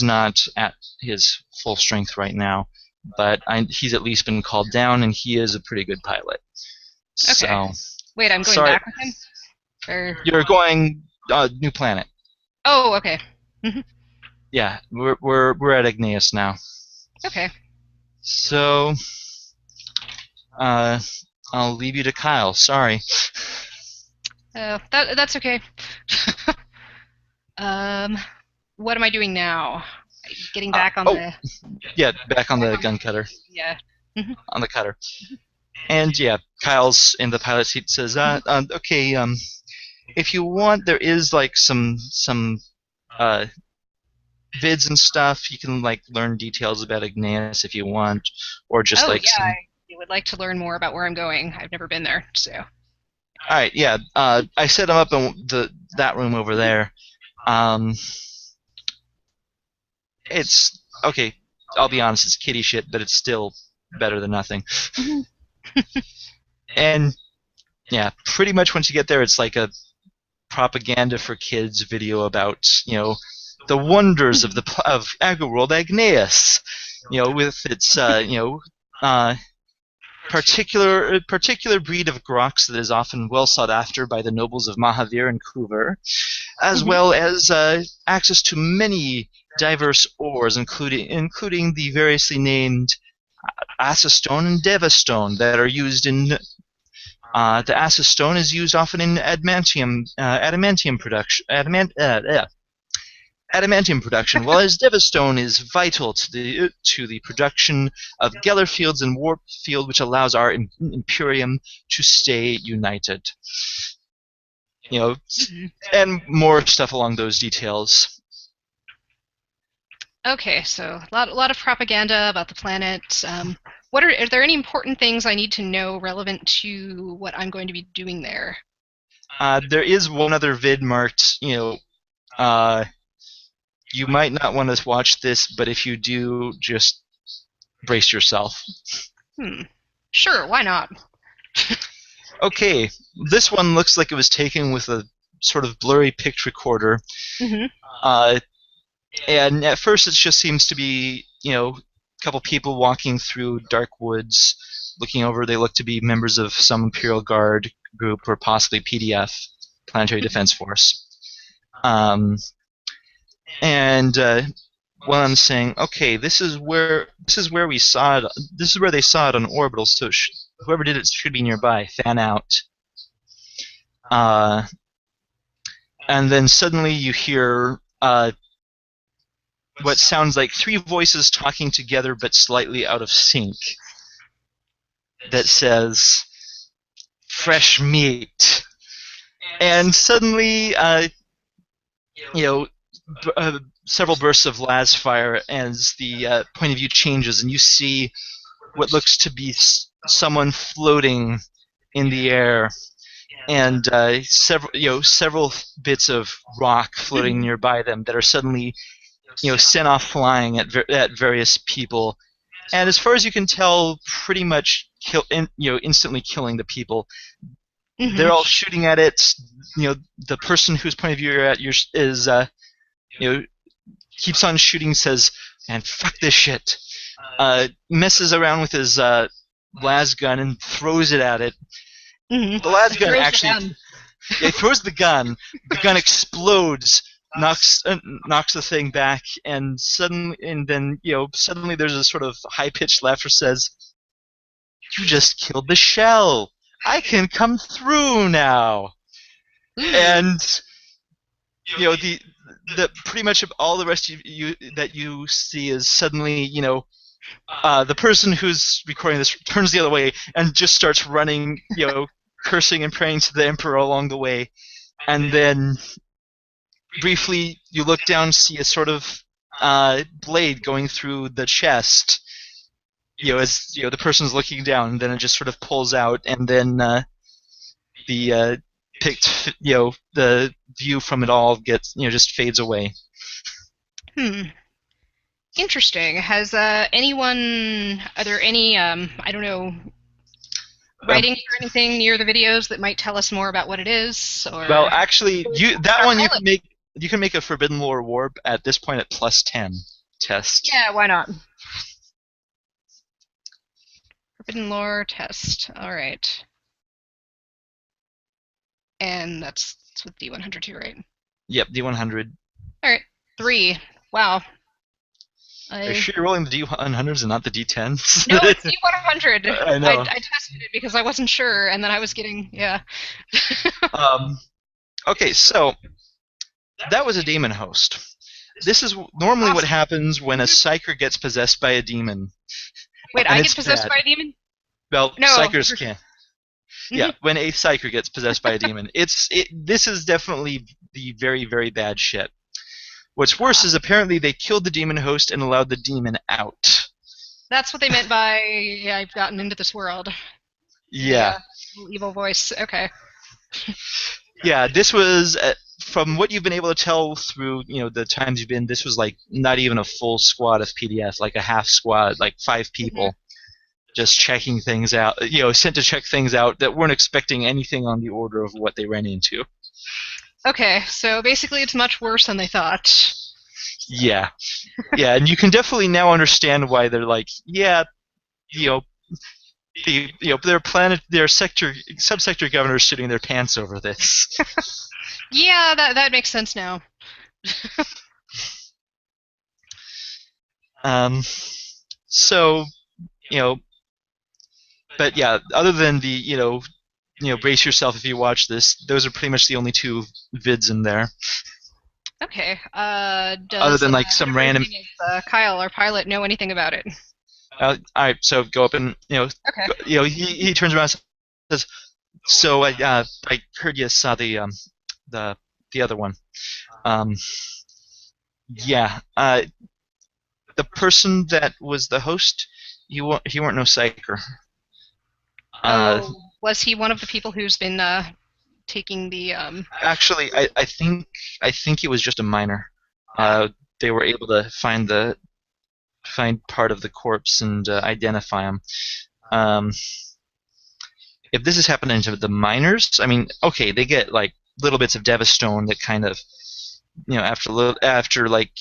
not at his full strength right now, but he's at least been called down, and he is a pretty good pilot."
Okay.
So,
wait, I'm going
sorry,
back with him? Or...
You're going new planet.
Oh, okay.
Yeah, we're at Agneus now.
Okay.
So, I'll leave you to Kyle. Sorry.
That's okay. What am I doing now? Getting back on the...
Yeah, back on the gun cutter.
Yeah.
On the cutter. And yeah, Kyle's in the pilot seat, says, okay, if you want, there is like some vids and stuff. You can like learn details about Agneus if you want, or just
I would like to learn more about where I'm going. I've never been there, so.
All right, yeah. I set him up in that room over there. It's okay. I'll be honest, it's kiddie shit, but it's still better than nothing. And yeah, pretty much once you get there, it's like a propaganda for kids video about the wonders of Agriworld Agneus, with its particular breed of grox that is often well sought after by the nobles of Mahavir and Kuver, as well as access to many diverse ores, including the variously named Asistone and Devastone that are used in. The Asistone is used often in adamantium production. Adamantium production, whereas Devastone is vital to the production of Geller fields and warp field, which allows our Imperium to stay united. And more stuff along those details.
Okay, so a lot of propaganda about the planet. Are there any important things I need to know relevant to what I'm going to be doing there?
There is one other vid marked, you might not want to watch this, but if you do, just brace yourself.
Sure, why not?
Okay, this one looks like it was taken with a sort of blurry pict recorder. And at first it just seems to be, a couple people walking through dark woods, looking over. They look to be members of some Imperial Guard group or possibly PDF, Planetary Defense Force. And while I'm saying, okay, this is where we saw it. This is where they saw it on orbital. So whoever did it should be nearby. Fan out. And then suddenly you hear what sounds like three voices talking together but slightly out of sync. That says, "Fresh meat," and suddenly, several bursts of las fire as the point of view changes, and you see what looks to be someone floating in the air, and several bits of rock floating nearby them that are suddenly, sent off flying at various people, and as far as you can tell, pretty much instantly killing the people. They're all shooting at it. The person whose point of view you're at is keeps on shooting, says, "And fuck this shit." Messes around with his las gun and throws it at it. The las gun actually, he throws the gun. The gun explodes, knocks the thing back, and then suddenly there's a sort of high-pitched laughter. Says, "You just killed the shell. I can come through now." And the pretty much all the rest of you that you see is suddenly the person who's recording this turns the other way and just starts running, cursing and praying to the Emperor along the way, and then briefly you look down and see a sort of blade going through the chest. As the person's looking down, and then it just sort of pulls out, and then the the view from it all gets, just fades away.
Interesting. Has anyone? Are there any I don't know, writings or anything near the videos that might tell us more about what it is? Or
well, actually, you can make a Forbidden Lore warp at this point at +10 test.
Yeah, why not? Forbidden Lore test. All right. And that's with D100 too, right?
Yep, D100.
All right, 3. Wow.
Are you sure you're rolling the D100s and not the D10s?
No, it's D100.
I know.
I tested it because I wasn't sure, and then I was getting
Okay, so that was a demon host. This is normally what happens when a psyker gets possessed by a demon.
Wait,
and
I get possessed by a demon?
Well,
no.
psychers can. Yeah, when a psyker gets possessed by a demon, this is definitely the very, very bad shit. What's worse is apparently they killed the demon host and allowed the demon out.
That's what they meant by I've gotten into this world.
Yeah.
Evil voice. Okay.
Yeah, this was from what you've been able to tell through the times you've been. This was like not even a full squad of PDF, like a half squad, like 5 people. Just checking things out, sent to check things out that weren't expecting anything on the order of what they ran into.
Okay, so basically it's much worse than they thought.
Yeah. Yeah, and you can definitely now understand why they're like, their subsector governors shitting their pants over this.
Yeah, that makes sense now.
So, but yeah, other than the, brace yourself if you watch this, those are pretty much the only 2 vids in there.
Okay.
Other than like some random.
Kyle, our pilot, know anything about it?
All right, so go up and
Okay.
He turns around and says, "So I heard you saw the other one. Yeah. The person that was the host he weren't no psyker.
Was he one of the people who's been taking the
Actually, I think he was just a miner. They were able to find part of the corpse and identify him. If this is happening to the miners, I mean, okay, they get like little bits of Devastone that kind of, after like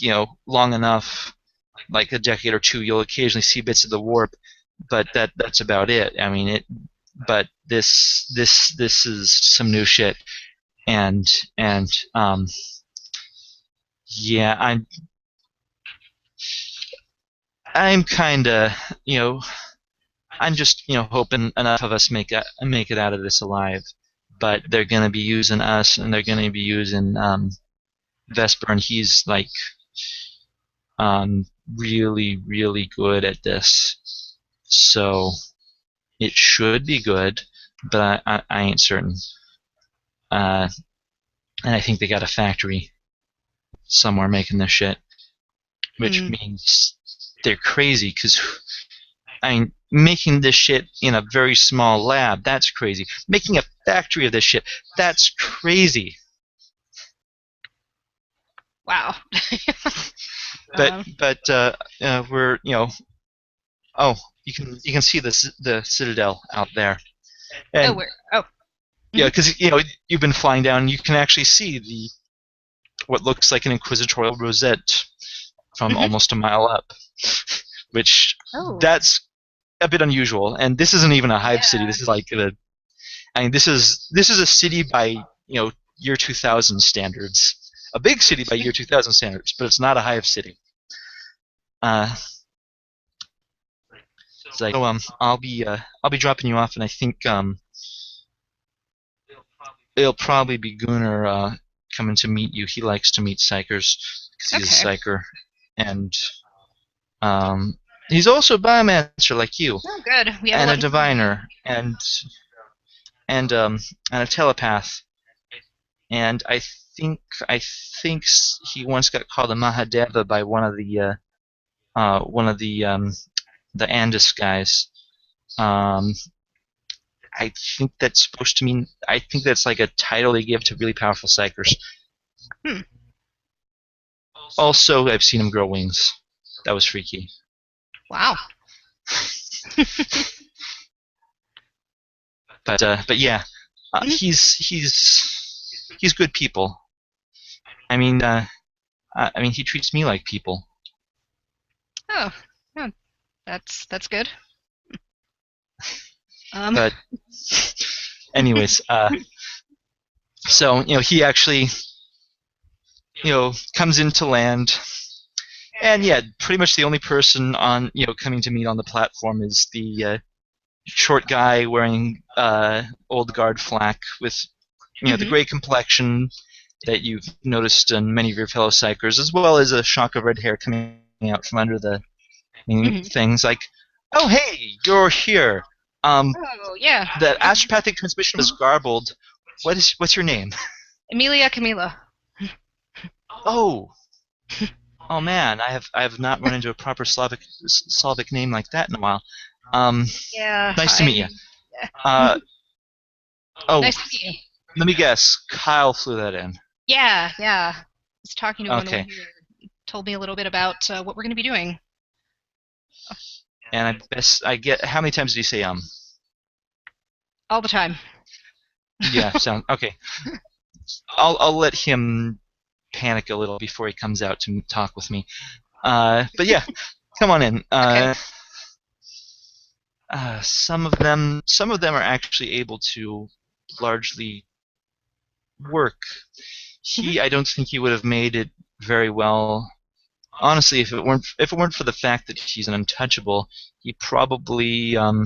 long enough, like a decade or two, you'll occasionally see bits of the warp, but that's about it. I mean it. But this is some new shit, and yeah, I'm kind of I'm just hoping enough of us make it out of this alive. But they're gonna be using us, and they're gonna be using Vesper, and he's like really really good at this. So it should be good, but I ain't certain. And I think they got a factory somewhere making this shit, which means they're crazy. Because I mean, making this shit in a very small lab, that's crazy. Making a factory of this shit, that's crazy.
Wow.
But we're oh, you can see the Citadel out there. And, yeah, because you've been flying down, you can actually see what looks like an inquisitorial rosette from almost a mile up, which that's a bit unusual. And this isn't even a hive city. This is like this is a city by year 2000 standards, a big city by year 2000 standards, but it's not a hive city. It's like, I'll be dropping you off, and I think it'll probably be Gunnar coming to meet you. He likes to meet psychers because he's a psycher, and he's also a biomancer like you.
Oh, good. We have
and a diviner, and a telepath, and I think he once got called a Mahadeva by one of the Andis guys. I think that's supposed to mean. I think that's like a title they give to really powerful psychers. Also, I've seen him grow wings. That was freaky.
Wow.
But yeah, he's good people. I mean, he treats me like people.
Oh, yeah. That's good.
But anyways, so he actually comes into land, and yeah, pretty much the only person on coming to meet on the platform is the short guy wearing old guard flak with the gray complexion that you've noticed in many of your fellow psychers, as well as a shock of red hair coming out from under the things. Like, oh hey, you're here.
Oh yeah.
The astropathic transmission was garbled. What's your name?
Emilia Camila.
Oh man, I have not run into a proper Slavic name like that in a while.
Yeah.
Nice to meet you.
Nice to meet you.
Let me guess. Kyle flew that in.
Yeah. I was talking to him on the way here. He told me a little bit about what we're going to be doing.
And I get. How many times did he say
All the time.
Yeah. Sound okay. I'll let him panic a little before he comes out to talk with me. But yeah, come on in.
Okay.
Some of them are actually able to largely work. I don't think he would have made it very well. Honestly, if it weren't for the fact that he's an untouchable, he probably
By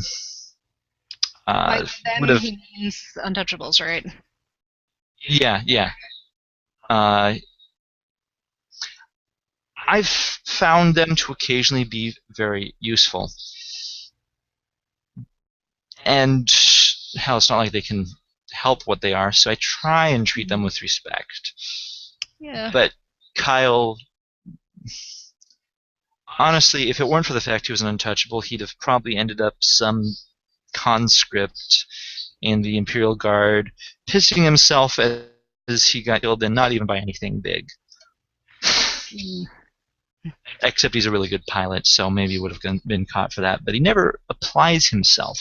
would
them
have.
he means untouchables, right?
Yeah. I've found them to occasionally be very useful. And hell, it's not like they can help what they are, so I try and treat them with respect.
Yeah.
But Kyle, honestly, if it weren't for the fact he was an untouchable, he'd have probably ended up some conscript in the Imperial Guard, pissing himself as he got killed, and not even by anything big. Except he's a really good pilot, so maybe he would have been caught for that. But he never applies himself.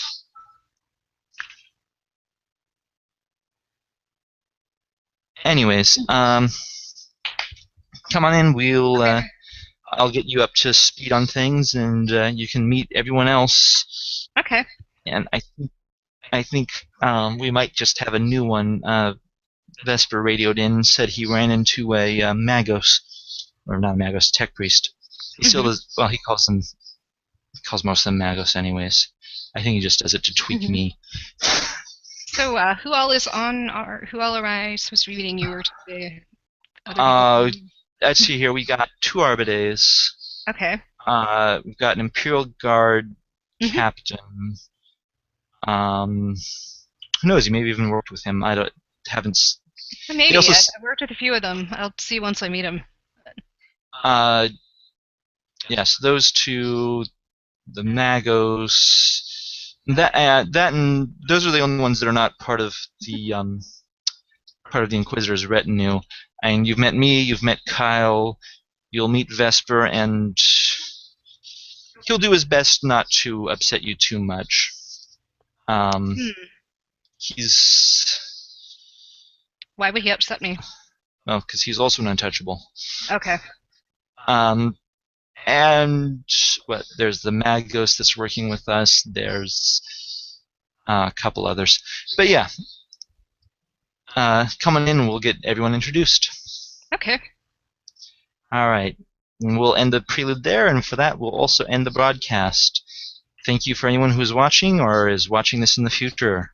Anyways, come on in. I'll get you up to speed on things, and you can meet everyone else.
Okay.
And I think we might just have a new one. Vesper radioed in, said he ran into a Magos, or not a Magos, tech priest. He still does. Well, he calls most of them Magos, anyways. I think he just does it to tweak me.
So, who all are I supposed to be meeting? You or to the other people?
Let's see here. We got 2 Arbidaes.
Okay.
We've got an Imperial Guard captain. Who knows? You maybe even worked with him. Haven't.
Maybe. I've worked with a few of them. I'll see once I meet them.
Yes, those 2, the Magos. That and those are the only ones that are not part of the Inquisitor's retinue. And you've met me, you've met Kyle, you'll meet Vesper, and he'll do his best not to upset you too much.
Why would he upset me?
Well, because he's also an untouchable.
Okay.
And there's the Magos that's working with us. There's a couple others. But yeah, coming in, we'll get everyone introduced.
Okay.
All right. And we'll end the prelude there, and for that, we'll also end the broadcast. Thank you for anyone who's watching or is watching this in the future.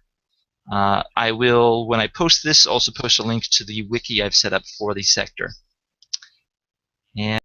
I will, when I post this, also post a link to the wiki I've set up for the sector. And